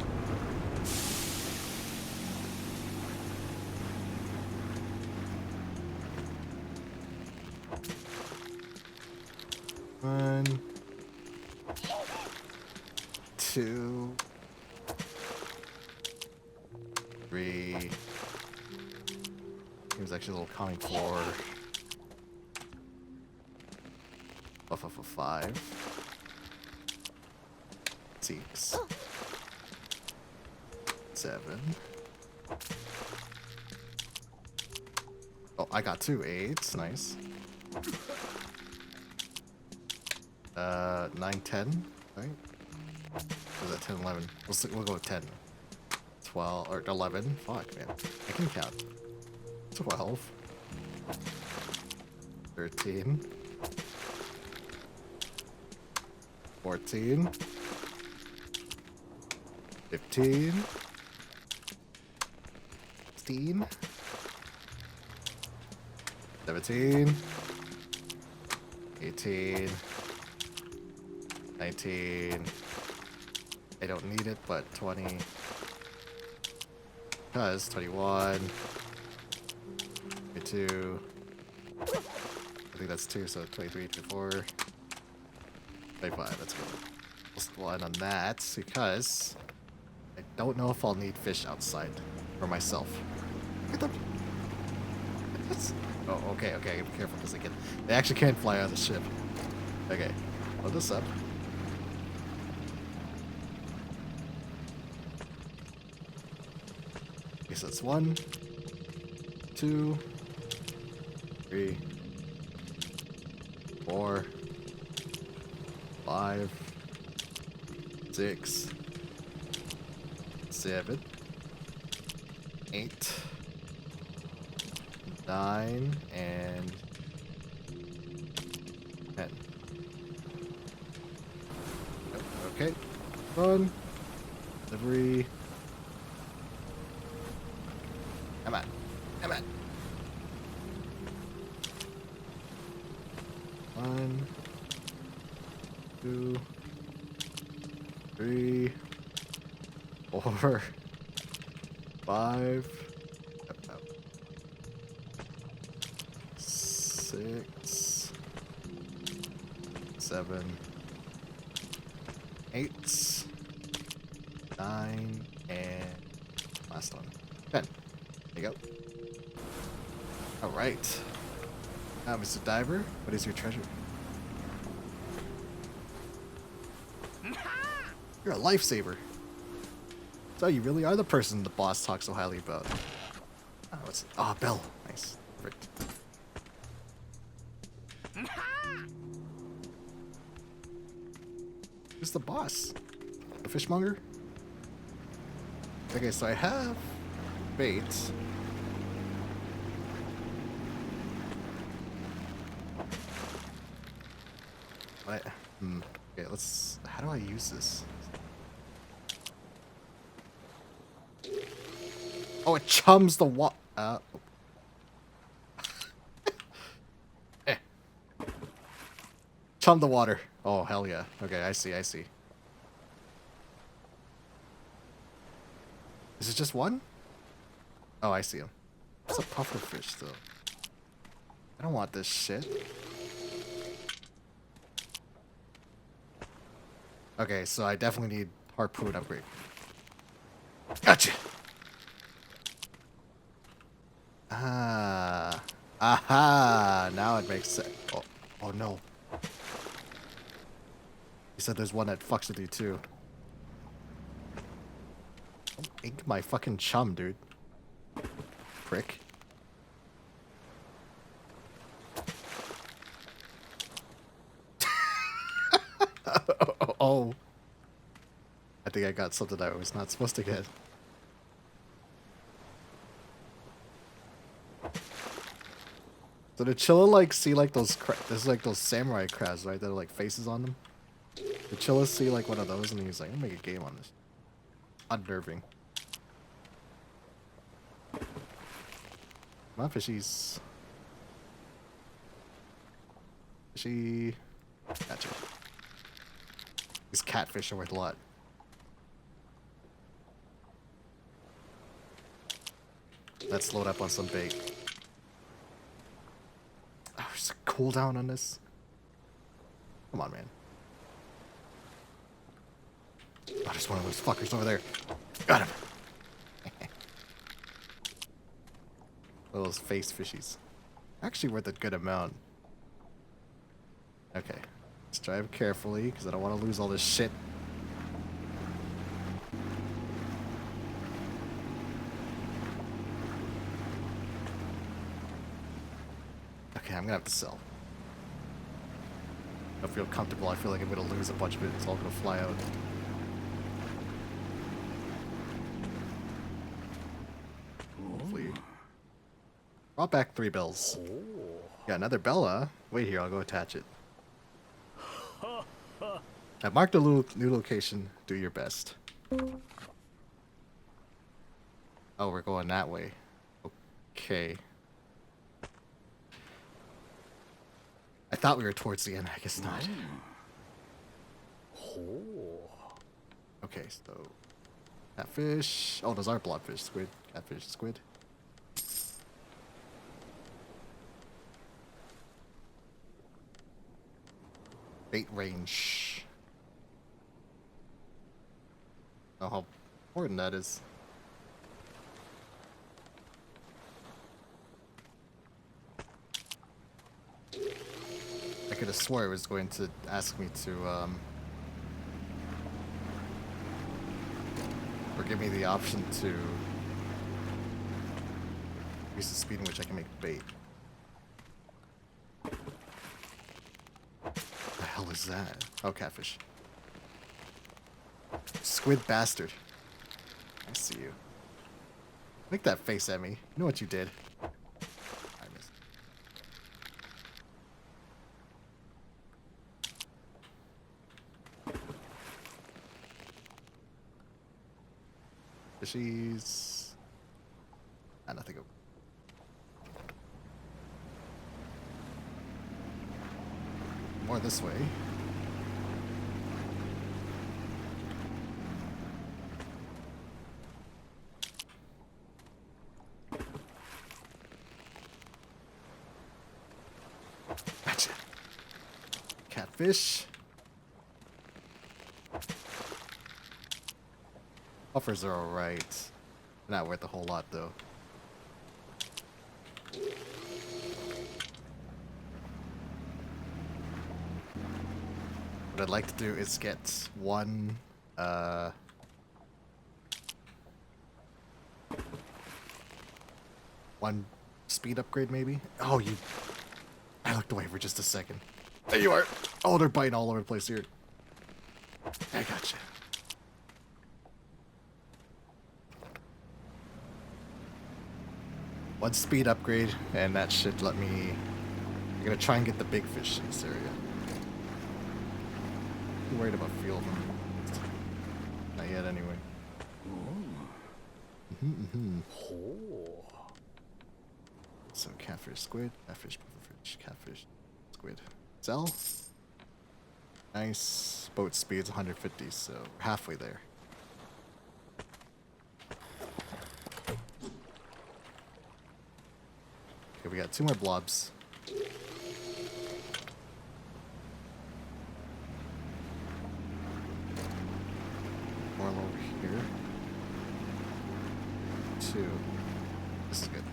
Speaker 1: One, 2, 3. He was actually a little comic for 5, 6, 7. Oh, I got 2 8s. Nice. 9, 10, right? Or is that 10, 11? We'll go with 10. 12, or 11. Fuck, man. I can count. 12. 13. 14. 15. 16. 17. 18, 19. I don't need it, but 20. Because 21, 22. I think that's 2, so 23, 24, 25. That's good. Plus 1 on that because I don't know if I'll need fish outside for myself. Look at them. Oh, okay, okay. Be careful because they actually can't fly out of the ship. Okay, load this up. Okay, so it's 1, 2, 3, 4, 5, 6, 7, 8, 9, and 10. Okay, run. Delivery. Come on. Come on. 1, 2, 3, 4, 5, 6, 7, 8, 9, and last one. 10. There you go. Alright. Now, Mr. Diver, what is your treasure? You're a lifesaver. So you really are the person the boss talks so highly about. Oh, what's... Oh, Bell. Nice. Perfect. Who's the boss? The fishmonger? Okay, so I have bait. What? Okay, let's... How do I use this? Oh, it chums the eh. Chum the water. Oh, hell yeah. Okay, I see, I see. Is it just one? Oh, I see him. It's a puffer fish, though. I don't want this shit. Okay, so I definitely need harpoon upgrade. Gotcha! Ah. Aha! Now it makes sense. Oh, oh no. He said there's one that fucks with you, too. Don't ink my fucking chum, dude. Prick. Oh. I think I got something I was not supposed to get. So did Chilla like see like those there's like those samurai crabs, right? That are like faces on them. Did Chilla see like one of those and he was like, I'm gonna make a game on this. Unnerving. Come on, fishies. Fishy. Gotcha. These catfish are worth a lot. Let's load up on some bait. Oh, there's a cooldown on this. Come on, man. Oh, there's one of those fuckers over there. Got him. Those face fishies. Actually worth a good amount. Okay. Let's drive carefully, because I don't want to lose all this shit. Okay, I'm gonna have to sell. I don't feel comfortable. I feel like I'm gonna lose a bunch of it. It's all gonna fly out. Hopefully. Brought back 3 bells. Got another Bella. Wait here, I'll go attach it. I've marked a new location. Do your best. Oh, we're going that way. Okay. thought we were towards the end. I guess not. Okay, so catfish. Oh, those are blobfish. Squid, catfish, squid. Bait range. Oh, how important that is. I could have swore it was going to ask me to, or give me the option to use the speed in which I can make bait. What the hell is that? Oh, catfish. Squid bastard. I see you. Make that face at me. You know what you did. I missed. Fishies. Ah, nothing. More this way. Gotcha. Catfish. Buffers are alright. Not worth a whole lot though. What I'd like to do is get one speed upgrade maybe? Oh, you... I looked away for just a second. There you are! Oh, they're biting all over the place here. I gotcha. One speed upgrade, and that should let me... I'm gonna try and get the big fish in this area. I'm worried about field. Not yet, anyway. So catfish, squid, catfish, pufferfish, catfish, squid. Sell. Nice. Boat speed's 150, so we're halfway there. Okay, we got 2 more blobs. More over here. 2. This is good.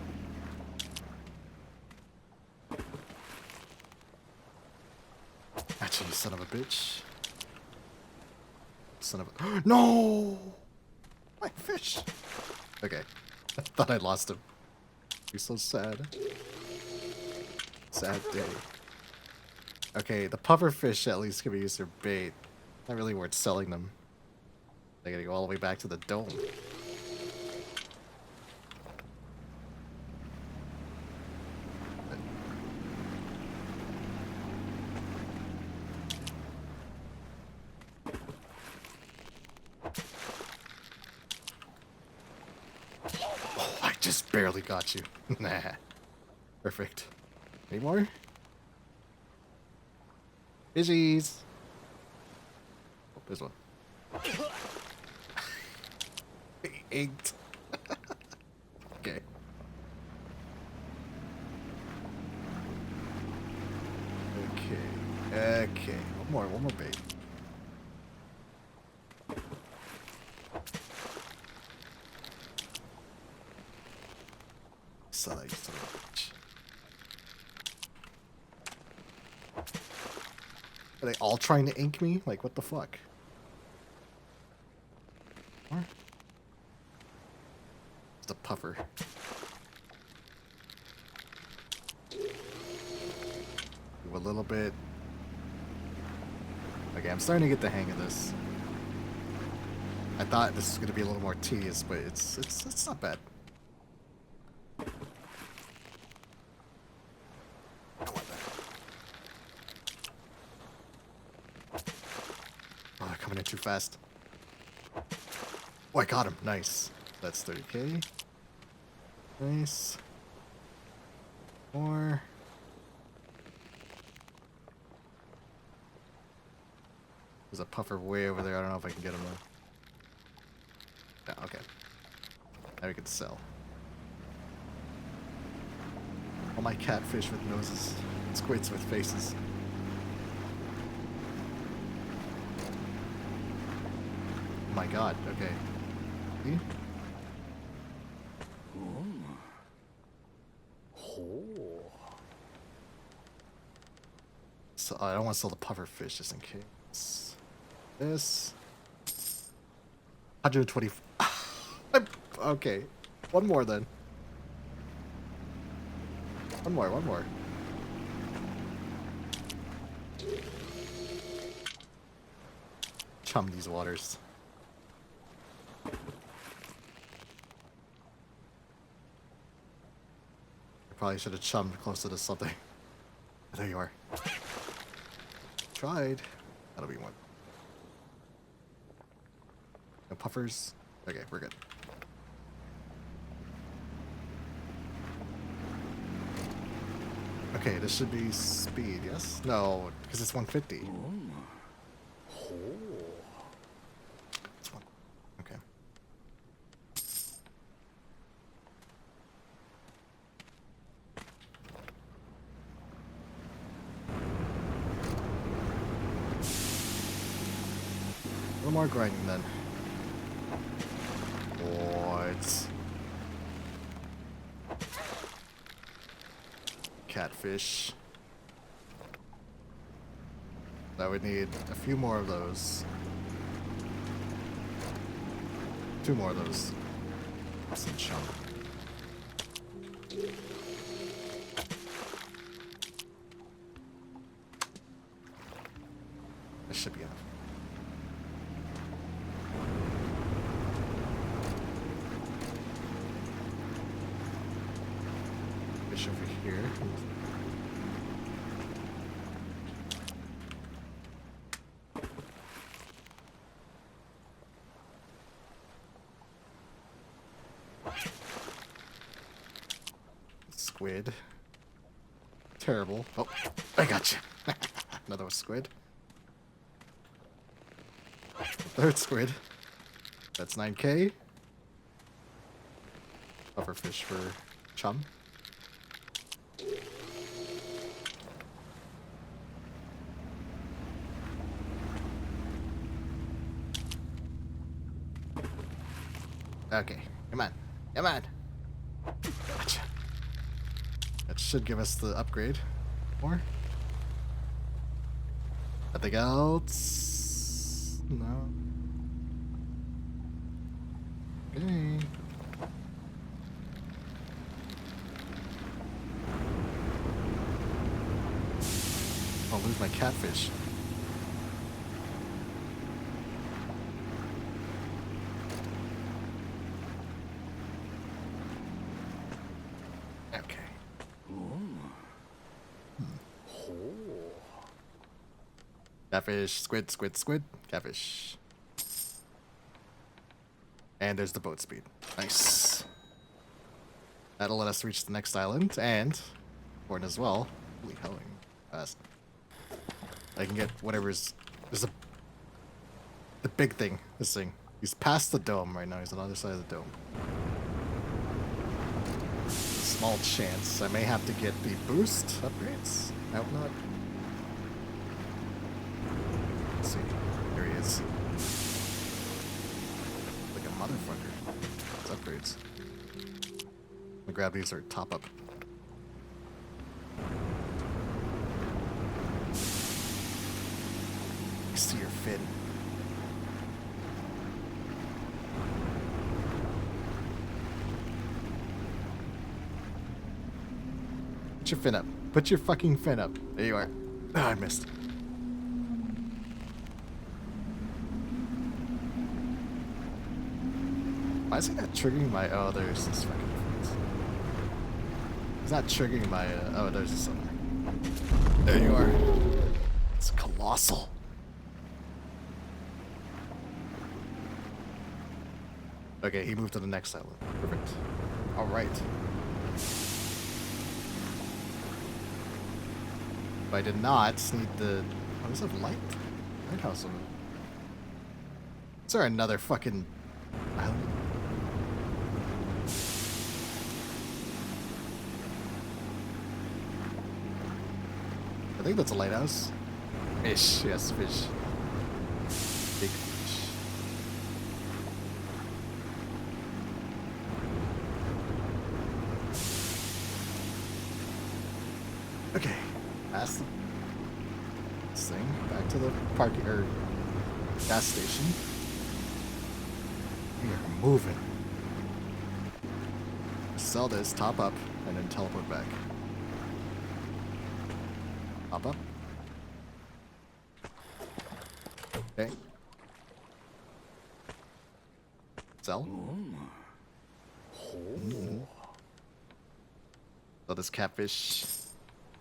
Speaker 1: Actually, son of a bitch. Son of a... No! My fish! Okay. I thought I lost him. You're so sad. Sad day. Okay, the puffer fish at least can be used for bait. Not really worth selling them. I gotta go all the way back to the dome. Oh, I just barely got you. Nah. Perfect. Any more? Fishies! Oh, there's one. Inked. Okay. Okay. One more bait. Son of a bitch. Are they all trying to ink me? Like, what the fuck? What? It's a puffer. Do a little bit. Okay, I'm starting to get the hang of this. I thought this was going to be a little more tedious, but it's not bad. I want that. Oh, they're coming in too fast. Oh, I got him. Nice. That's 30k. Nice. More. There's a puffer way over there. I don't know if I can get him though. Yeah, okay. Now we can sell. All my catfish with noses. Squids with faces. Oh my god, okay. See? So I don't want to sell the puffer fish just in case. This 120. Okay, one more then. One more. Chum these waters. I probably should have chummed closer to something. There you are. Tried. That'll be one. No puffers. Okay, we're good. Okay, this should be speed, yes? No, because it's 150. It's one. Okay. A little more grinding then. What? Catfish. I would need a few more of those. 2 more of those. Some chunk. This should be enough. Fish over here. Squid. Terrible. Oh, I got you. Another squid. Third squid. That's 9K. Pufferfish for chum. Okay, come on. Come on. Gotcha. That should give us the upgrade. More? Nothing else? No. Okay. I'll lose my catfish. Okay. Catfish, squid, squid, squid, catfish. And there's the boat speed. Nice. That'll let us reach the next island, and important as well. Holy hell, fast. I can get whatever's. There's the big thing. This thing. He's past the dome right now. He's on the other side of the dome. Small chance I may have to get the boost upgrades. I hope not. Let's see. There he is. Like a motherfucker. It's upgrades. I'm gonna grab these or top up. I see your fin. Put your fin up. Put your fucking fin up. There you are. Oh, I missed. Why is he not triggering my... Oh, there's this fucking difference. He's not triggering my... Oh, there's this somewhere. There you are. It's colossal. Okay, he moved to the next island. Perfect. Alright. But I did not need the... Oh, is that light? Lighthouse of it. Is there another fucking island? I think that's a lighthouse. Fish, yes, fish. Big fish. Okay, past this thing, back to the parking or gas station. We are moving. Sell this, top up, and then teleport back. Top up. Okay. Sell. So this catfish.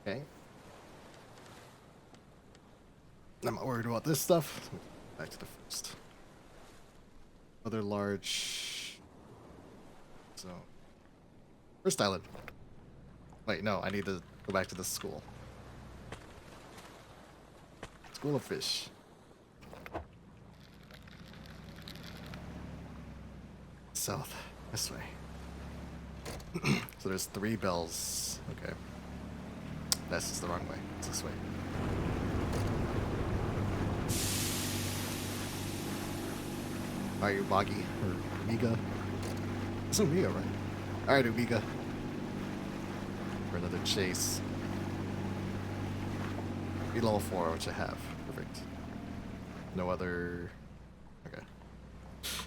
Speaker 1: Okay. I'm not worried about this stuff. Back to the first. Other large. So. First island. Wait, no, I need to go back to the school. School of fish. South. This way. So there's 3 bells. Okay. This is the wrong way. It's this way. Are you Boggy or Umiga? It's Umiga, right? Alright, Umiga. For another chase. Be level 4, which I have. Perfect. No other. Okay.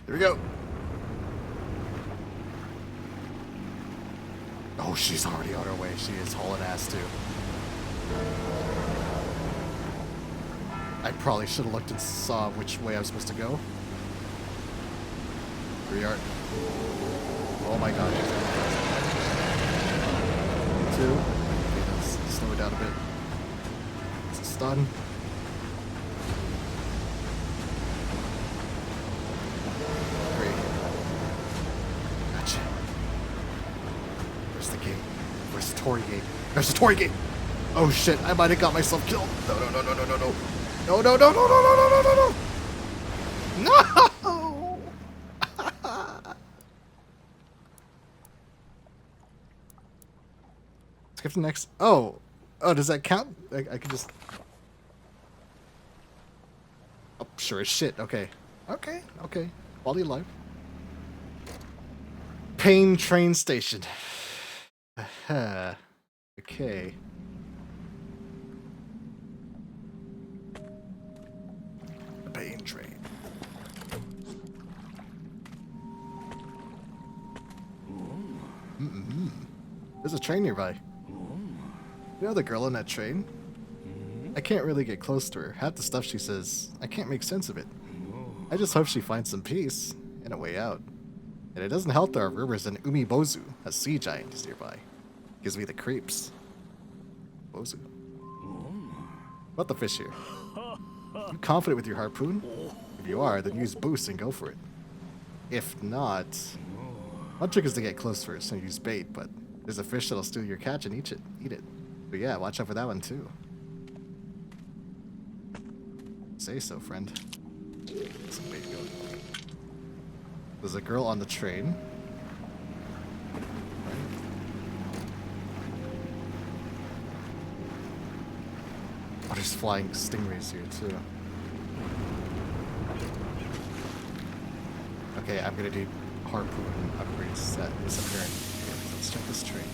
Speaker 1: Here we go. Oh, she's already on her way. She is hauling ass too. I probably should have looked and saw which way I was supposed to go. Here we are. Oh my god. 2. Okay, let's slow it down a bit. It's a stun. 3. Gotcha. Where's the gate? Where's the Tory gate? There's the Tory gate! Oh shit, I might have got myself killed. No, no, no, no, no, no, no. No, no, no, no, no, no, no, no, no, no! No! Skip to next. Oh. Oh, does that count? I could just... Oh, sure as shit. Okay. Okay, okay. Quality of life. Pain train station. Okay. The pain train. There's a train nearby. You know the girl on that train? I can't really get close to her. Half the stuff she says, I can't make sense of it. I just hope she finds some peace and a way out. And it doesn't help there are rumors an Umibozu, a sea giant, is nearby. Gives me the creeps. Bozu. What the fish here? You confident with your harpoon? If you are, then use boost and go for it. If not... One trick is to get close first and use bait, but there's a fish that'll steal your catch and eat it. But yeah, watch out for that one too. Say so, friend. Some bait going. There's a girl on the train. Oh, there's flying stingrays here too. Okay, I'm gonna do harpoon upgrades that disappearing. Okay, let's check this train.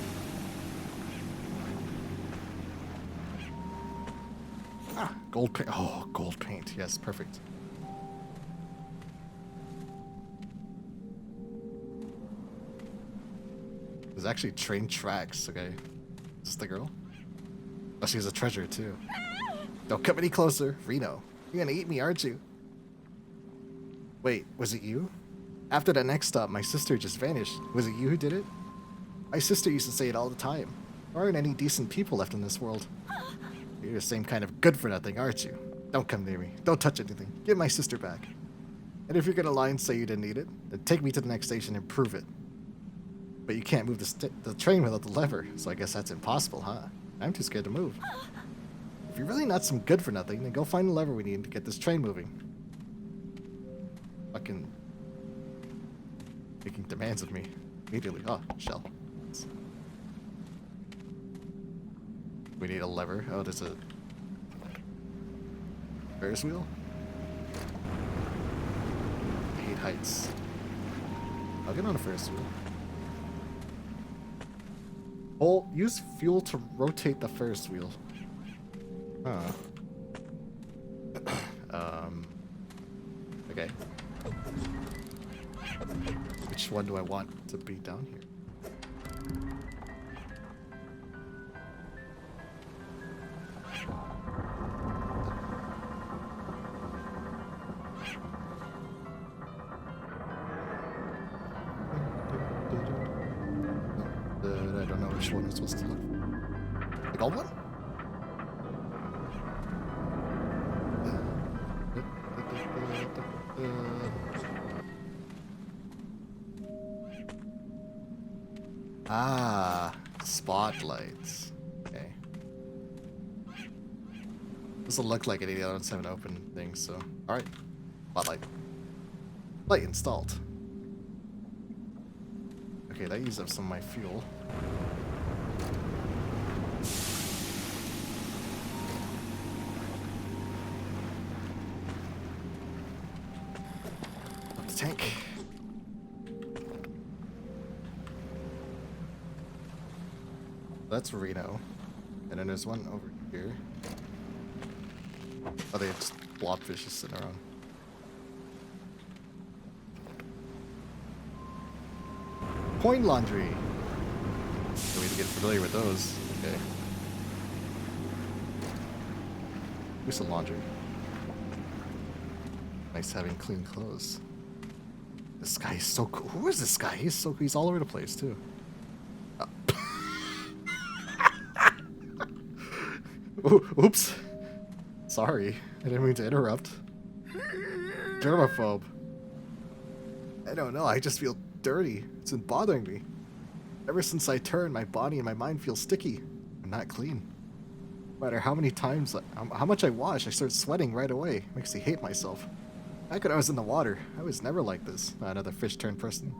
Speaker 1: Ah, gold paint. Oh, gold paint. Yes, perfect. There's actually train tracks. Okay, is this the girl? Oh, she has a treasure too. Don't come any closer, Reno. You're gonna eat me, aren't you? Wait, was it you? After that next stop, my sister just vanished. Was it you who did it? My sister used to say it all the time. There aren't any decent people left in this world. You're the same kind of good for nothing, aren't you? Don't come near me. Don't touch anything. Give my sister back. And if you're gonna lie and say you didn't need it, then take me to the next station and prove it. But you can't move the train without the lever, so I guess that's impossible, huh? I'm too scared to move. If you're really not some good for nothing, then go find the lever we need to get this train moving. fucking making demands of me immediately. Oh, shell. We need a lever. Oh, there's a Ferris wheel? I hate heights. I'll get on a Ferris wheel. Oh, use fuel to rotate the Ferris wheel. Huh. Okay. Which one do I want to be down here? I don't know which one I'm supposed to look for. The gold one? Ah, spotlights. Okay. This will look like any other 7 open things, so. Alright. Spotlight. Light installed. Okay, that used up some of my fuel. Up the tank. That's Reno. And then there's one over here. Oh, they have just blobfish just sitting around. Coin laundry. So we need to get familiar with those. Okay. Do some laundry. Nice having clean clothes. This guy is so cool. Who is this guy? He's so cool. He's all over the place too. Oops. Sorry. I didn't mean to interrupt. Germaphobe. I don't know. I just feel dirty. It's been bothering me. Ever since I turned, my body and my mind feel sticky. I'm not clean. No matter how many times, how much I wash, I start sweating right away. Makes me hate myself. Back when I was in the water, I was never like this. Another fish turned person.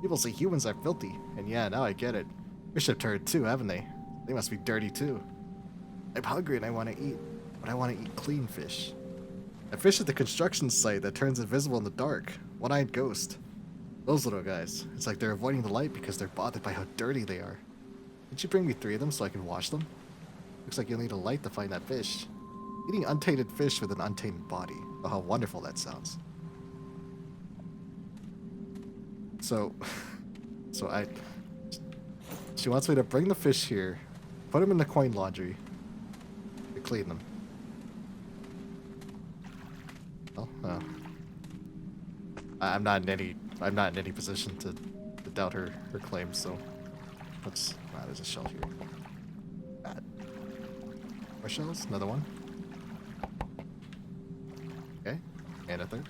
Speaker 1: People say humans are filthy. And yeah, now I get it. Fish have turned too, haven't they? They must be dirty too. I'm hungry and I want to eat, but I want to eat clean fish. A fish at the construction site that turns invisible in the dark. One-eyed ghost. Those little guys. It's like they're avoiding the light because they're bothered by how dirty they are. Could you bring me 3 of them so I can wash them? Looks like you'll need a light to find that fish. Eating untainted fish with an untainted body. Oh, how wonderful that sounds. So she wants me to bring the fish here, put them in the coin laundry, and clean them. Oh. I'm not in any position to doubt her claims, so let's there's a shell here. Bad. More shells, another one. Okay, and a third.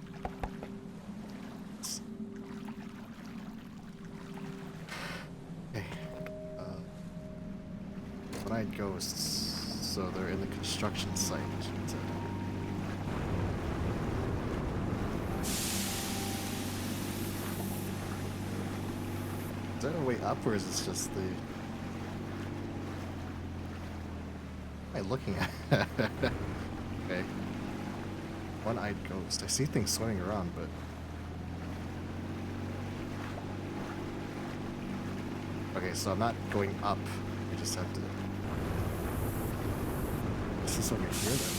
Speaker 1: Okay. One-eyed ghosts, so they're in the construction site. Is there a way up, or is this just the... What am I looking at? Okay. One-eyed ghost. I see things swimming around, but... Okay, so I'm not going up. I just have to... This is over here, then.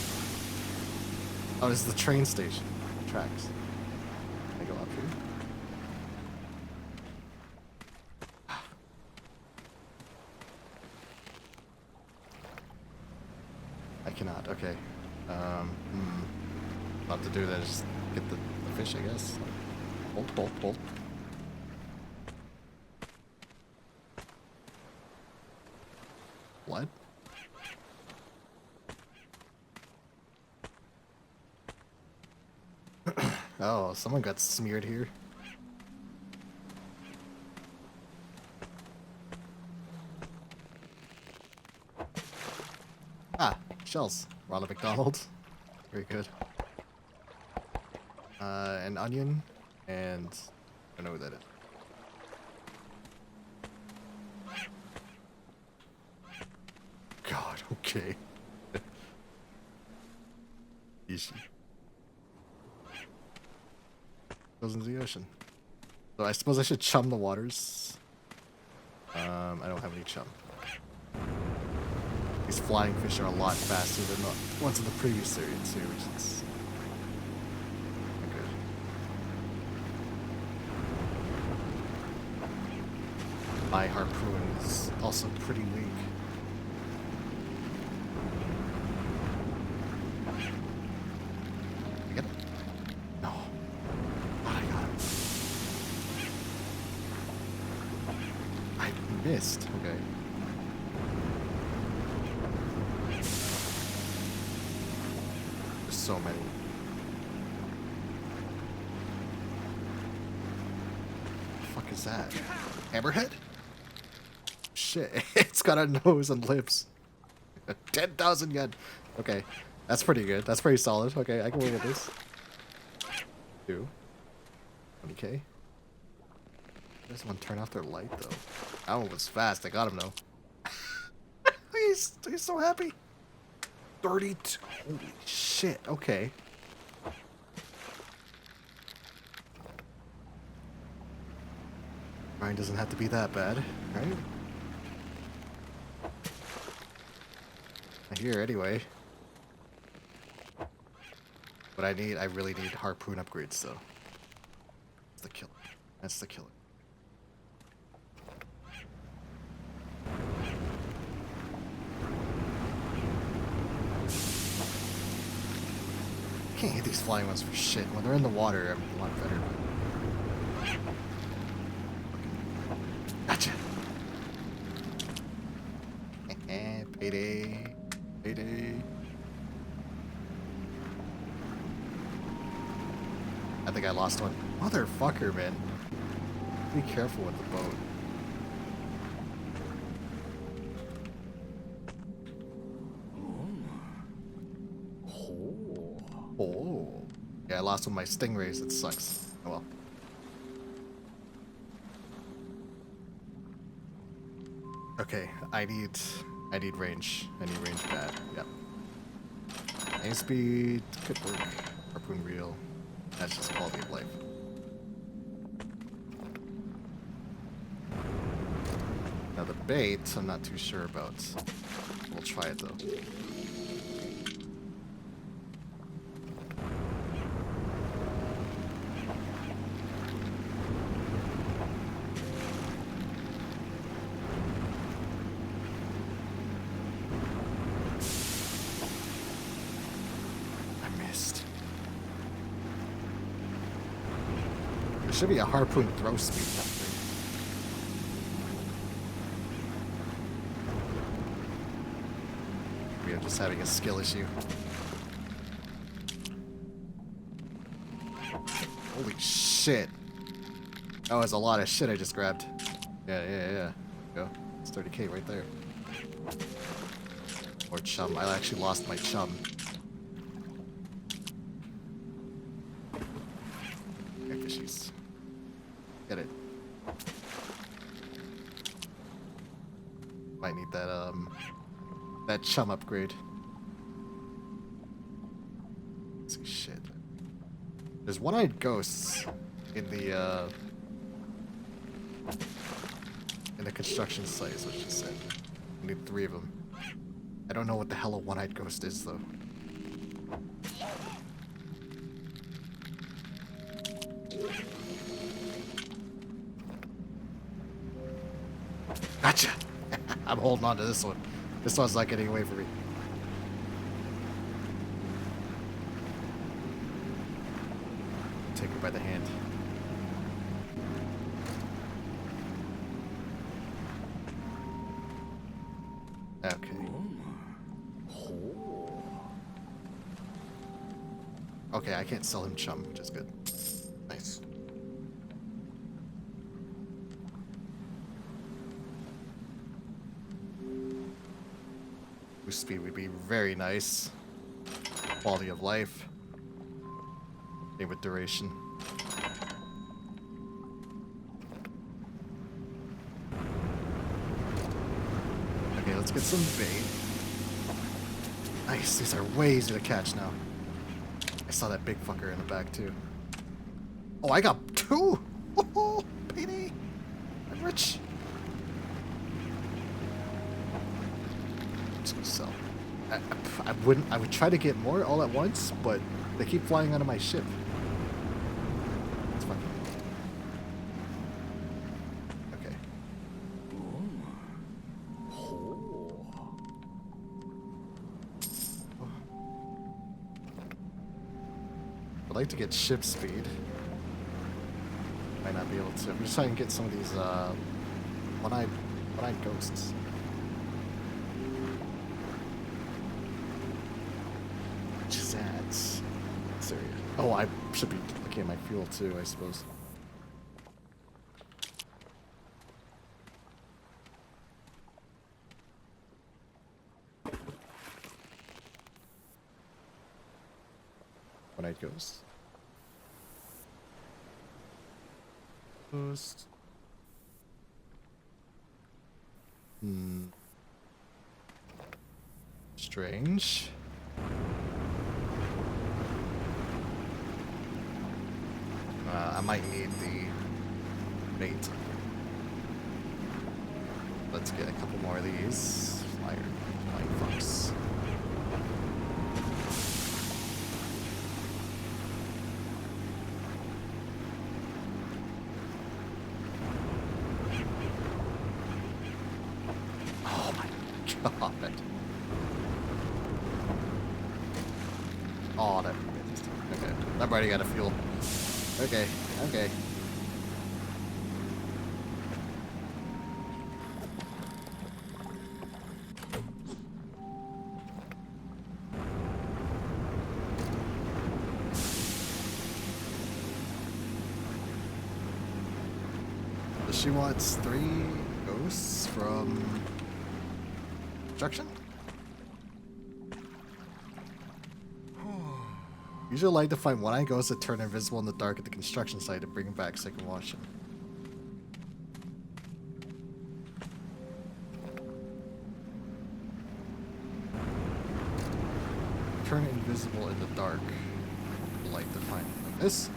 Speaker 1: Oh, this is the train station. Tracks. Can I go up here? I cannot. Okay. Not to do that. Just get the fish, I guess. Bolt. Blood? Oh, someone got smeared here. Ah, shells. Ronald McDonald. Very good. An onion. And I don't know who that is. God, okay. Easy. Goes into the ocean. So I suppose I should chum the waters. I don't have any chum. These flying fish are a lot faster than the ones in the previous series. Okay. My harpoon is also pretty weak. I get it? No. Thought I got it. I missed. Okay. There's so many. What the fuck is that? Hammerhead? Shit, it's got a nose and lips. 10,000 yen. Okay, that's pretty good. That's pretty solid. Okay, I can win with this. 2. 20k. Does one turn off their light though? That one was fast. I got him though. he's so happy. 32. Holy shit. Okay. Mine doesn't have to be that bad, right? Not here anyway. But I really need harpoon upgrades though. That's the killer. That's the killer. Can't hit these flying ones for shit. When they're in the water, I'm a lot better. Gotcha. Payday. Payday. I think I lost one. Motherfucker, man. Be careful with the boat. Oh. Yeah, I lost one of my stingrays. It sucks. Oh well. Okay, I need range. I need range bad. Yep. Aim speed, good work. Harpoon reel. That's just quality of life. Now the bait, I'm not too sure about. We'll try it though. There should be a harpoon throw speed thing. We are just having a skill issue. Holy shit. That was a lot of shit I just grabbed. Yeah. Go. It's 30k right there. Or chum. I actually lost my chum. Okay, fishies. Get it. Might need that chum upgrade. Let's see, shit. There's one-eyed ghosts in the construction site, is what she said. We need 3 of them. I don't know what the hell a one-eyed ghost is, though. Gotcha! I'm holding on to this one. This one's not getting away from me. Take her by the hand. Okay. Okay, I can't sell him chum, which is good. Nice. Boost speed would be very nice. Quality of life. Same with duration. Let's get some bait. Nice. These are way easier to catch now. I saw that big fucker in the back too. Oh, I got 2. Oh, baby. I'm rich. I'm just gonna sell. I would try to get more all at once, but they keep flying out of my ship. It's fine. Okay. I'd like to get ship speed. Might not be able to. I'm just trying to get some of these one-eyed ghosts. Jazz. This area. Oh, I should be looking at my fuel too, I suppose. One-eyed ghost. Ghost. Strange. I might need the bait. Let's get a couple more of these. Flying fox. Oh my god. Oh, that. Okay, I'm already out of fuel. Okay, okay. She wants 3 ghosts from construction? Usually like to find one-eyed ghosts that turn invisible in the dark at the construction site and bring them back so I can watch them. Turn invisible in the dark. I like to find like this.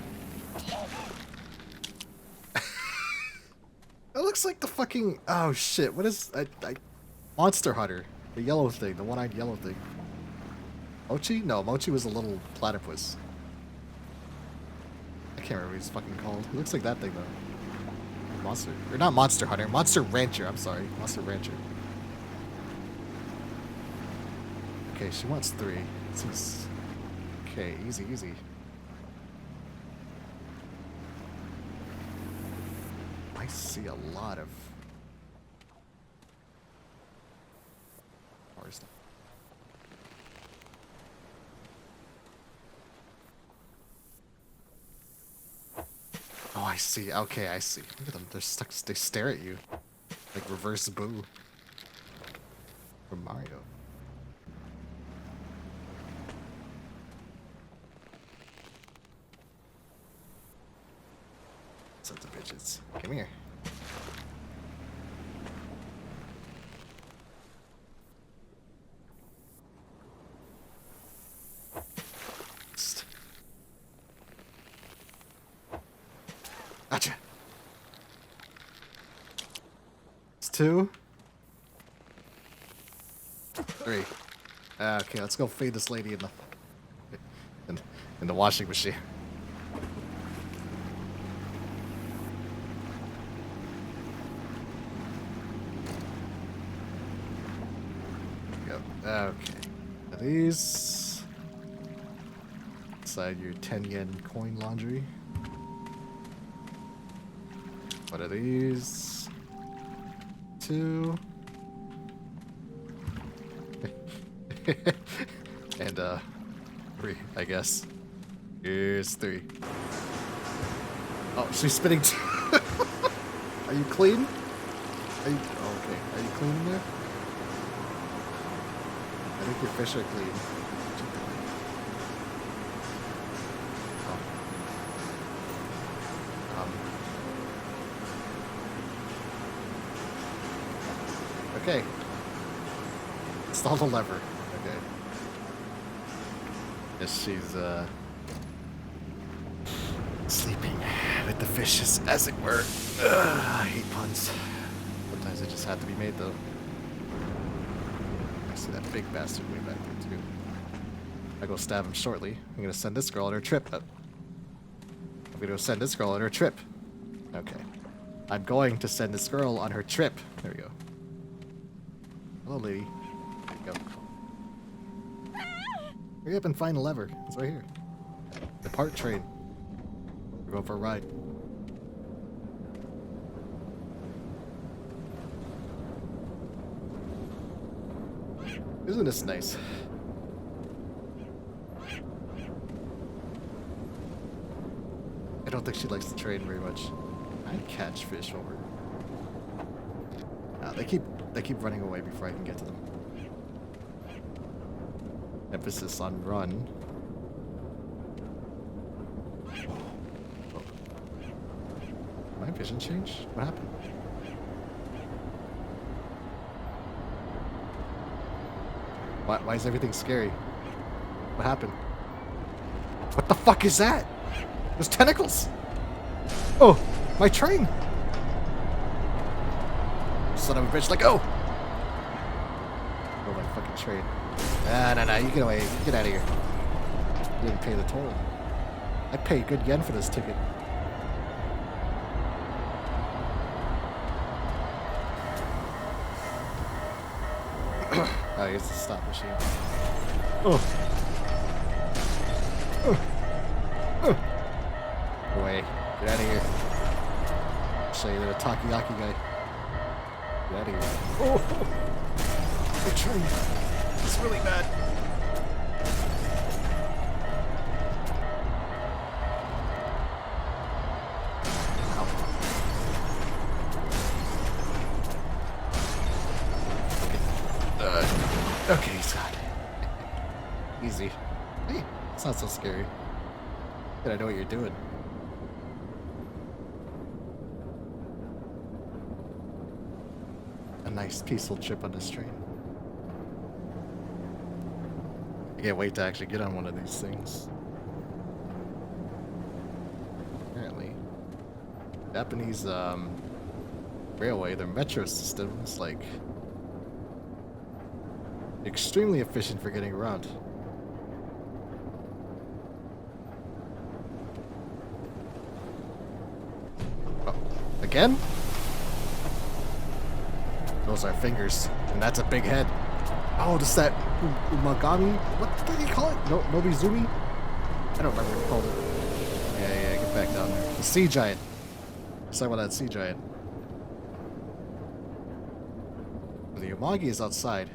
Speaker 1: It looks like the fucking... Oh shit, what is... Monster Hunter. The yellow thing, the one-eyed yellow thing. Mochi? No, Mochi was a little platypus. I can't remember what he's fucking called. He looks like that thing though. Monster... Or not Monster Hunter, Monster Rancher, I'm sorry. Monster Rancher. Okay, she wants 3. Seems... Okay, easy, easy. I see a lot of... Where's that? Oh, I see. Okay, I see. Look at them. They're stuck. They stare at you. Like reverse Boo. From Mario. Sons of bitches. Come here. Gotcha. It's 2. 3. Okay, let's go feed this lady in the washing machine. Okay. Now these inside your 10 yen coin laundry. What are these? 2. And 3, I guess. Here's 3. Oh, she's spinning. Are you clean? Are you okay? Are you clean in there? I think your fish are clean. Okay. Install the lever. Okay. Yes, she's sleeping with the fishes, as it were. I hate puns. Sometimes they just have to be made, though. I see that big bastard way back there, too. I go stab him shortly. I'm gonna send this girl on her trip. I'm gonna send this girl on her trip. Okay. I'm going to send this girl on her trip. There we go. Hello, lady. There you go. Hurry up and find the lever. It's right here. Depart train. We're going for a ride. Isn't this nice? I don't think she likes the train very much. I catch fish over. They keep running away before I can get to them. Emphasis on run. Oh. My vision changed? What happened? Why is everything scary? What happened? What the fuck is that? There's tentacles! Oh! My train! Son of a bitch, let go! Oh, my fucking train. Nah, you get away. Get out of here. You didn't pay the toll. I paid good yen for this ticket. Oh, here's the stop machine. Away. Get out of here. I'll show you the takoyaki guy. Get out of here. Oh! The train. It's really bad. Okay, he's got it. Easy. Hey, it's not so scary. Good, I know what you're doing. A nice peaceful trip on this train. I can't wait to actually get on one of these things. Apparently, Japanese railway, their metro system is like extremely efficient for getting around. Oh, again? Those are fingers, and that's a big head. Oh, does that Umigami? What do you call it? No, Nobizumi? I don't remember what you called it. Yeah, get back down there. The sea giant. Let's talk about that sea giant. The Umagi is outside.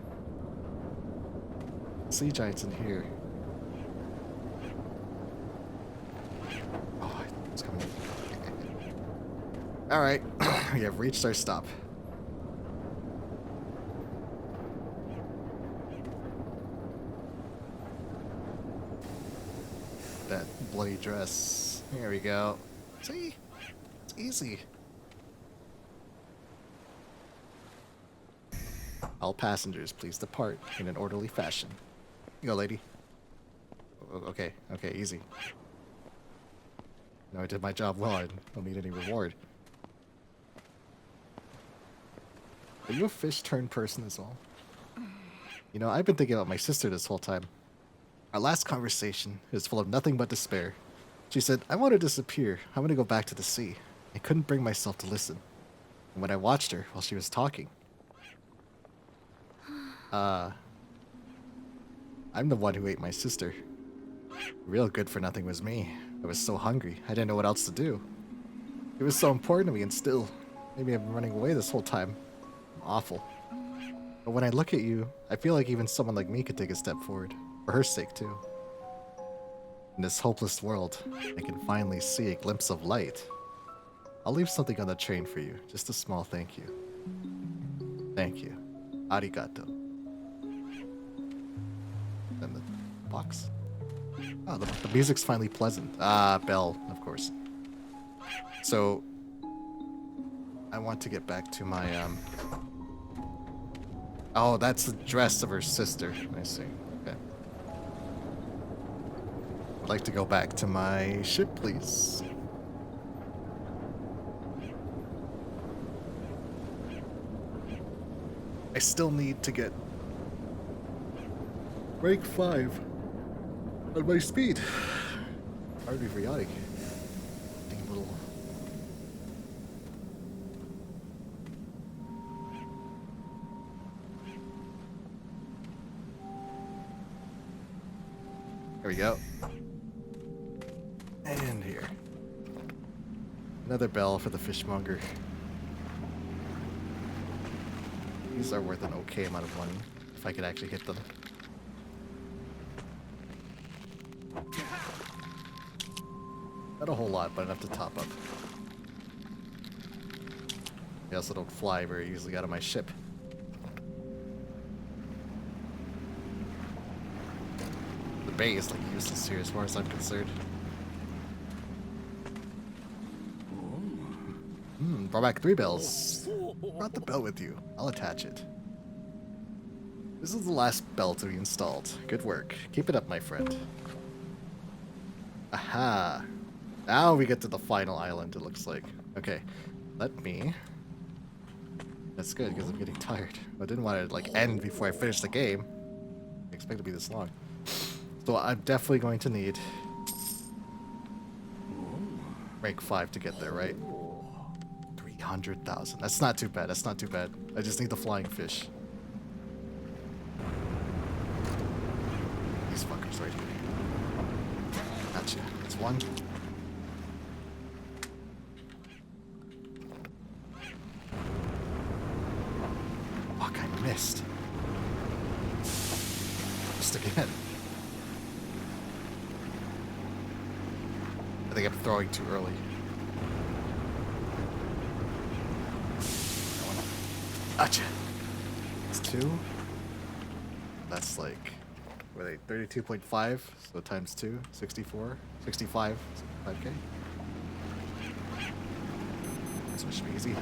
Speaker 1: Sea giant's in here. Oh, it's coming. Alright, we have reached our stop. That bloody dress. Here we go. See? It's easy. All passengers, please depart in an orderly fashion. You go, lady. Okay, easy. No, I did my job well. I don't need any reward. Are you a fish-turned person as well? You know, I've been thinking about my sister this whole time. Our last conversation is full of nothing but despair. She said, I want to disappear. I want to go back to the sea. I couldn't bring myself to listen. And when I watched her while she was talking, I'm the one who ate my sister. Real good for nothing was me. I was so hungry, I didn't know what else to do. It was so important to me, and still, maybe I've been running away this whole time. I'm awful. But when I look at you, I feel like even someone like me could take a step forward. For her sake, too. In this hopeless world, I can finally see a glimpse of light. I'll leave something on the train for you. Just a small thank you. Thank you. Arigato. And the box. Oh, the music's finally pleasant. Ah, bell, of course. So, I want to get back to my, Oh, that's the dress of her sister. I see. Okay. I'd like to go back to my ship, please. I still need to get rank 5 on my speed. Hardly idiotic. Dang little. There we go. And here. Another bell for the fishmonger. These are worth an okay amount of money, if I could actually hit them. Not a whole lot, but enough to top up. I also don't fly very easily out of my ship. The bay is like useless here as far as I'm concerned. Brought back 3 bells. Brought the bell with you. I'll attach it. This is the last bell to be installed. Good work. Keep it up, my friend. Aha. Now we get to the final island, it looks like. Okay. Let me... That's good, because I'm getting tired. I didn't want it to, like, end before I finish the game. I expect it to be this long. So I'm definitely going to need... rank 5 to get there, right? 300,000. That's not too bad. That's not too bad. I just need the flying fish. These fuckers right here. Gotcha. That's one. Fuck, I missed. Missed again. I think I'm throwing too early. Gotcha. It's 2. That's like, what are they, 32.5, so times 2, 64, 65, 65k. This one should be easy.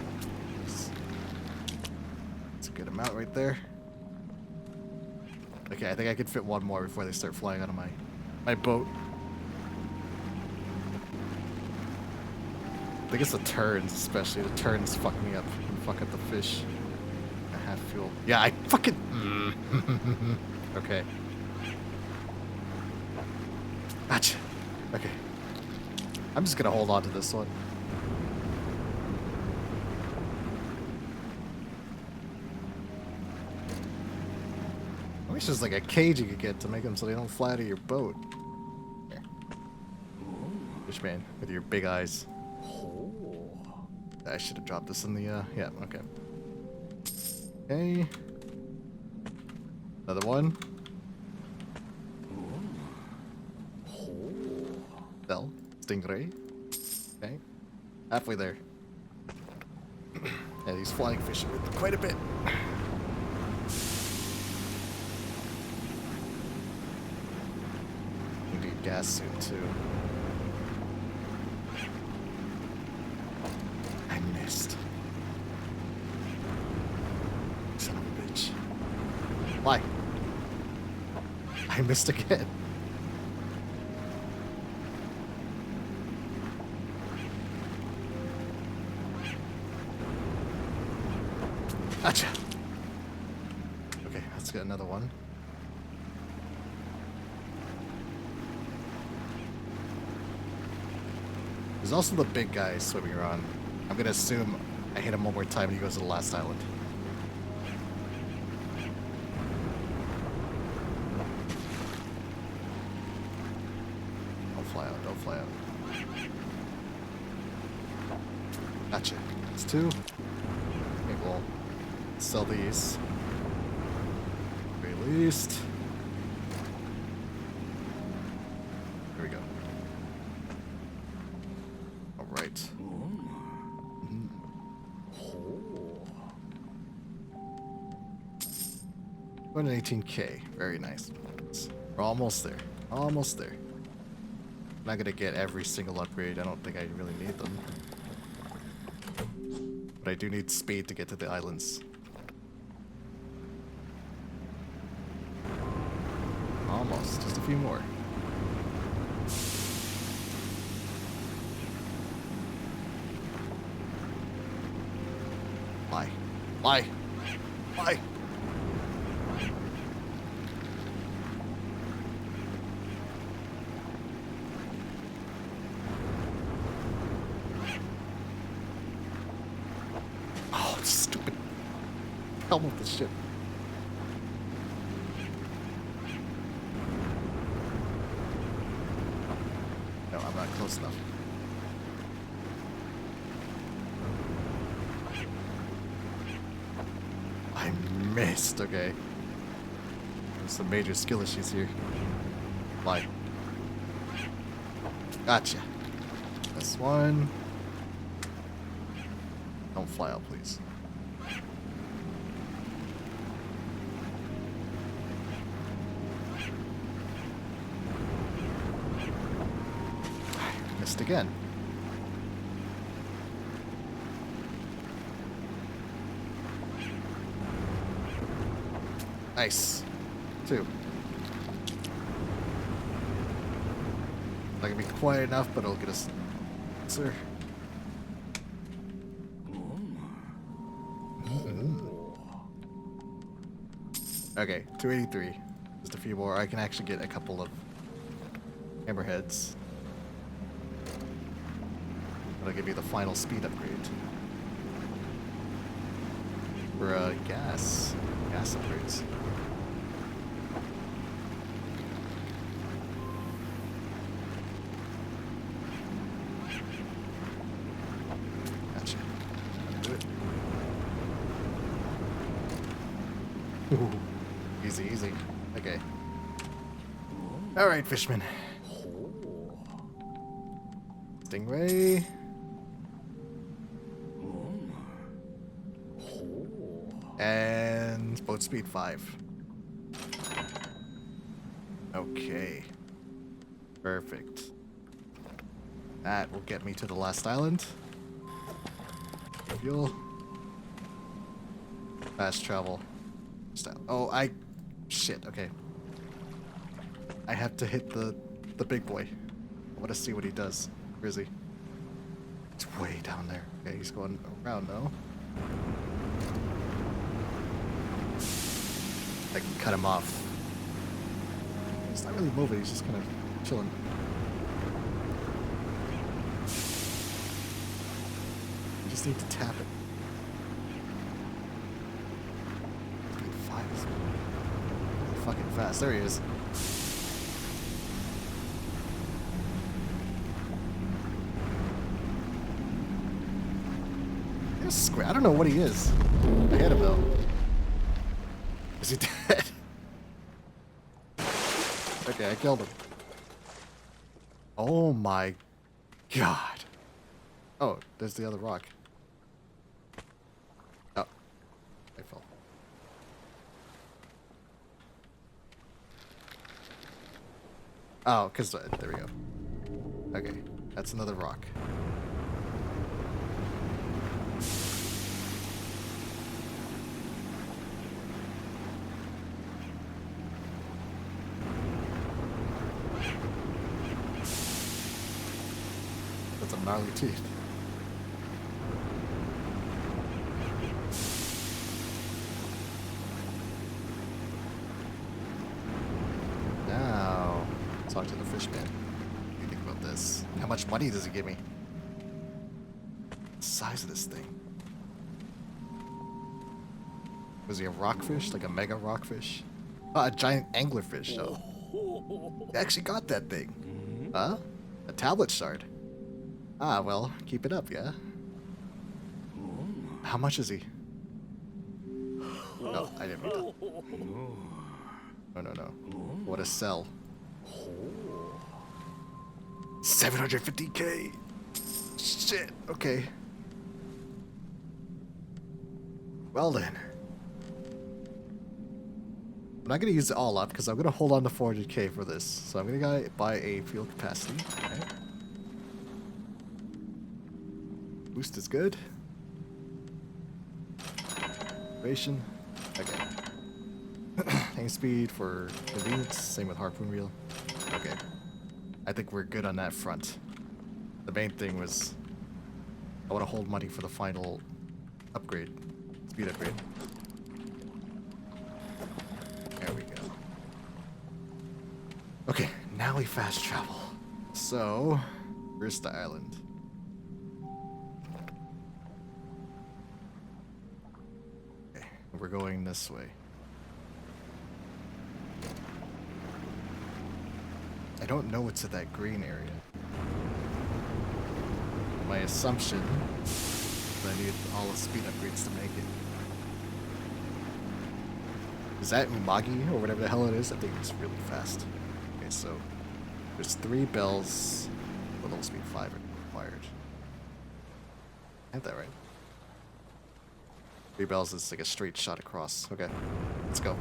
Speaker 1: That's a good amount right there. Okay, I think I could fit one more before they start flying out of my boat. I think it's the turns, especially. The turns fuck me up and fuck up the fish. I have fuel. Yeah, I fucking... Okay. Gotcha. Okay. I'm just gonna hold on to this one. I wish there's like a cage you could get to make them so they don't fly out of your boat. Here. Fishman, with your big eyes. I should have dropped this in the, yeah, okay. Okay. Another one. Bell. Stingray. Okay. Halfway there. Yeah, these flying fish are worth quite a bit. We need gas soon, too. I missed. Son of a bitch. Why? I missed again. Gotcha. Okay, let's get another one. There's also the big guy swimming around. I'm gonna assume I hit him one more time and he goes to the last island. Don't fly out, don't fly out. Gotcha. It's 2. Okay, we'll sell these. Very least. Here we go. Alright. 118k. Very nice. We're almost there. Almost there. I'm not gonna get every single upgrade. I don't think I really need them. But I do need speed to get to the islands. Almost. Just a few more. Why? Why? Why? Oh, stupid. Hell with this shit. No, I'm not close enough. I missed, okay. There's some major skill issues here. Why? Gotcha. This one. Don't fly out, please. Missed again. Nice. 2. Not gonna be quiet enough, but it'll get us. Sir. Okay, 283. Just a few more. I can actually get a couple of hammerheads. That'll give you the final speed upgrade. For gas upgrades. Gotcha. Do it. Ooh. Easy, easy. Okay. Alright, fishman. Stingray. And boat speed 5. Okay. Perfect. That will get me to the last island. Fuel. Fast travel. Style. Oh, shit, okay. I have to hit the big boy. I want to see what he does. Where is he? It's way down there. Okay, he's going around though. I can cut him off. He's not really moving, he's just kind of chilling. You just need to tap it. Speed 5 is fucking fast. There he is. I don't know what he is. I hit him though. Is he dead? Okay, I killed him. Oh my god. Oh, there's the other rock. Oh. I fell. Oh, because there we go. Okay, that's another rock. That's a gnarly teeth. Now, talk to the fishman. What do you think about this? How much money does he give me? The size of this thing. Was he a rockfish? Like a mega rockfish? Oh, a giant anglerfish, though. He actually got that thing. Huh? A tablet shard. Ah, well, keep it up, yeah? How much is he? No, I didn't mean that. No. What a sell. 750k! Shit, okay. Well then. I'm not gonna use it all up because I'm gonna hold on to 400k for this. So I'm gonna buy a fuel capacity. Okay. Boost is good. Duration. Okay. Same speed for convenience, same with harpoon reel. Okay. I think we're good on that front. The main thing was I want to hold money for the final upgrade. Speed upgrade. There we go. Okay, now we fast travel. So, where's the island? Okay, we're going this way. I don't know what's in that green area. My assumption is I need all the speed upgrades to make it. Is that UMIGARI or whatever the hell it is? I think it's really fast. Okay, so there's 3 bells. Level speed 5 are required. I have that right. 3 bells is like a straight shot across. Okay, let's go.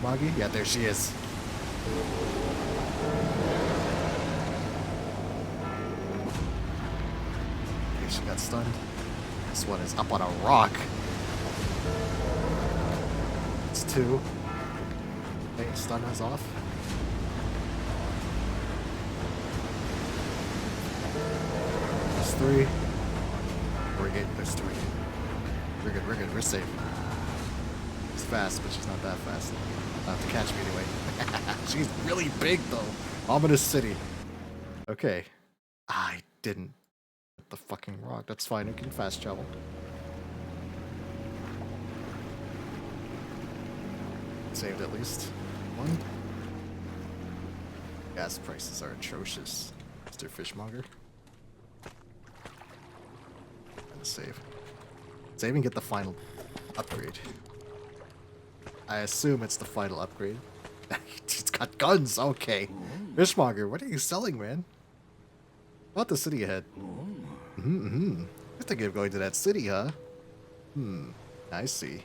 Speaker 1: UMIGARI? Yeah, there she is. Okay, she got stunned. This one is up on a rock. It's 2. Okay, stun is off. There's 3. There's 3. We're good, we're safe. She's fast, but she's not that fast. Not to catch me anyway. She's really big though. Ominous city. Okay. I didn't hit the fucking rock. That's fine, we can fast travel. Saved at least 1. Gas prices are atrocious. Mr. Fishmonger. And save. Save and get the final upgrade. I assume it's the final upgrade. It's got guns, okay. Fishmonger, what are you selling, man? About the city ahead. You're thinking of going to that city, huh? I see.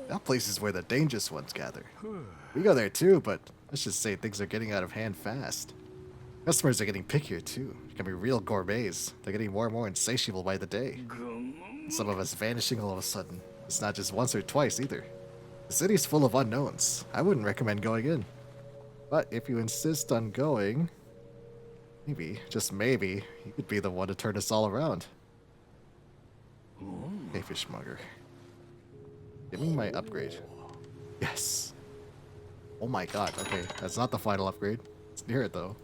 Speaker 1: That place is where the dangerous ones gather. We go there too, but let's just say things are getting out of hand fast. Customers are getting pickier too. They can be real gourmets. They're getting more and more insatiable by the day. And some of us vanishing all of a sudden. It's not just once or twice either. The city's full of unknowns. I wouldn't recommend going in. But if you insist on going, maybe, just maybe, you could be the one to turn us all around. Hey, Fishmonger. Give me my upgrade. Yes. Oh my god, okay. That's not the final upgrade. Let's hear it though.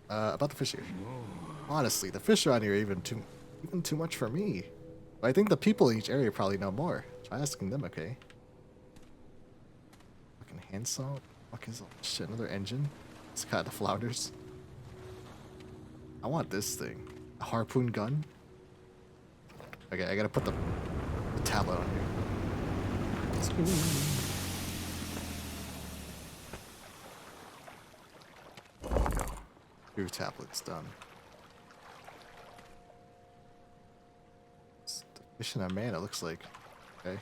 Speaker 1: About the fish here. Honestly, the fish around here are even too much for me. But I think the people in each area probably know more. Try asking them, okay? Fucking handsaw? Fuck is all this shit? Another engine? It's got the flounders. I want this thing. A harpoon gun? Okay, I gotta put the tablet on here. Let's go. Two tablets done. It's the fish and a man, it looks like. Okay.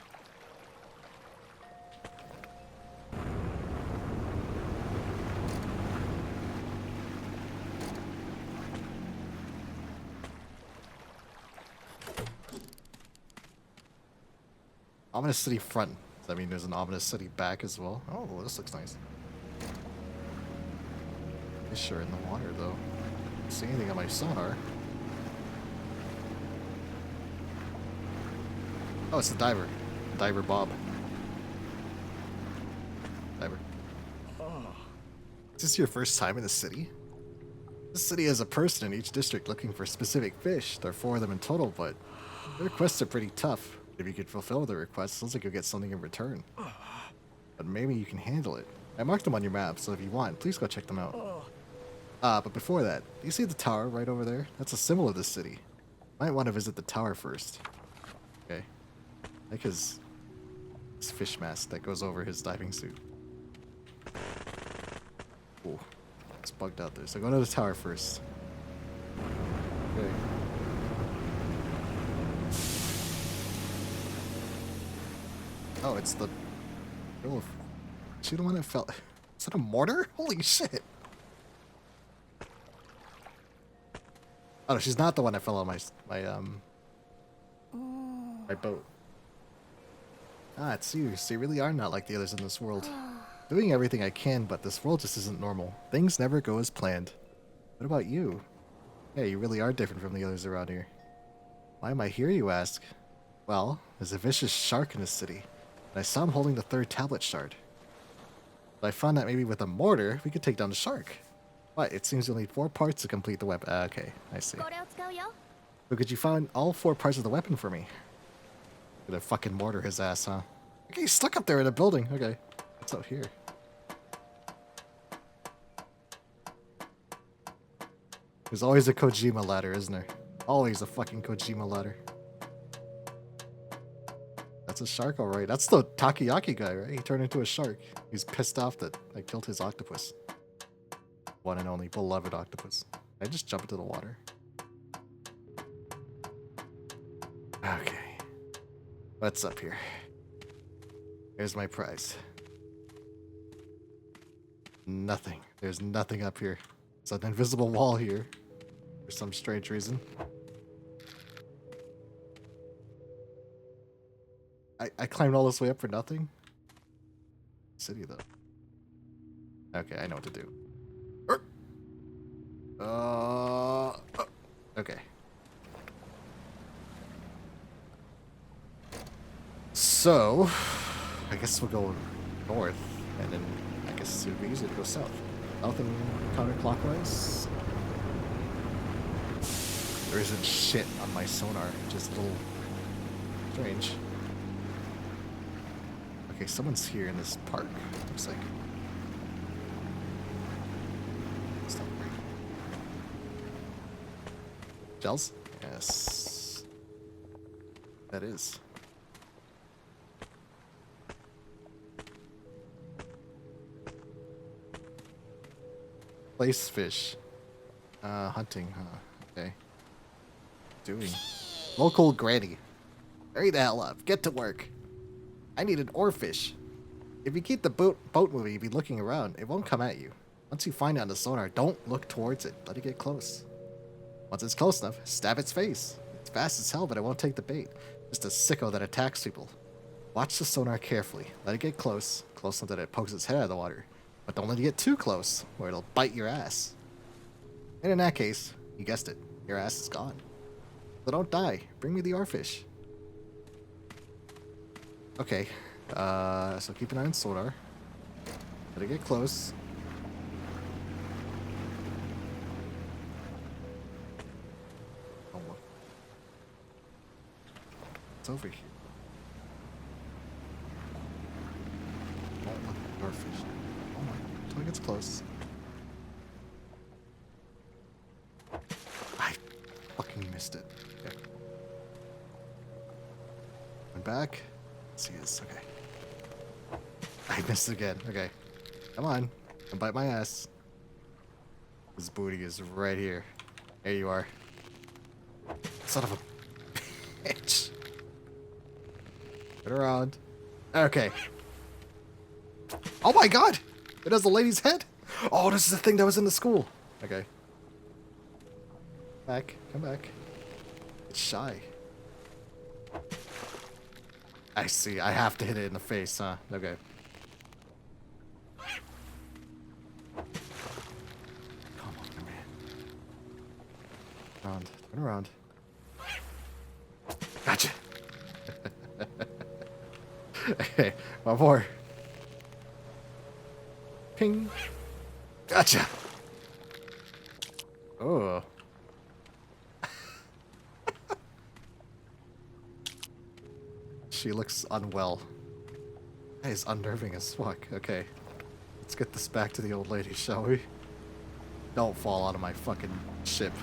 Speaker 1: Ominous City front. Does that mean there's an Ominous City back as well? Oh, this looks nice. Fish are in the water though. Don't see anything on my sonar. Oh, it's the diver. Diver Bob. Diver. Is this your first time in the city? This city has a person in each district looking for specific fish. There are 4 of them in total, but the requests are pretty tough. If you could fulfill the request, it sounds like you'll get something in return. But maybe you can handle it. I marked them on your map, so if you want, please go check them out. But before that, do you see the tower right over there? That's a symbol of this city. Might want to visit the tower first. Okay. Like his fish mask that goes over his diving suit. Ooh, it's bugged out there. So go to the tower first. Okay. Oh, it's the... Oh, is she the one that fell? Is that a mortar? Holy shit! Oh, no, she's not the one that fell on my My boat. Ah, it's you. So you really are not like the others in this world. Doing everything I can, but this world just isn't normal. Things never go as planned. What about you? Yeah, you really are different from the others around here. Why am I here, you ask? Well, there's a vicious shark in this city, and I saw him holding the third tablet shard. But I found that maybe with a mortar, we could take down the shark. But it seems you'll need 4 parts to complete the weapon. Okay, I see. So could you find all 4 parts of the weapon for me? Gonna fucking mortar his ass, huh? Okay, he's stuck up there in a building. Okay, what's out here? There's always a Kojima ladder, isn't there? Always a fucking Kojima ladder. That's a shark, alright. That's the Takoyaki guy, right? He turned into a shark. He's pissed off that I killed his octopus. One and only beloved octopus. I just jump into the water. Okay. What's up here? Here's my prize. Nothing. There's nothing up here. It's an invisible wall here. For some strange reason. I climbed all this way up for nothing? City, though. Okay, I know what to do. Okay. So, I guess we'll go north, and then I guess it would be easier to go south. South and counterclockwise. There isn't shit on my sonar, just a little strange. Okay, someone's here in this park, looks like. Stop right. Gels? Yes. That is. Place fish. Hunting, huh? Okay. Doing. Local granny. Hurry the hell up. Get to work. I need an oarfish. If you keep the boat moving, you'll be looking around. It won't come at you. Once you find it on the sonar, don't look towards it. Let it get close. Once it's close enough, stab its face. It's fast as hell, but it won't take the bait. Just a sicko that attacks people. Watch the sonar carefully. Let it get close enough that it pokes its head out of the water. But don't let it get too close, or it'll bite your ass. And in that case, you guessed it, your ass is gone. So don't die. Bring me the oarfish. Okay, so keep an eye on sonar. Let it get close. Oh, look. It's over here. Oh, look, oarfish. Oh my, until it gets close. I fucking missed it. Okay. Went back. Let's see this. Okay. I missed it again. Okay. Come on. Don't bite my ass. This booty is right here. There you are. Son of a bitch. Turn around. Okay. Oh my god! It has a lady's head! Oh, this is the thing that was in the school. Okay. Back. Come back. It's shy. I see. I have to hit it in the face, huh? Okay. Come on, come here. Around. Turn around. Gotcha. Okay, one more. Ping. Gotcha. Oh. She looks unwell. That is unnerving as fuck. Okay. Let's get this back to the old lady, shall we? Don't fall out of my fucking ship.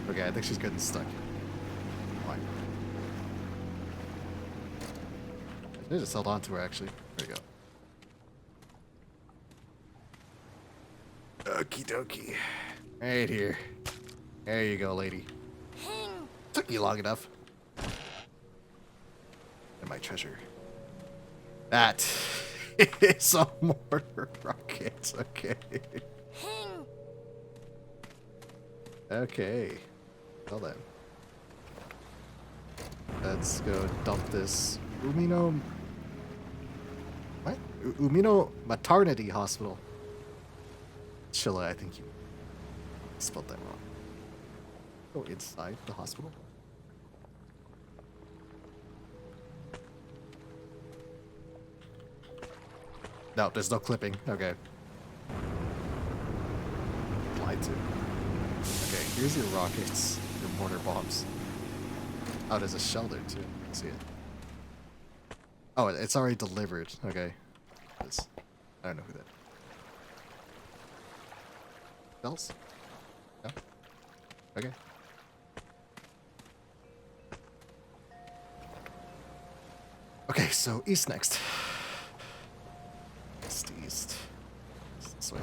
Speaker 1: Okay, I think she's getting stuck. Fine. I just held on to her, actually. There we go. Okie dokie. Right here. There you go, lady. Took you long enough. And my treasure. That is a mortar rocket. Okay. Okay. Well then. Let's go dump this. Umino... What? Umino Maternity Hospital. Chilla, I think you spelled that wrong. Go inside the hospital. No, there's no clipping. Okay. Lied to. Okay, here's your rockets, your mortar bombs. Oh, there's a shell there too. See it. Oh, it's already delivered. Okay. This. I don't know who that is. Shells? No? Okay. Okay, so east next. East. This way.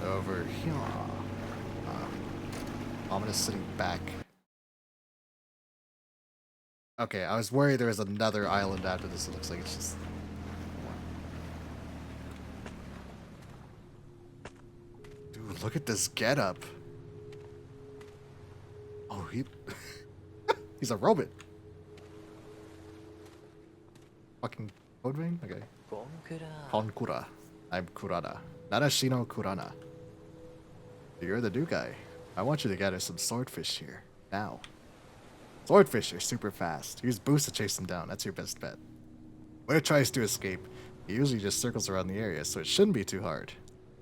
Speaker 1: Over here. Ominous sitting back. Okay, I was worried there was another island after this. It looks like it's just... Dude, look at this getup. Oh, he's a robot. Fucking code ring? Okay. Konkura. I'm Kurana. Narashino Kurana. You're the new guy. I want you to gather some swordfish here. Now. Swordfish are super fast. Use boost to chase them down. That's your best bet. When it tries to escape, it usually just circles around the area, so it shouldn't be too hard.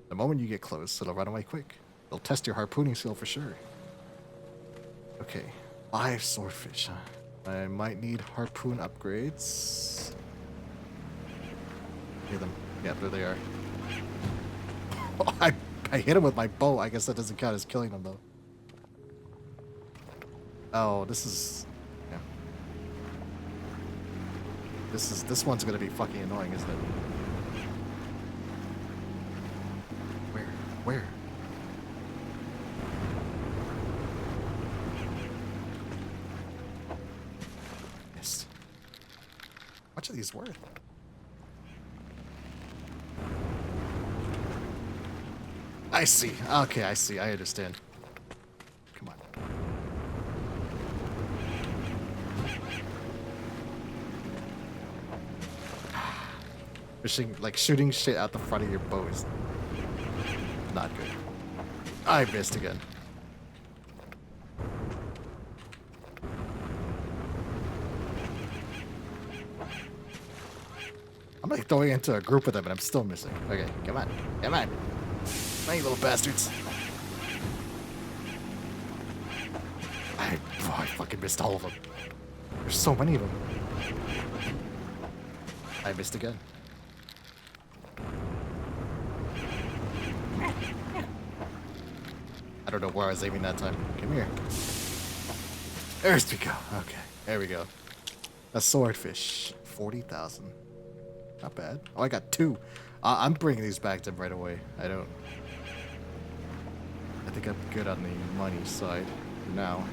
Speaker 1: The moment you get close, it'll run away quick. It'll test your harpooning skill for sure. Okay. 5 swordfish, huh? I might need harpoon upgrades. Hear them. Yeah, there they are. Oh, I hit him with my bow. I guess that doesn't count as killing him, though. Oh, this is... Yeah. This one's gonna be fucking annoying, isn't it? Where? Missed. How much are these worth? I see. Okay, I see. I understand. Come on. Fishing, like shooting shit out the front of your bow is not good. I missed again. I'm like throwing into a group of them and I'm still missing. Okay, come on. Come on. You little bastards. I fucking missed all of them. There's so many of them. I missed again. I don't know where I was aiming that time. Come here. There we go. Okay, there we go. A swordfish. 40,000. Not bad. Oh, I got 2. I'm bringing these back to him right away. I think I'm good on the money side for now.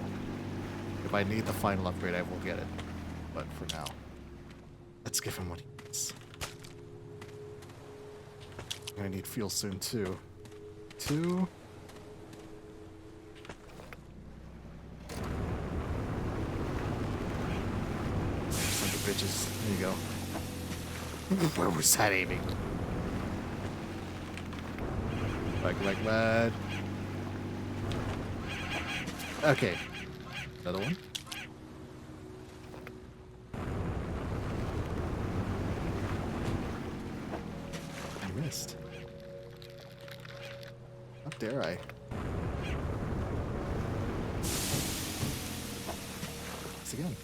Speaker 1: If I need the final upgrade, I will get it. But for now, let's give him what he needs. I'm gonna need fuel soon too. 2. Son of bitches. There you go. Where was that aiming? Like mad. Okay. Another one. I missed. How dare I? Once again.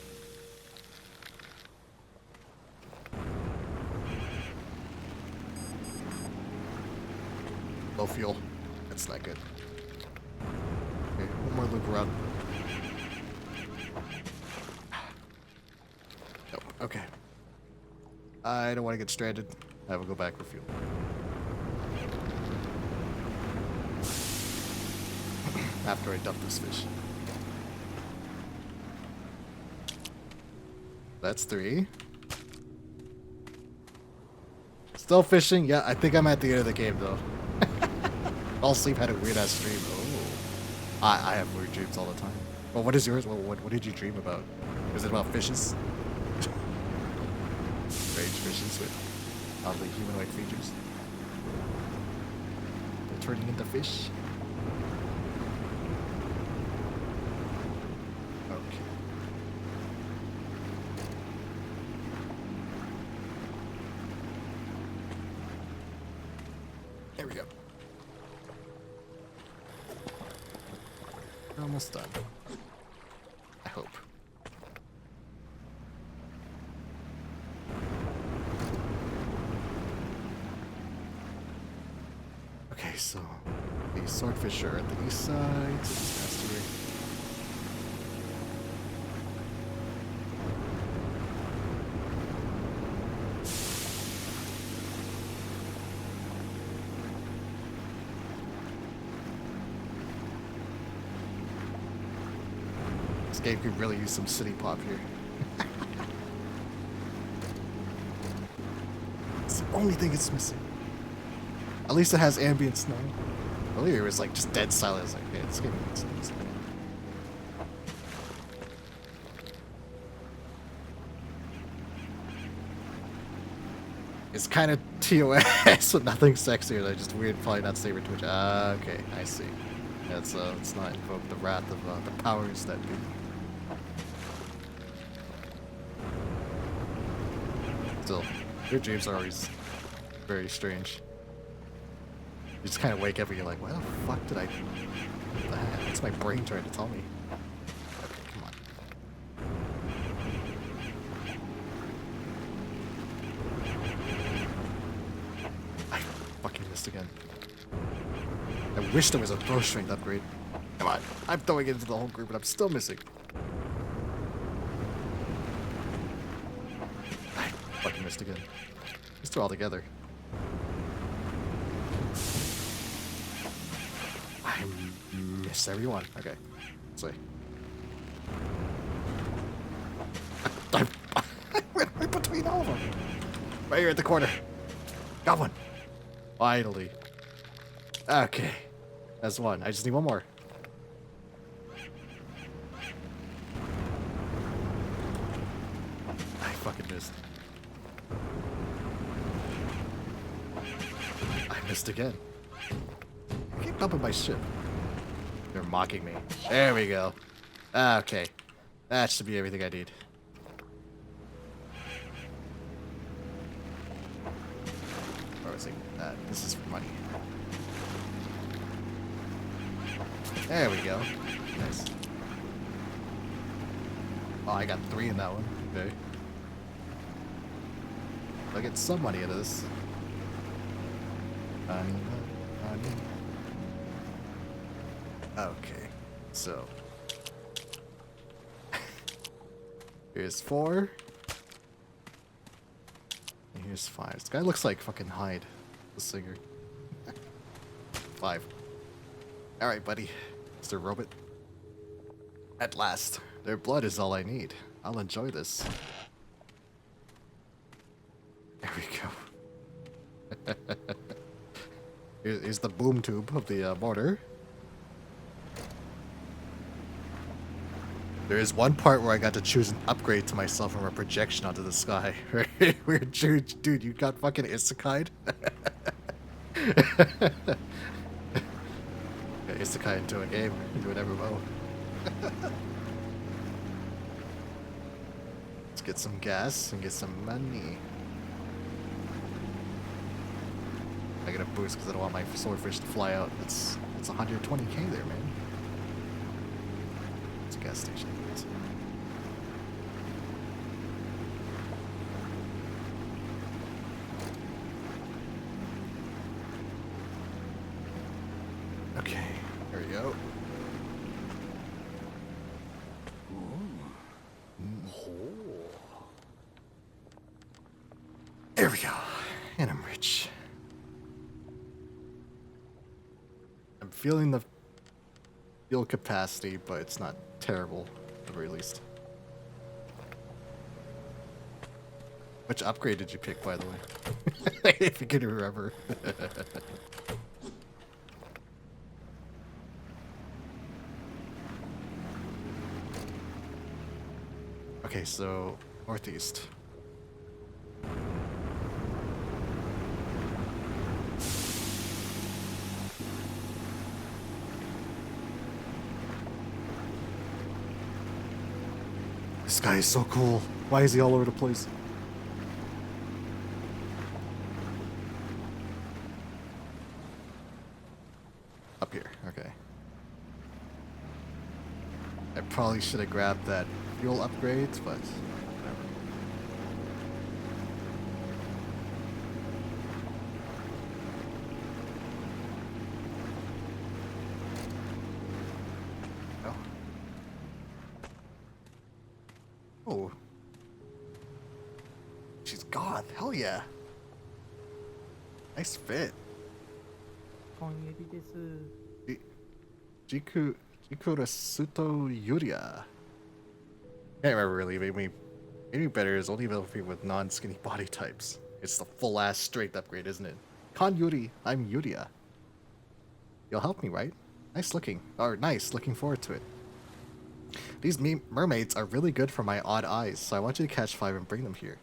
Speaker 1: Low fuel. That's not good. Okay, one more loop around. Nope. Okay. I don't want to get stranded. I will go back for fuel. After I dump this fish. That's 3. Still fishing? Yeah, I think I'm at the end of the game though. All sleep had a weird ass dream. Oh, I have weird dreams all the time. Well, what is yours? What did you dream about? Was it about fishes? Strange fishes with oddly humanoid features. They're turning into fish. Okay. There we go. We're almost done. I hope. Okay, so the swordfish are at the east side. So this has to be. This game could really use some city pop here. It's the only thing it's missing. At least it has ambient snow. Earlier it was like just dead silent. I was like, okay, it's getting some snow. It's kind of TOS with nothing sexier. They're just weird, probably not saber twitch. Ah, okay, I see. That's let's not invoke the wrath of the powers that be. Still, your dreams are always very strange. You just kind of wake up and you're like, why the fuck did I do that? What's my brain trying to tell me? Okay, come on. I fucking missed again. I wish there was a throw strength upgrade. Come on. I'm throwing it into the whole group and I'm still missing. I fucking missed again. Let's do it all together. I missed every one. Okay. Let's see. I went right between all of them. Right here at the corner. Got one. Finally. Okay. That's one. I just need one more. I fucking missed. I missed again. I keep bumping my ship. They're mocking me. There we go. Okay. That should be everything I need. Or was it? This is for money. There we go. Nice. Oh, I got 3 in that one. Okay. I'll get some money out of this. Okay. So. Here's 4. And here's 5. This guy looks like fucking Hyde, the singer. 5. Alright, buddy. Mr. Robot. At last. Their blood is all I need. I'll enjoy this. There we go. Here's the boom tube of the mortar. There is one part where I got to choose an upgrade to myself from a projection onto the sky. Weird, dude, you got fucking isekai'd? Isekai into a game, into an MMO. Let's get some gas and get some money. I get a boost because I don't want my swordfish to fly out. It's 120k there, man. It's a gas station. Okay, here we go. There we go. And I'm rich. I'm feeling the fuel capacity, but it's not terrible at the very least. Which upgrade did you pick, by the way? If you can remember. Okay, so northeast. This guy is so cool. Why is he all over the place? Up here, okay. I probably should have grabbed that fuel upgrades, but whatever. Oh. She's goth. Hell yeah. Nice fit. Jikura Suto Yuria. Can't remember really. Maybe better is only available with non-skinny body types. It's the full-ass strength upgrade, isn't it? Kon Yuri, I'm Yuria. You'll help me, right? Nice looking. Or nice, looking forward to it. These mermaids are really good for my odd eyes, so I want you to catch 5 and bring them here.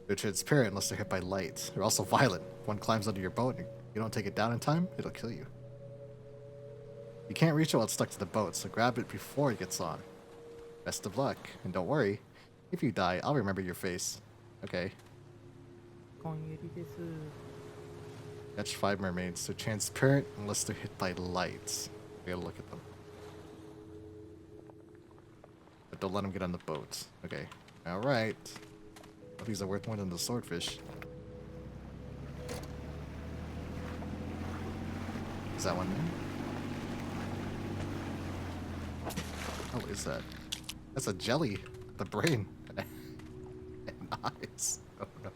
Speaker 1: They're transparent unless they're hit by light. They're also violent. If one climbs under your boat and you don't take it down in time, it'll kill you. You can't reach it while it's stuck to the boat, so grab it before it gets on. Best of luck, and don't worry. If you die, I'll remember your face. Okay. Catch 5 mermaids. They're transparent unless they're hit by lights. We gotta look at them. But don't let them get on the boat. Okay. Alright. These are worth more than the swordfish. Is that one there? Oh, is that? That's a jelly. The brain. And eyes. Oh no.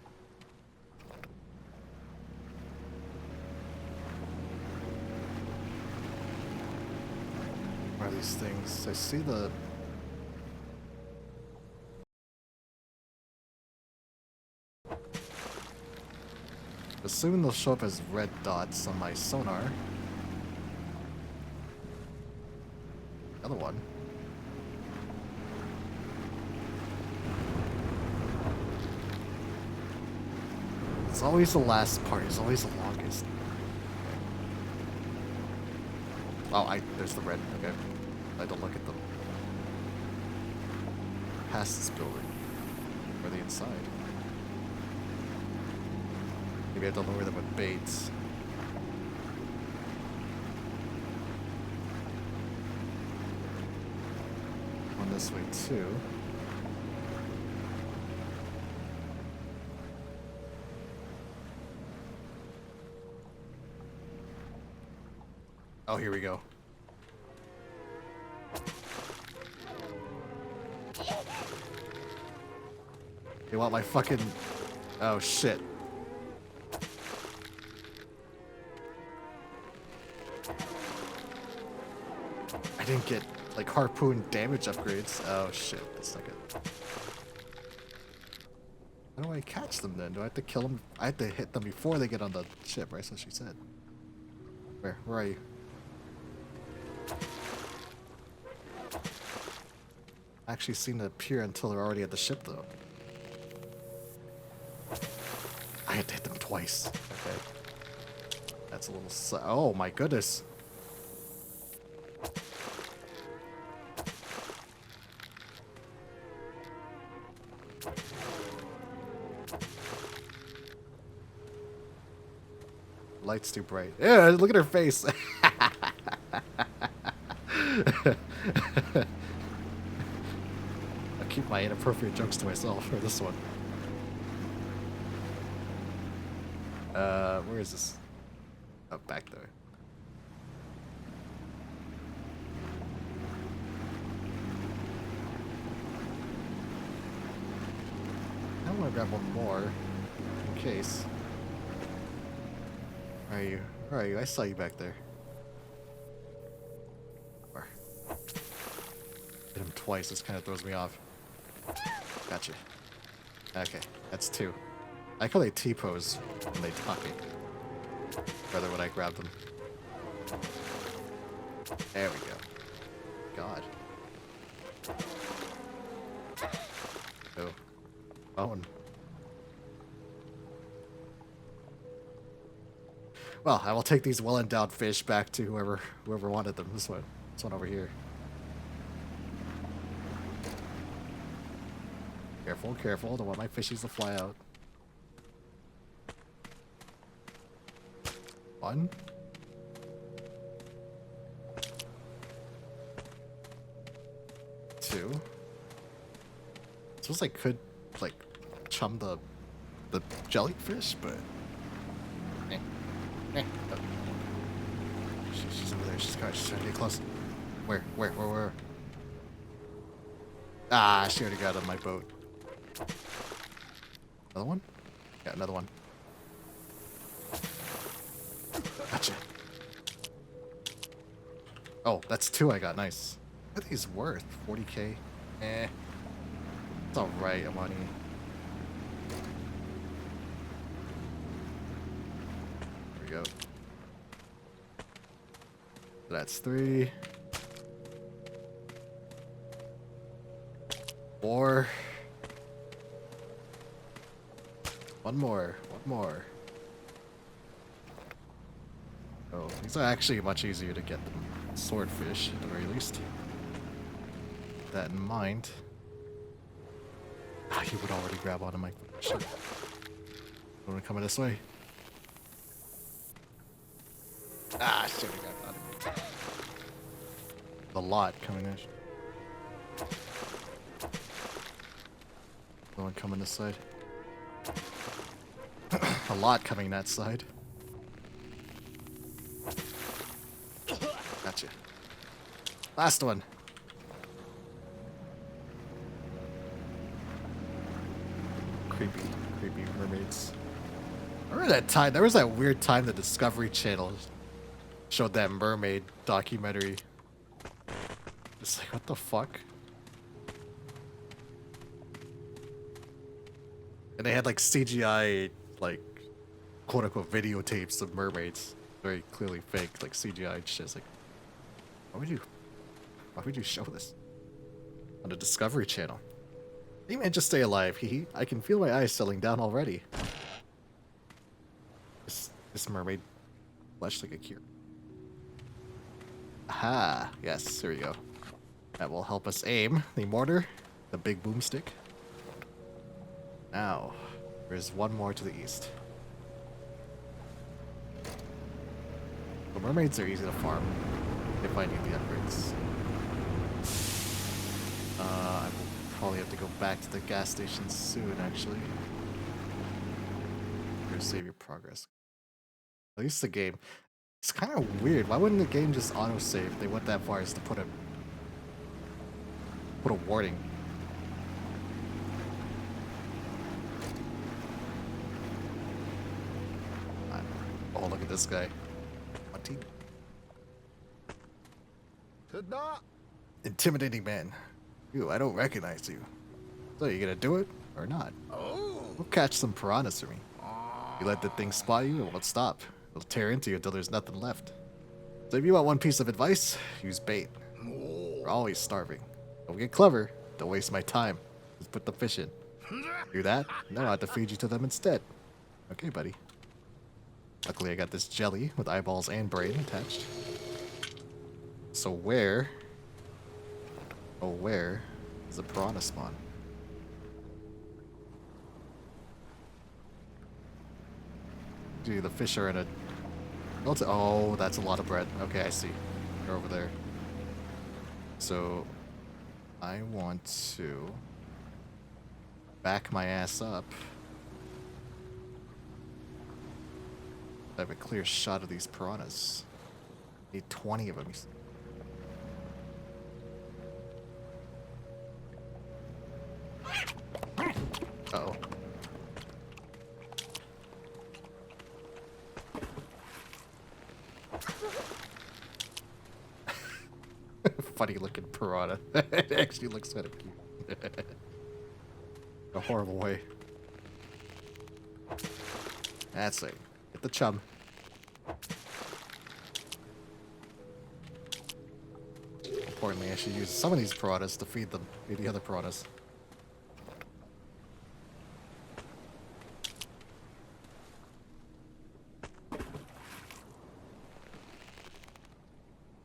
Speaker 1: What are these things? I see the... Assuming they'll show up as red dots on my sonar. Another one. It's always the last part. It's always the longest. Oh, there's the red. Okay. I don't look at them. Past this building. Or the inside. Maybe I don't lure them with baits. One this way too. Oh, here we go. You want my fucking... Oh, shit. I didn't get, like, harpoon damage upgrades. Oh, shit. That's not good. How do I catch them, then? Do I have to kill them? I have to hit them before they get on the ship, right? So she said. Where are you? Actually seem to appear until they're already at the ship, though. I had to hit them twice. Okay. That's a little... Oh, my goodness. Light's too bright. Yeah, look at her face. I'll keep my inappropriate jokes to myself for this one. Where is this? Oh, back there. I want to grab one more in case. Where are you? Where are you? I saw you back there. Where? Hit him twice. This kind of throws me off. Gotcha. Okay, that's 2. I call they T-pose when they talking. Rather when I grab them. There we go. God. Oh. Phone. Well, I will take these well-endowed fish back to whoever wanted them. This one over here. Careful, careful. Don't want my fishies to fly out. 1. 2. I suppose I could, like, chum the jellyfish, but... Oh. She's over there. She's trying to get close. Where? Ah, she already got on my boat. Another one? Yeah, another one. Gotcha. Oh, that's 2 I got. Nice. What are these worth? 40k? Eh. It's alright, Amani. There we go. That's 3. 4. One more. Oh, these are actually much easier to get than swordfish, at the very least. Keep that in mind. Ah, he would already grab onto my shit. Wanna come this way? Ah, shit, we got that. A lot coming in. No one coming this side. A lot coming that side. Gotcha. Last one. Creepy mermaids. Remember that time? There was that weird time the Discovery Channel showed that mermaid documentary. It's like, what the fuck? And they had like CGI, like, quote unquote videotapes of mermaids. Very clearly fake, like CGI shit. It's like, why would you show this on the Discovery Channel? Hey man, just stay alive. Hee. I can feel my eyes settling down already. This mermaid flesh like a cure. Aha! Yes, here we go. That will help us aim the mortar, the big boomstick. Now, there's one more to the east. The mermaids are easy to farm if I need the upgrades. I will probably have to go back to the gas station soon, actually. Here, save your progress. At least the game. It's kind of weird. Why wouldn't the game just autosave if they went that far as to put a warning? Oh, look at this guy. What team? Intimidating man. You, I don't recognize you. So you gonna do it or not? We'll catch some piranhas for me. You let the thing spot you, it won't stop. It'll tear into you until there's nothing left. So if you want one piece of advice, use bait. We're always starving. Don't get clever. Don't waste my time. Just put the fish in. Do that, and then I'll have to feed you to them instead. Okay, buddy. Luckily I got this jelly with eyeballs and brain attached. So where is the piranha spawn? Dude, the fish are in a... Oh, that's a lot of bread. Okay, I see. They're over there. So, I want to back my ass up. I have a clear shot of these piranhas. Need 20 of them. Uh-oh. Funny looking piranha. It actually looks kind of cute. A horrible way. That's it. Get the chum. Importantly, I should use some of these piranhas to feed them. Feed the other piranhas.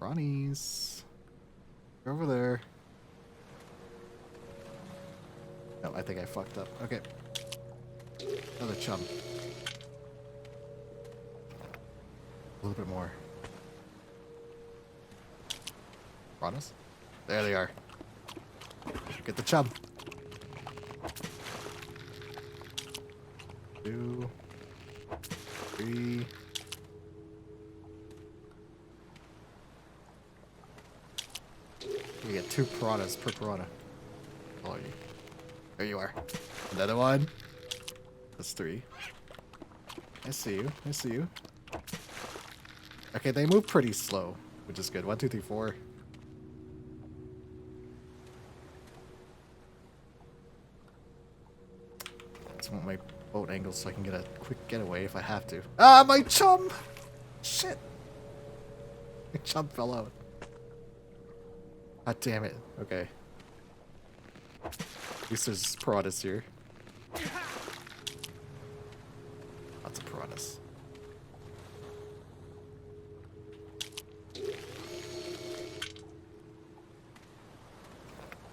Speaker 1: Ronnie's. They're over there. No, I think I fucked up. Okay. Another chum. A little bit more. Piranhas? There they are. Get the chum. 2, 3. We get 2 piranhas per piranha. Oh, you. There you are. Another one. That's 3. I see you. I see you. Okay, they move pretty slow, which is good. 1, 2, 3, 4. I just want my boat angle so I can get a quick getaway if I have to. Ah, my chum! Shit! My chum fell out. God damn it. Okay. At least there's piranhas here. Lots of piranhas.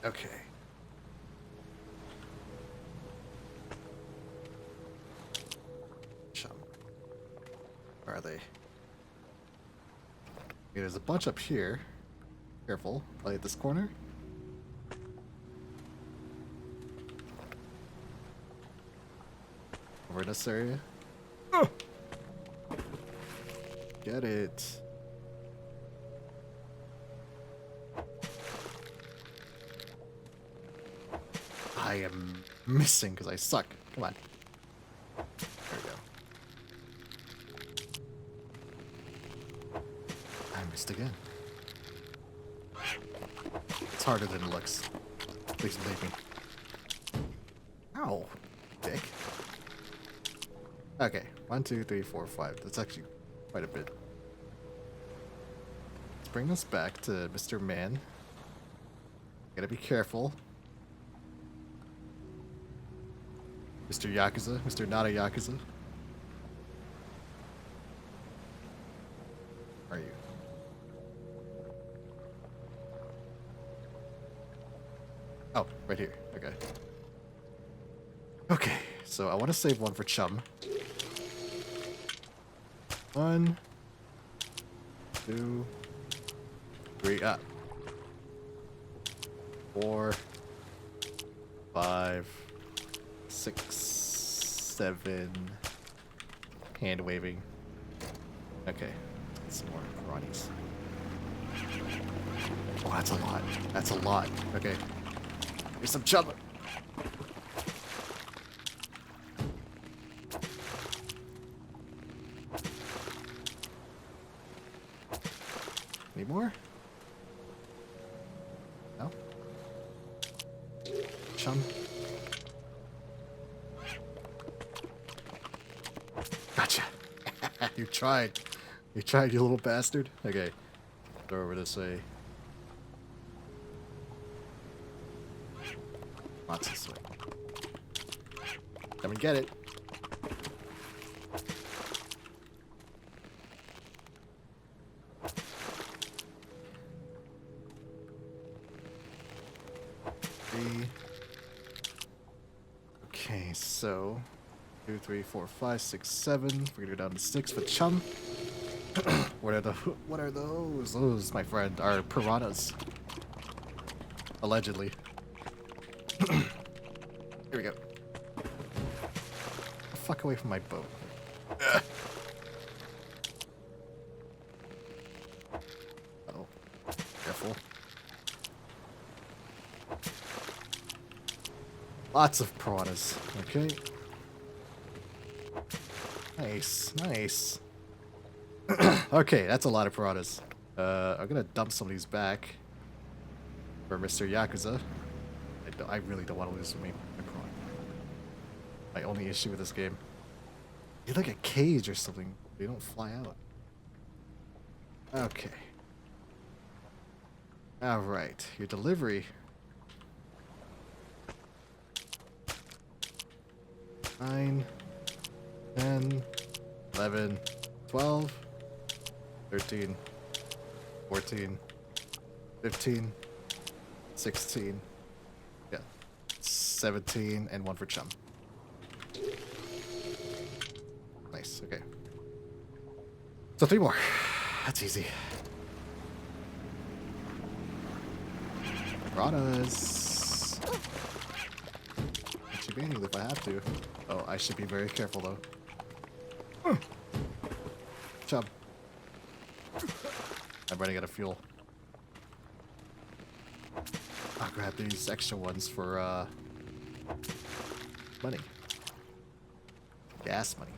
Speaker 1: Okay. Chum. Where are they? Okay, there's a bunch up here. Careful. Probably at this corner. Over this area. Oh! Get it. I am missing because I suck. Come on. There we go. I missed again. It's harder than it looks. Please believe me. Ow, dick. Okay, 1, 2, 3, 4, 5. That's actually quite a bit. Let's bring us back to Mr. Man. Gotta be careful. Mr. Yakuza, Mr. Not a Yakuza. Where are you? Oh, right here. Okay. Okay, so I want to save one for Chum. 1, 2, 3, 4, 5, 6, 7. Hand waving. Okay, some more piranhas. Oh, that's a lot. That's a lot. Okay. Here's some chum. Any more? No? Chum. Gotcha. You tried. You tried, you little bastard. Okay. Throw over this way. Lots this way. Come and get it. Okay, so 2, 3, 4, 5, 6, 7. We're gonna go down to 6 for Chum. What are those? Those, my friend, are piranhas. Allegedly. Here we go. Fuck away from my boat. Uh-oh. Careful. Lots of piranhas. Okay. Nice, nice. Okay, that's a lot of piranhas. I'm gonna dump some of these back for Mr. Yakuza. I really don't want to lose my piranha. My only issue with this game. You're like a cage or something. They don't fly out. Okay. Alright, your delivery. 9, 10, 11, 12, 13, 14, 15, 16, yeah, 17, and 1 for chum. Nice, okay. So 3 more. That's easy. Piranhas. I should be if I have to. Oh, I should be very careful though. Chub. I'm running out of fuel. I'll grab these extra ones for money. Gas money.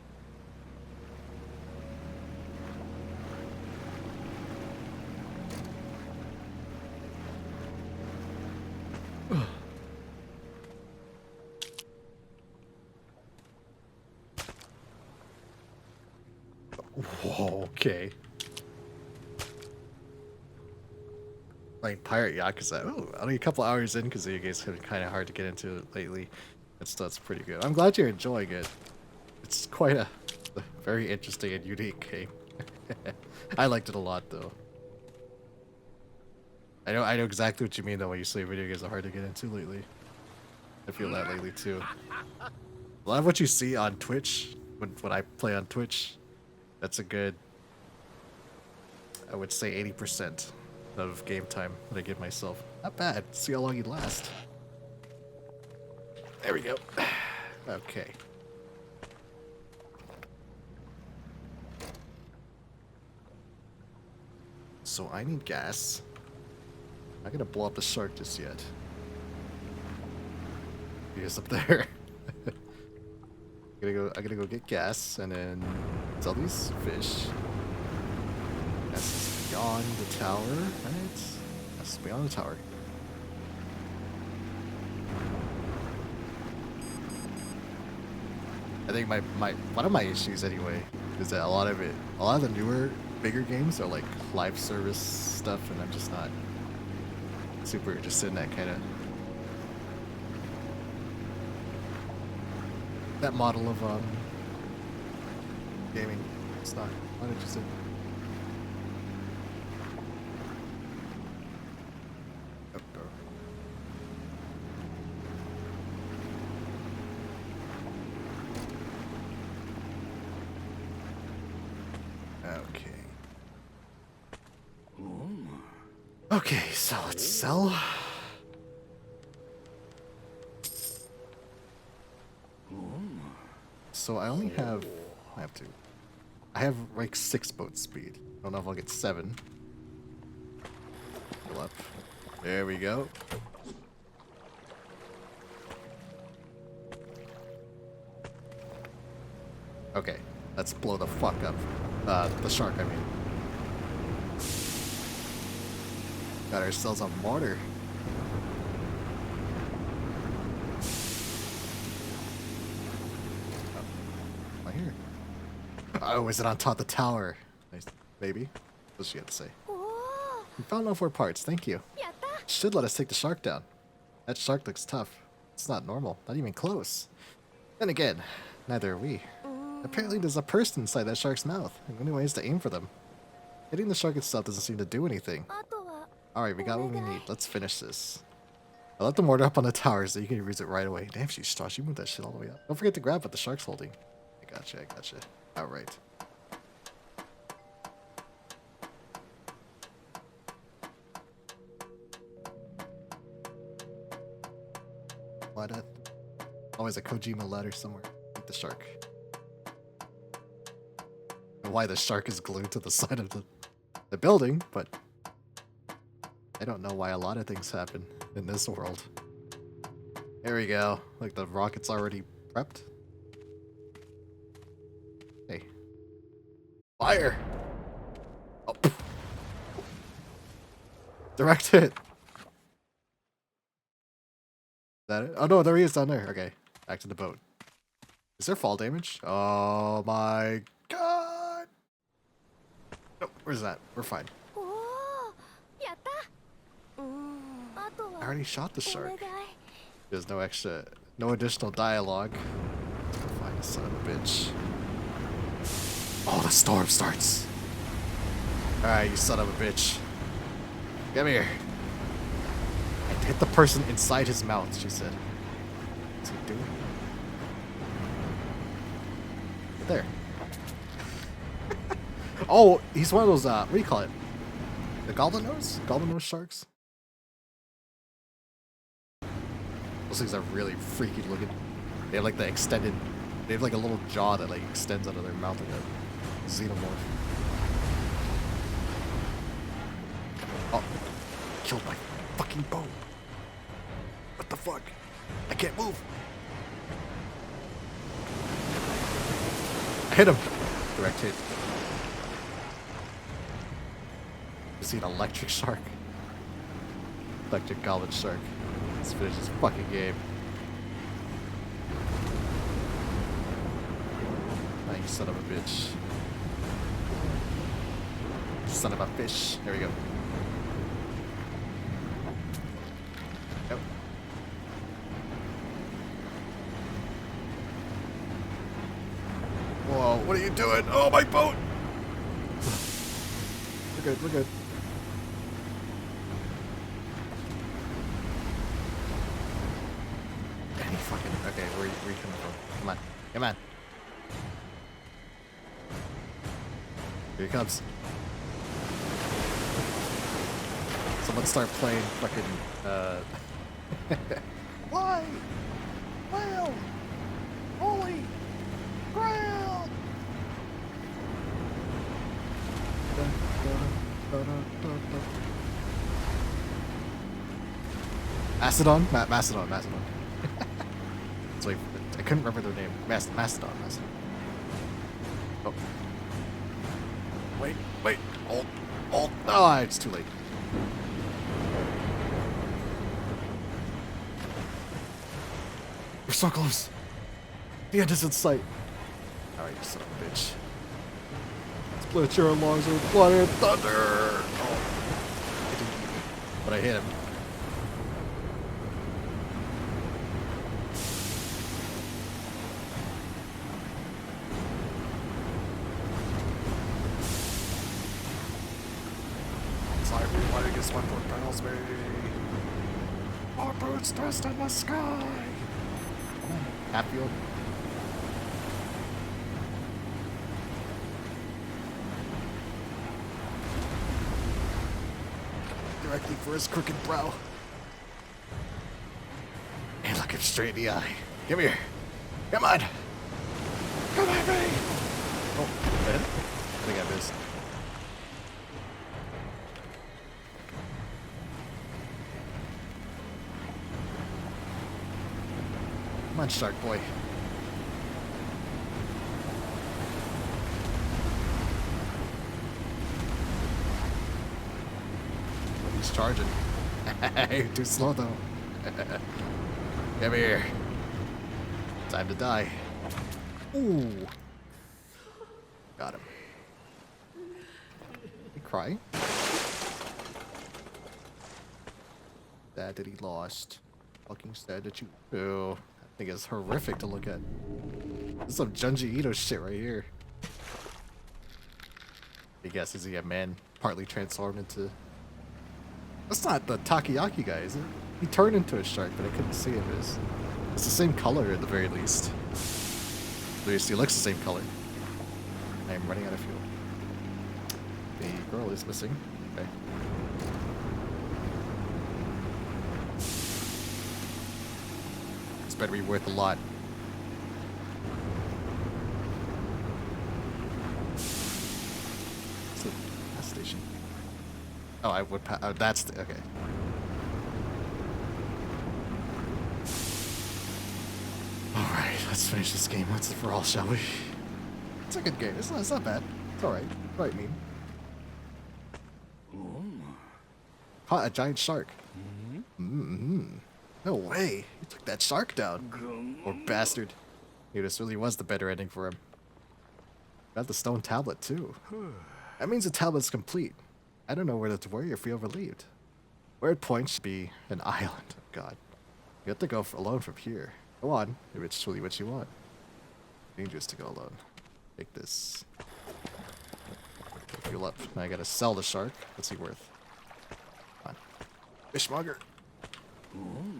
Speaker 1: Whoa, okay. Like Pirate Yakuza. Oh, only a couple hours in because you guys have been kind of hard to get into it lately. That's pretty good. I'm glad you're enjoying it. It's quite a very interesting and unique game. I liked it a lot though. I know exactly what you mean though when you say video games are hard to get into lately. I feel that lately too. A lot of what you see on Twitch when I play on Twitch, that's a good, I would say 80% of game time that I give myself. Not bad. See how long you last. There we go. Okay. So I need gas. I'm not gonna blow up the shark just yet. He is up there. I'm gonna go get gas and then sell these fish. That's beyond the tower, right? That's beyond the tower. I think one of my issues anyway is that a lot of the newer, bigger games are like live service stuff, and I'm just not super interested in that kind of model of gaming. It's not interested. Okay, so let's sell. So I only have, I have like 6 boat speed. I don't know if I'll get 7. Pull up. There we go. Okay, let's blow the fuck up. The shark, I mean. Got ourselves a mortar. Oh, right here. Oh, is it on top of the tower? Nice, baby. What's she have to say? We found all 4 parts. Thank you. Should let us take the shark down. That shark looks tough. It's not normal. Not even close. Then again, neither are we. Apparently there's a person inside that shark's mouth. The only way is to aim for them. Hitting the shark itself doesn't seem to do anything. Alright, we got what we need. Let's finish this. I left the mortar up on the tower so you can use it right away. Damn, she's strong. She moved that shit all the way up. Don't forget to grab what the shark's holding. I gotcha. Alright. Why not? Always a Kojima ladder somewhere. Eat the shark. And why the shark is glued to the side of the building, but I don't know why a lot of things happen in this world. There we go. Like the rocket's already prepped. Hey. Fire! Oh. Direct hit. Is that it? Oh no, there he is down there. Okay. Back to the boat. Is there fall damage? Oh my god! No, where's that? We're fine. I already shot the shark. There's no additional dialogue. Find a son of a bitch. Oh, the storm starts. Alright, you son of a bitch. Come here. And hit the person inside his mouth, she said. What's he doing? There. Oh, he's one of those, what do you call it? The gallnose? Gallnose sharks? Those things are really freaky looking. They have like the extended, they have like a little jaw that like extends out of their mouth like a xenomorph. Oh, killed my fucking bow. What the fuck? I can't move. I hit him. Direct hit. You see an electric shark? Electric goblin shark. Let's finish this fucking game. Oh, you son of a bitch. Son of a fish. There we go. Yep. Whoa, what are you doing? Oh, my boat! We're good, we're good. Any fucking... Okay, where are you coming from? Come on, come on. Here he comes. Someone start playing fucking, Why? Well, holy ground! Macedon? Macedon. It's like, I couldn't remember their name. Macedon. Oh. Wait. Hold. Oh, it's too late. We're so close. The end is in sight. Alright, you son of a bitch. Split your lungs with blood and thunder! Oh. But I hit him. Sorry, everybody gets 1 barrels, baby. Our boots thrust in the sky! Hatfield. Directly for his crooked brow. And look him straight in the eye. Come here. Come on. Come at me. Oh, I think I missed. Come on, shark boy. Oh, he's charging. You're too slow though. Come here. Time to die. Ooh. Got him. He crying? Sad that he lost. Fucking sad that you. Ew. I think it's horrific to look at. This is some Junji Ito shit right here. I guess, is he a man partly transformed into... That's not the Takoyaki guy, is it? He turned into a shark, but I couldn't see him. It's the same color at the very least. At least he looks the same color. I am running out of fuel. The girl is missing. Okay. Better be worth a lot. It's the gas station. Oh, I would. Oh, that's the, okay. All right, let's finish this game once and for all, shall we? It's a good game. It's not bad. It's all right. Right, mean. Caught a giant shark. No way. He took that shark down. Poor bastard. Hey, this really was the better ending for him. Got the stone tablet, too. That means the tablet's complete. I don't know whether to worry or feel relieved. Where it points should be an island. Oh, God. You have to go alone from here. Go on, if it's truly what you want. Dangerous to go alone. Take this. Fuel up. Now I gotta sell the shark. What's he worth? Come Fishmonger.
Speaker 2: Oh.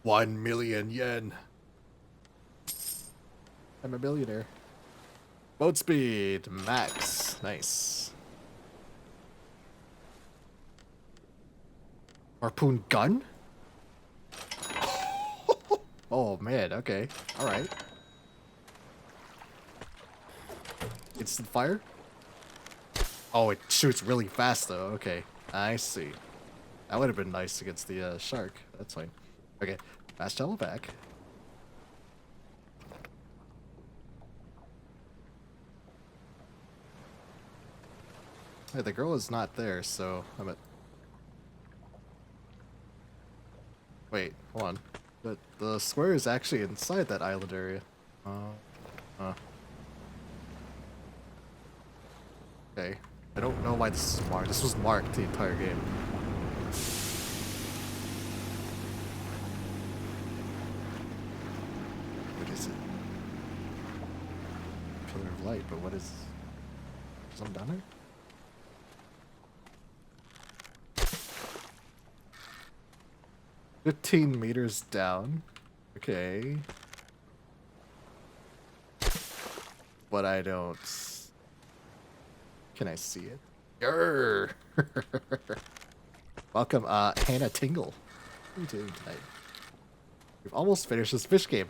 Speaker 1: 1 million yen. I'm a millionaire. Boat speed, max. Nice. Harpoon gun? Oh man, okay. Alright. Instant fire? Oh, it shoots really fast though. Okay. I see. That would have been nice against the shark. That's fine. Okay. Fast travel back. Hey, the girl is not there, so I'm at... Wait, hold on. The square is actually inside that island area. Okay. I don't know why this is marked. This was marked the entire game. What is it? Pillar of light, but what is... Something down there? $15 meters down. Okay. But I don't... Can I see it? Grr! Welcome, Hannah Tingle. What are you doing tonight? We've almost finished this fish game.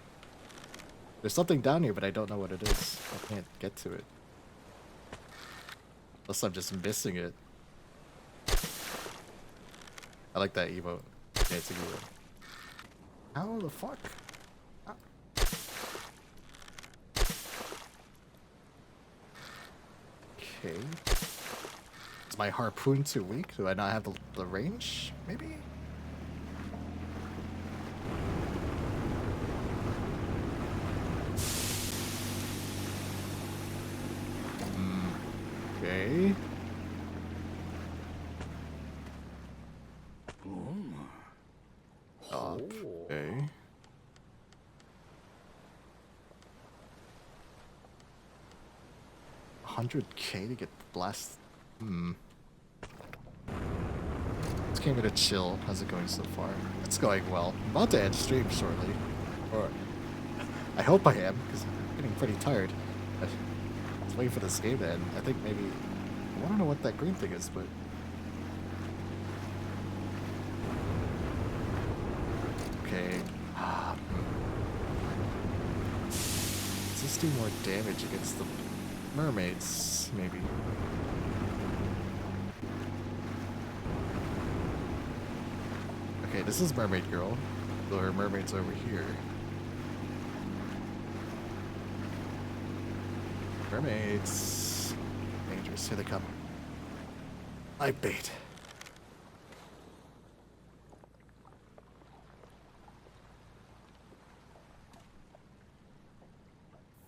Speaker 1: There's something down here, but I don't know what it is. I can't get to it. Unless I'm just missing it. I like that emote. Yeah, it's a good one. How the fuck? Ah. Okay. Is my harpoon too weak? Do I not have the range? Maybe? Okay. Okay. $100K to get blast. This game gonna chill. How's it going so far? It's going well. I'm about to end stream shortly. Or I hope I am, because I'm getting pretty tired. I was waiting for this game to end. I think maybe I wanna know what that green thing is, but okay. Does this do more damage against the mermaids, maybe? Okay, this is Mermaid Girl. There are mermaids over here. Mermaids. Dangerous. Here they come. Live bait.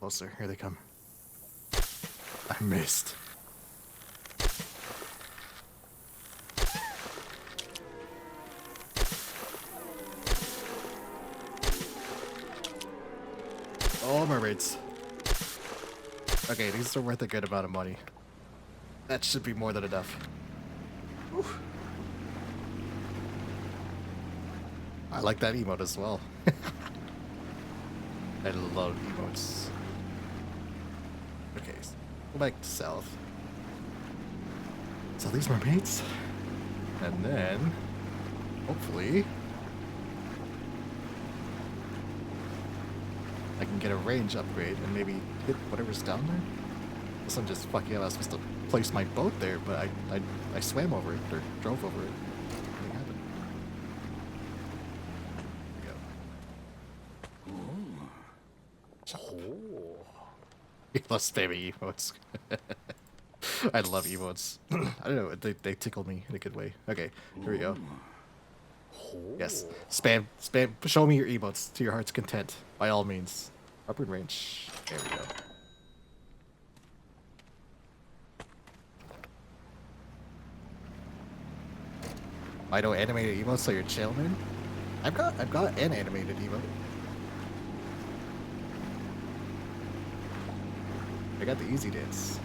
Speaker 1: Closer. Here they come. I missed. Oh, mermaids. Okay, these are worth a good amount of money. That should be more than enough. Whew. I like that emote as well. I love emotes. Okay, so go back to south. So these mermaids. And then, hopefully, I can get a range upgrade and maybe hit whatever's down there. Unless I'm just fucking up. I was supposed to place my boat there, but I swam over it or drove over it. Nothing happened. There we go. Oh. Less spammy emotes. I love emotes. I don't know, they tickle me in a good way. Okay, here we go. Yes, spam, show me your emotes to your heart's content, by all means. Upward range, there we go. I don't animated emotes, so you're chill, man? I've got an animated emote. I got the easy dance.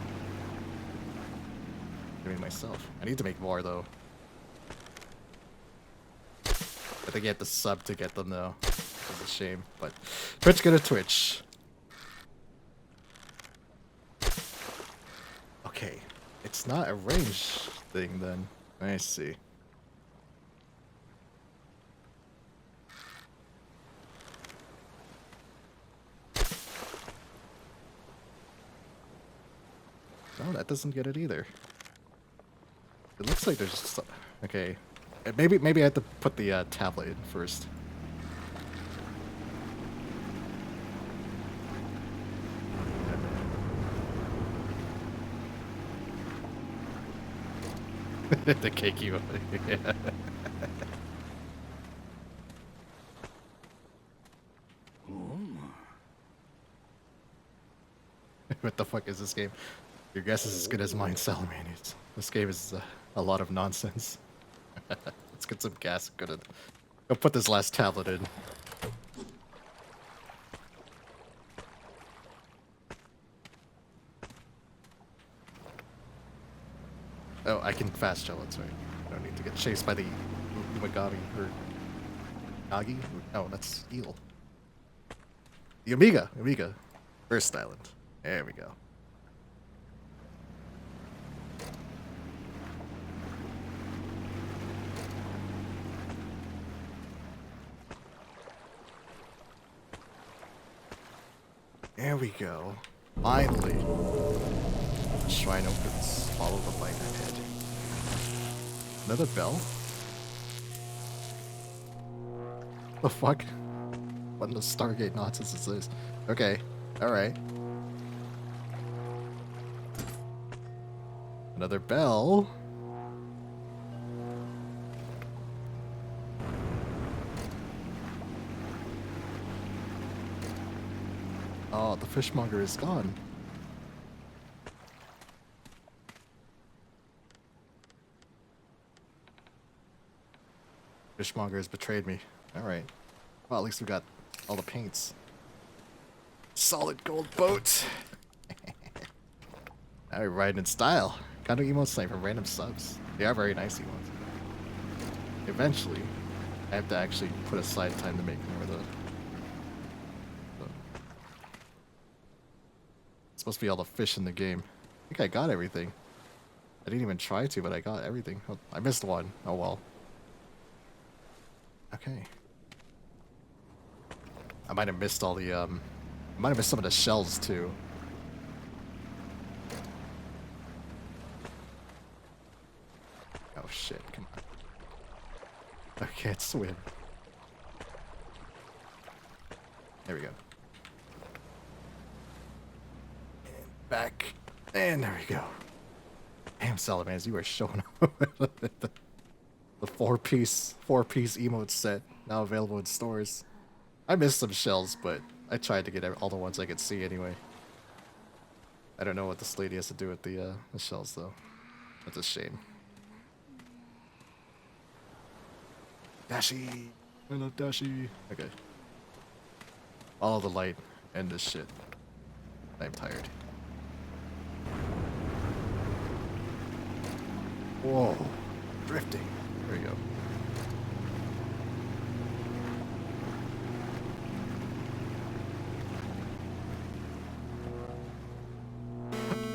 Speaker 1: doing myself. I need to make more though. I think you have to sub to get them though. It's a shame, but Twitch gonna Twitch. Okay, it's not a range thing then. I see. No, that doesn't get it either. It looks like there's okay. Maybe I have to put the tablet in first. The cake you. Yeah. What the fuck is this game? Your guess is as good as mine, Salamanian. This game is a lot of nonsense. Let's get some gas. Go put this last tablet in. Oh, I can fast travel, that's right. I don't need to get chased by the UMIGARI or Nagi? No, that's eel. The Umiga. First island. There we go. There we go. Finally. Shrine opens. Follow the light ahead. Another bell? The fuck? What in the Stargate nonsense is this? Okay. Alright. Another bell? Oh, the fishmonger is gone. Fishmonger has betrayed me. Alright. Well, at least we got all the paints. Solid gold boat! Now we're riding in style. Kind of emotes like from random subs. They are very nice emotes. Eventually, I have to actually put aside time to make more of the... It's supposed to be all the fish in the game. I think I got everything. I didn't even try to, but I got everything. Oh, I missed one. Oh well. Okay. I might have missed all the, I might have missed some of the shells, too. Oh, shit. Come on. I can't swim. There we go. And back. And there we go. Damn, Salamans, you are showing up. The four-piece emote set now available in stores. I missed some shells, but I tried to get all the ones I could see anyway. I don't know what this lady has to do with the shells though. That's a shame. Dashi! I love Dashi! Okay. Follow the light. End this shit. I'm tired. Whoa. Drifting. There we go.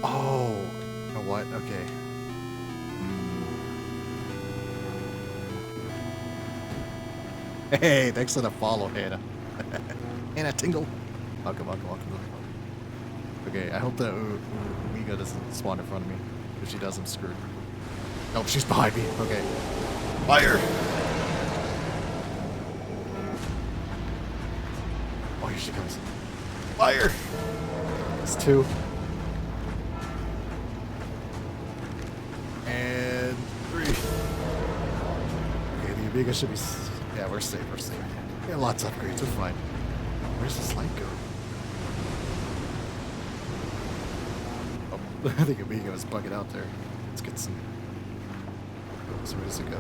Speaker 1: Oh, you know what? Okay. Hey, thanks for the follow, Hannah. Hannah Tingle. Welcome. Okay, I hope that Umiga doesn't spawn in front of me. If she does, I'm screwed. Nope, she's behind me. Okay. Fire! Oh, here she comes. Fire! It's two. And three. Okay, the Amiga should be... Yeah, we're safe, Yeah, lots of upgrades, we're fine. Where's this light go? Oh, I think Amiga was bugging out there. Let's get some... So where does it go?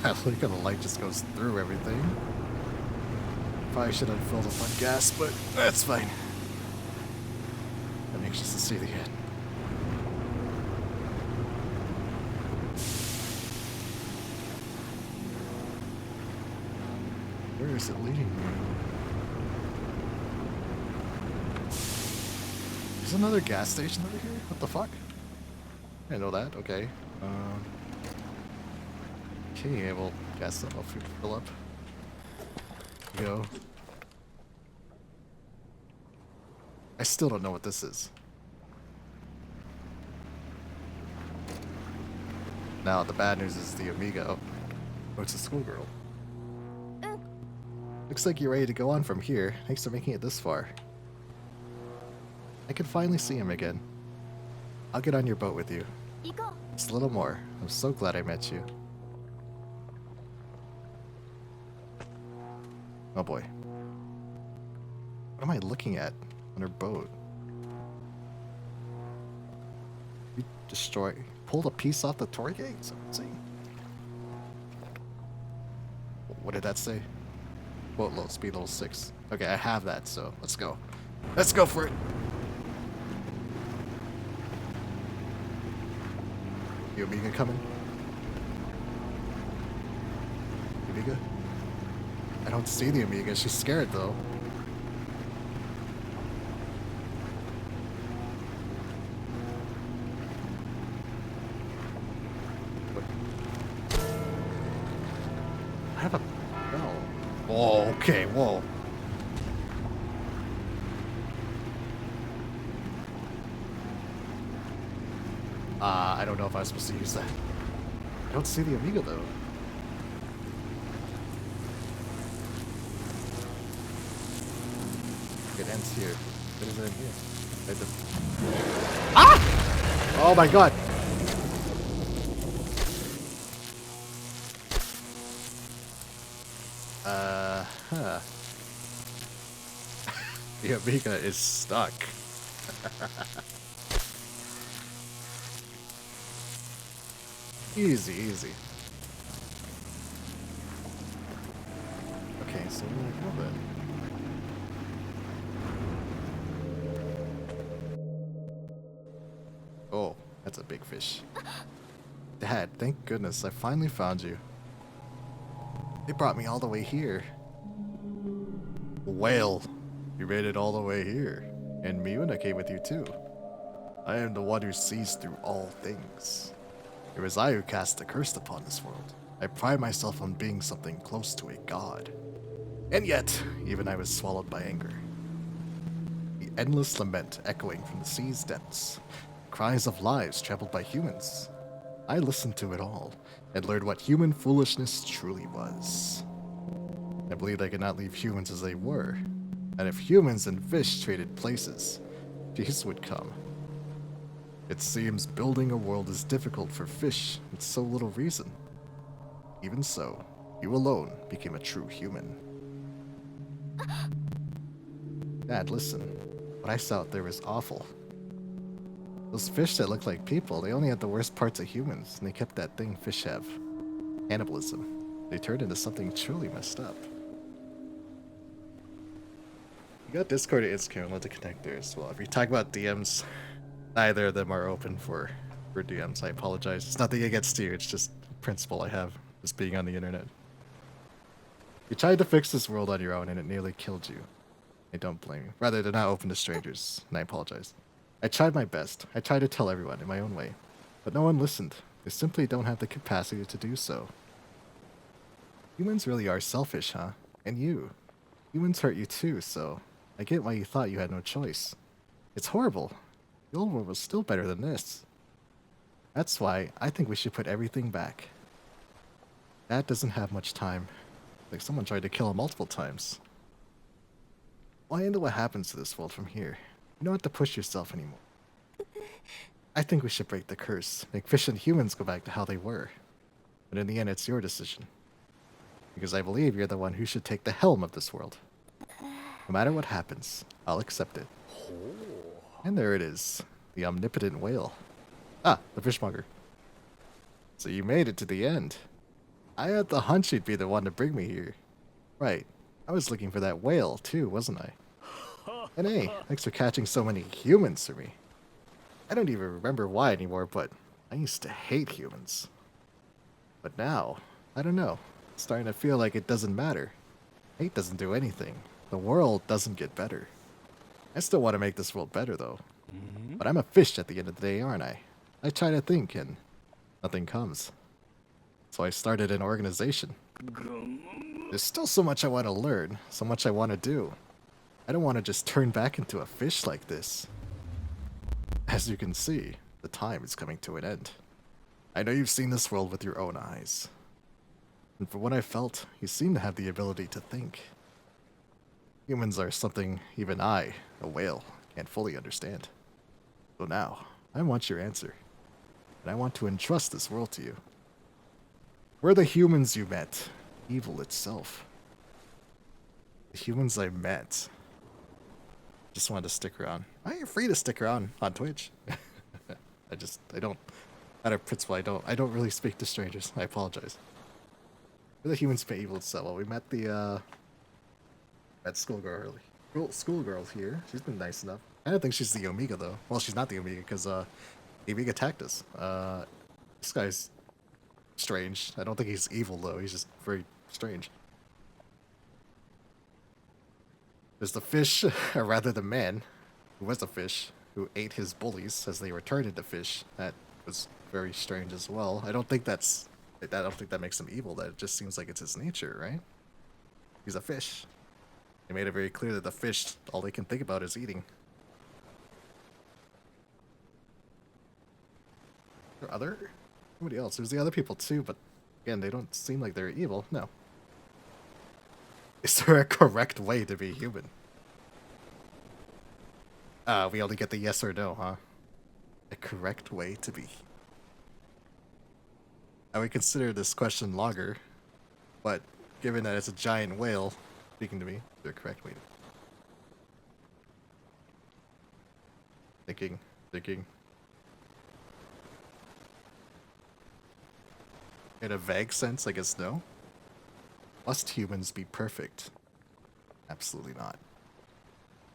Speaker 1: I like how the light just goes through everything. Probably should have filled up on gas, but that's fine. I mean, anxious to see the end. Where is it leading me? There's another gas station over here? What the fuck? I didn't know that. Okay. Okay, well, gas up. I'll fill up. Go. I still don't know what this is. Now, the bad news is the Amiga. Oh, it's a schoolgirl. Looks like you're ready to go on from here. Thanks for making it this far. I can finally see him again. I'll get on your boat with you. Just a little more. I'm so glad I met you. Oh boy. What am I looking at on her boat? You pulled a piece off the toy gate? So let's see. What did that say? Boat load, speed level 6. Okay, I have that, so let's go. Let's go for it! You Amiga coming? Amiga? I don't see the Amiga. She's scared, though. What? I have a bell. Oh, okay, whoa. I don't know if I was supposed to use that. I don't see the Amiga, though. It ends here. What is it in here? Ah! Oh my god! Huh. The Amiga is stuck. Easy, easy. Okay, so where do I go then? Oh, that's a big fish. Dad, thank goodness I finally found you. They brought me all the way here. Whale, you made it all the way here. And Miuna came with you too. I am the one who sees through all things. It was I who cast the curse upon this world. I pride myself on being something close to a god. And yet, even I was swallowed by anger. The endless lament echoing from the sea's depths. Cries of lives trampled by humans. I listened to it all, and learned what human foolishness truly was. I believed I could not leave humans as they were, and if humans and fish traded places, peace would come. It seems building a world is difficult for fish with so little reason. Even so, you alone became a true human. Dad, listen. What I saw out there was awful. Those fish that look like people, they only had the worst parts of humans, and they kept that thing fish have. Cannibalism. They turned into something truly messed up. You got Discord and Instagram, I'd love to connect there as well. If you talk about DMs, neither of them are open for DMs. I apologize. It's nothing against you, it's just a principle I have, just being on the internet. You tried to fix this world on your own and it nearly killed you. I don't blame you. Rather, they're not open to strangers, and I apologize. I tried my best. I tried to tell everyone in my own way. But no one listened. They simply don't have the capacity to do so. Humans really are selfish, huh? And you. Humans hurt you too, so I get why you thought you had no choice. It's horrible. The old world was still better than this. That's why I think we should put everything back. Dad doesn't have much time. Like someone tried to kill him multiple times. Why into what happens to this world from here? You don't have to push yourself anymore. I think we should break the curse. Make fish and humans go back to how they were. But in the end, it's your decision. Because I believe you're the one who should take the helm of this world. No matter what happens, I'll accept it. And there it is. The omnipotent whale. Ah, the fishmonger. So you made it to the end. I had the hunch you'd be the one to bring me here. Right. I was looking for that whale, too, wasn't I? And hey, thanks for catching so many humans for me. I don't even remember why anymore, but I used to hate humans. But now, I don't know. It's starting to feel like it doesn't matter. Hate doesn't do anything. The world doesn't get better. I still want to make this world better, though. But I'm a fish at the end of the day, aren't I? I try to think, and nothing comes. So I started an organization. There's still so much I want to learn, so much I want to do. I don't want to just turn back into a fish like this. As you can see, the time is coming to an end. I know you've seen this world with your own eyes. And from what I felt, you seem to have the ability to think. Humans are something even I, a whale, can't fully understand. So now, I want your answer. And I want to entrust this world to you. We're the humans you met, evil itself. The humans I met. Just wanted to stick around. You're free to stick around on Twitch. I don't, out of principle, I don't really speak to strangers. I apologize. We're the humans who met evil itself. Well, we met that schoolgirl schoolgirl here. She's been nice enough. I don't think she's the Omega though. Well, she's not the Omega because the Omega attacked us. This guy's strange. I don't think he's evil though. He's just very strange. There's the fish, or rather the man, who was a fish, who ate his bullies as they were turned into fish. That was very strange as well. I don't think that makes him evil. That just seems like it's his nature, right? He's a fish. They made it very clear that the fish, all they can think about is eating. There are other? Nobody else. There's the other people too, but again, they don't seem like they're evil. No. Is there a correct way to be human? We only get the yes or no, huh? A correct way to be. I would consider this question longer, but given that it's a giant whale speaking to me, the correct way to thinking. In a vague sense, I guess no. Must humans be perfect? Absolutely not.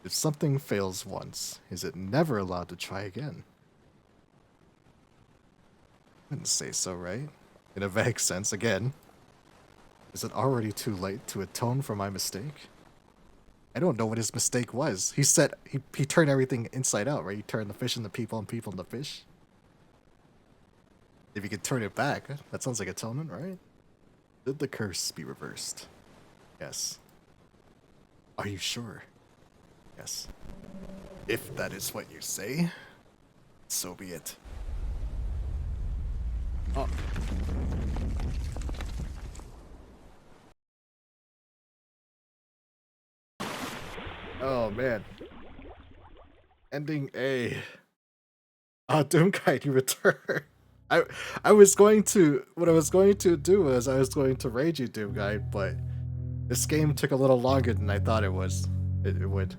Speaker 1: If something fails once, is it never allowed to try again? I wouldn't say so, right? In a vague sense, again. Is it already too late to atone for my mistake? I don't know what his mistake was. He said he turned everything inside out, right? He turned the fish into people and people into fish. If you could turn it back, that sounds like atonement, right? Did the curse be reversed? Yes. Are you sure? Yes. If that is what you say, so be it. Oh. Oh man. Ending A. Doomkite, you return. I was going to, what I was going to do was I was going to raid you, Doomkite, but this game took a little longer than I thought it was. It would.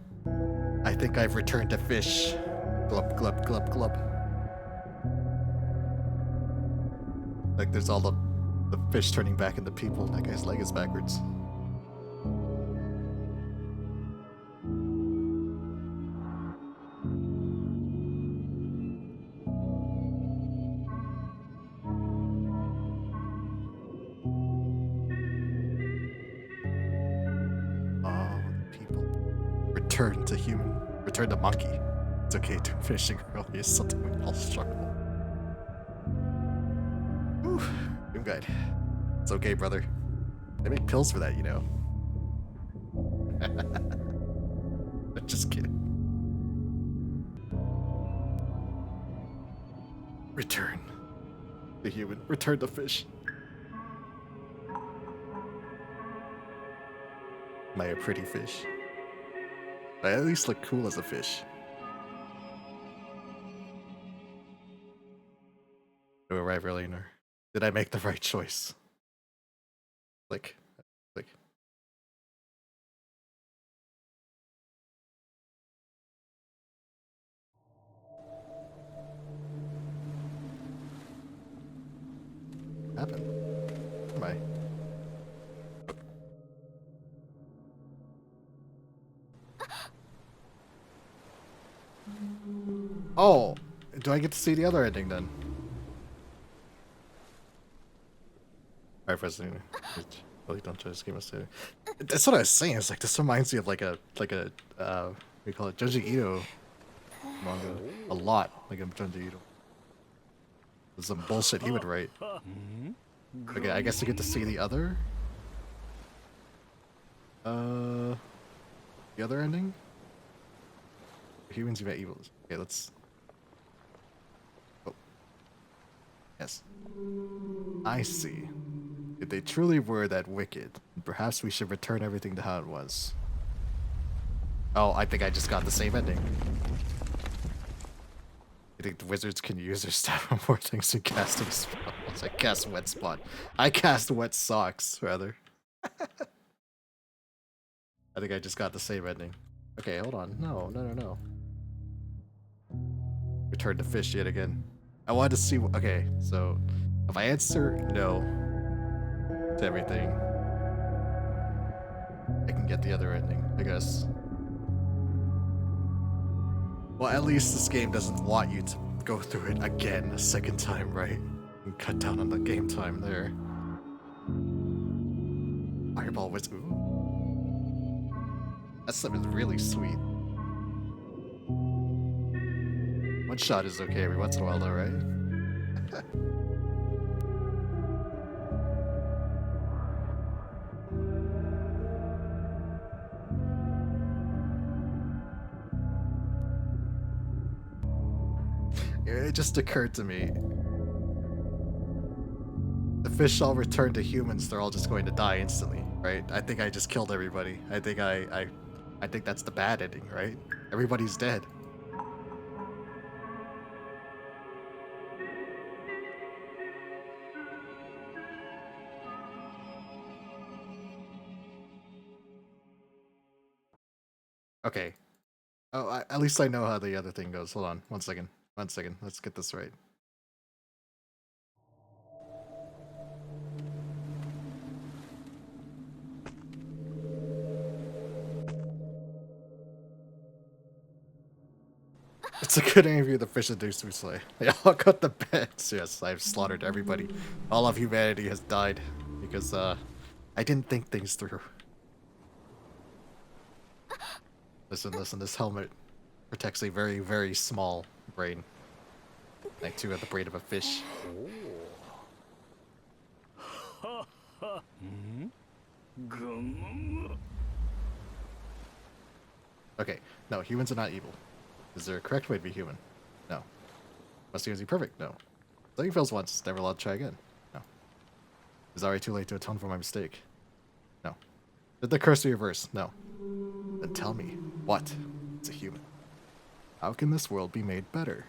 Speaker 1: I think I've returned to fish. Glub, glub, glub, glub. Like there's all the fish turning back into people and that guy's leg is backwards. Oh, people. Return to human. Return to monkey. It's okay to fishing early is something we all struggle. Whew. Doom guide. It's okay, brother. They make pills for that, you know. Just kidding. Return. The human. Return to fish. Am I a pretty fish? I at least look cool as a fish. Do I arrive early enough? Did I make the right choice? Click. Click. What happened? Where am I? Oh, do I get to see the other ending then? Alright, President. Really don't try to scheme us. That's what I was saying. It's like this reminds me of like a what do you call it, Junji Ito manga a lot. Like a Junji Ito. There's some bullshit he would write. Okay, I guess you get to see the other. The other ending. Humans, you met evils. Okay, let's. Oh. Yes. I see. If they truly were that wicked, perhaps we should return everything to how it was. Oh, I think I just got the same ending. I think the wizards can use their staff on more things than casting spells. I cast wet spot. I cast wet socks, rather. I think I just got the same ending. Okay, hold on. No. Return to fish yet again. I wanted to see. Okay, so if I answer no to everything, I can get the other ending, I guess. Well, at least this game doesn't want you to go through it again a second time, right? And cut down on the game time there. Fireball was ooh. That stuff is really sweet. One shot is okay every once in a while though, right? It just occurred to me. The fish all return to humans, they're all just going to die instantly, right? I think I just killed everybody. I think I think that's the bad ending, right? Everybody's dead. Okay. Oh, at least I know how the other thing goes. Hold on, 1 second. 1 second. Let's get this right. It's a good interview the fish and deuce we slay. They all got the beds. Yes, I've slaughtered everybody. All of humanity has died because I didn't think things through. Listen, this helmet protects a very, very small brain. Like two at the brain of a fish. Okay, no, humans are not evil. Is there a correct way to be human? No. Must humans be perfect? No. Something fails once, never allowed to try again? No. Is it already too late to atone for my mistake? No. Did the curse be reversed? No. Then tell me, what is a human? How can this world be made better?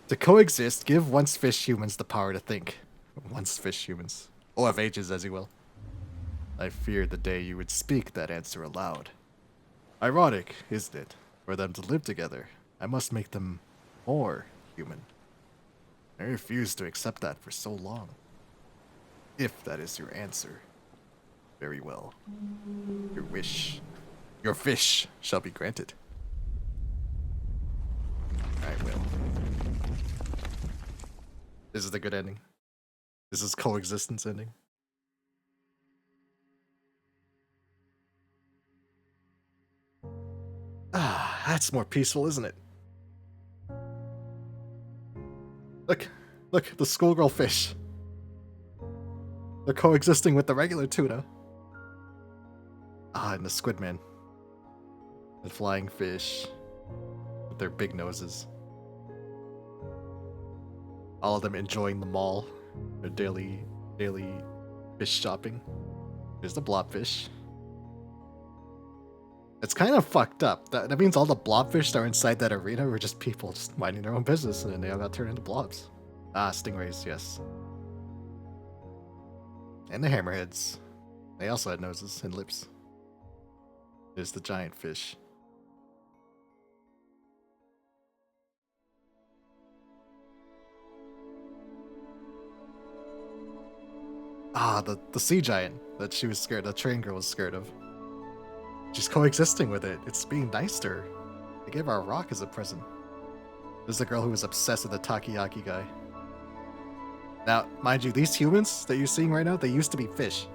Speaker 1: To coexist, give once fish humans the power to think. Once fish humans. Or of ages, as you will. I feared the day you would speak that answer aloud. Ironic, isn't it? For them to live together, I must make them more human. I refused to accept that for so long. If that is your answer, very well. Your wish, your fish shall be granted. I will. This is the good ending. This is coexistence ending. Ah, that's more peaceful, isn't it? Look, the schoolgirl fish. They're coexisting with the regular tuna. Ah, and the squidman. The flying fish. With their big noses. All of them enjoying the mall. Their daily fish shopping. There's the blobfish. It's kind of fucked up. That means all the blobfish that are inside that arena were just people just minding their own business, and then they all got turned into blobs. Ah, stingrays, yes. And the hammerheads. They also had noses and lips. There's the giant fish. Ah, the sea giant that she was scared, the train girl was scared of. She's coexisting with it. It's being nice to her. They gave her a rock as a present. There's the girl who was obsessed with the takoyaki guy. Now, mind you, these humans that you're seeing right now, they used to be fish.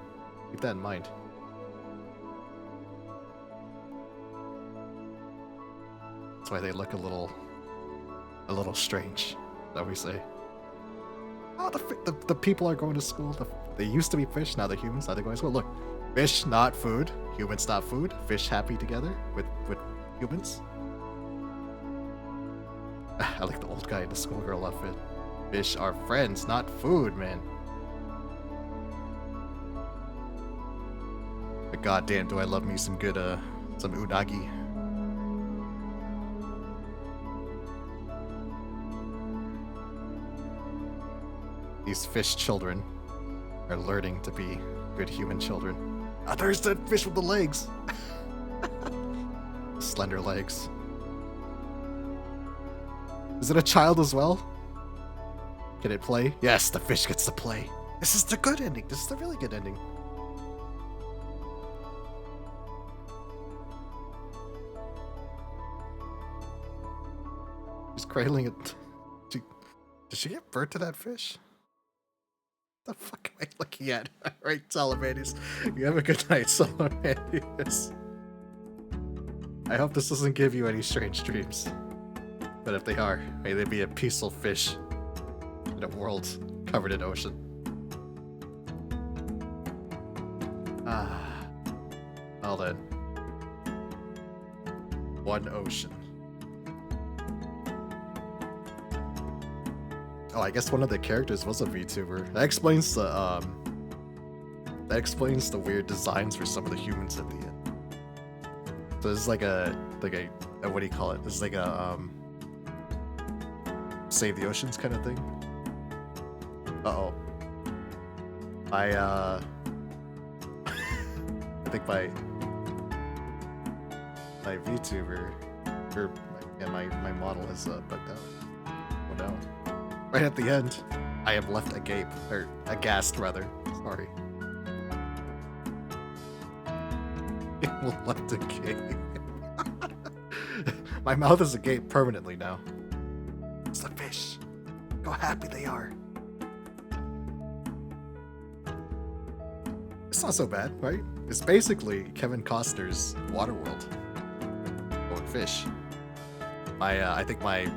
Speaker 1: Keep that in mind. That's why they look a little strange, that we say. Oh, the people are going to school. They used to be fish, now they're humans, now they're going to school. Look, fish not food, humans not food, fish happy together with humans. I like the old guy in the schoolgirl outfit. Fish are friends, not food, man. But goddamn, do I love me some good, some unagi. These fish children are learning to be good human children. Ah, there's that fish with the legs! Slender legs. Is it a child as well? Can it play? Yes, the fish gets to play. This is the good ending. This is the really good ending. She's cradling it. Did she give birth to that fish? What the fuck am I looking at? Alright, Salamanius. You have a good night, Salamanius. I hope this doesn't give you any strange dreams. But if they are, may they be a peaceful fish in a world covered in ocean. Ah. Well then. One ocean. Oh, I guess one of the characters was a VTuber. That explains the weird designs for some of the humans at the end. So this is like a what do you call it? This is like a save the oceans kind of thing. Uh-oh. I think my VTuber or my model has bugged out. Oh no. Right at the end, I am left agape, or aghast rather. Sorry. Left agape. My mouth is agape permanently now. It's the fish. How happy they are. It's not so bad, right? It's basically Kevin Costner's Waterworld. Going fish. I think my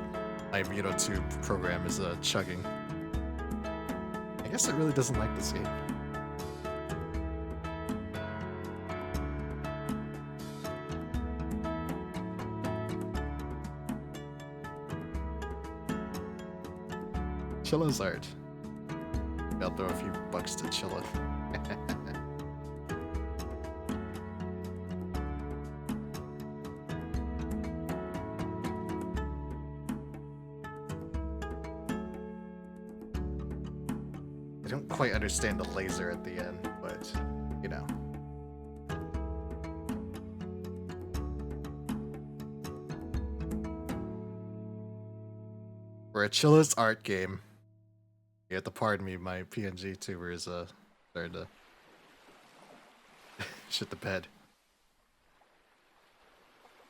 Speaker 1: Tube program is chugging. I guess it really doesn't like this game. Chilla's art. I'll throw a few bucks to Chilla. I don't quite understand the laser at the end, but, you know. For a Chilla's art game, you have to pardon me, my PNG tuber is starting to shit the bed.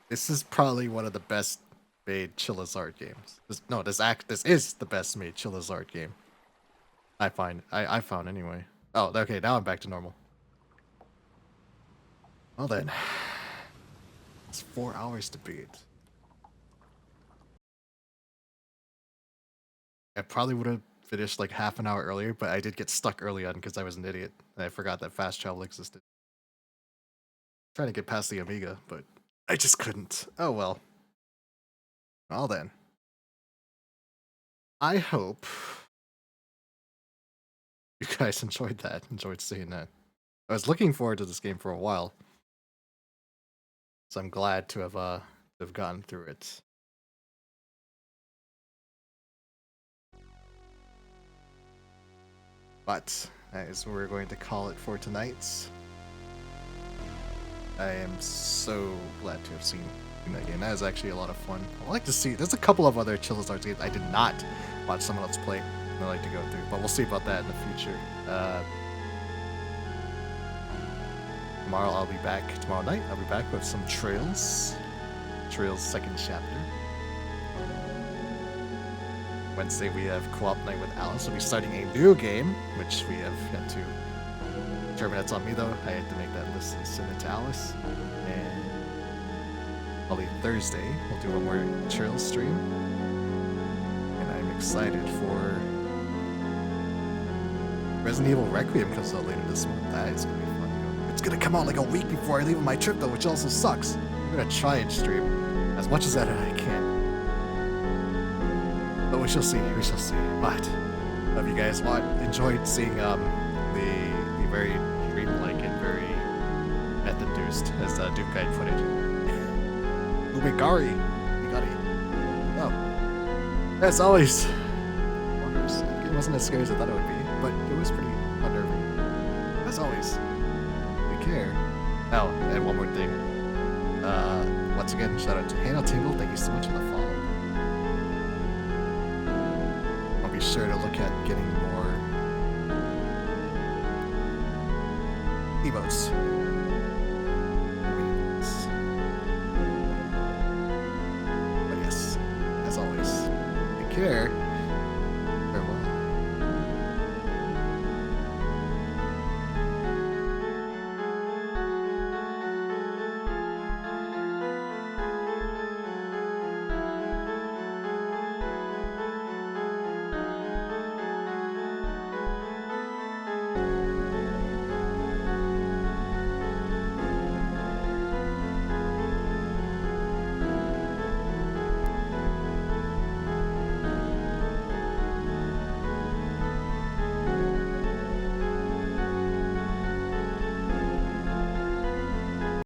Speaker 1: This is probably one of the best made Chilla's art games. This is the best made Chilla's art game. I found anyway. Oh, okay, now I'm back to normal. Well then. It's 4 hours to beat. I probably would have finished like half an hour earlier, but I did get stuck early on because I was an idiot. And I forgot that fast travel existed. Trying to get past the Amiga, but I just couldn't. Oh well. Well then. I hope you guys enjoyed that. Enjoyed seeing that. I was looking forward to this game for a while. So I'm glad to have gotten through it. But that is where we're going to call it for tonight. I am so glad to have seen that game. That is actually a lot of fun. I like to see. There's a couple of other Chilla's Art games I did not watch someone else play. I like to go through, but we'll see about that in the future. Tomorrow I'll be back. Tomorrow night I'll be back with some Trails. Trails second chapter. Wednesday we have co-op night with Alice. We'll be starting a new game, which we have got to determine. That's on me though. I had to make that list and send it to Alice. And probably Thursday we'll do one more chill stream. And I'm excited for Resident Evil Requiem comes out later this month. That is gonna be fun. It's gonna come out like a week before I leave on my trip though, which also sucks. I'm gonna try and stream as much as that I can. But we shall see, we shall see. But hope you guys enjoyed seeing the very dreamlike and very meth-induced, as Duke Guide put it. UMIGARI. Oh. As always. It wasn't as scary as I thought it would be, but it was pretty unnerving. As always. Take care. Oh, and one more thing. Once again, shout out to Hannah Tingle. Thank you so much for the follow. I'll be sure to look at getting more emotes. But yes, as always, take care.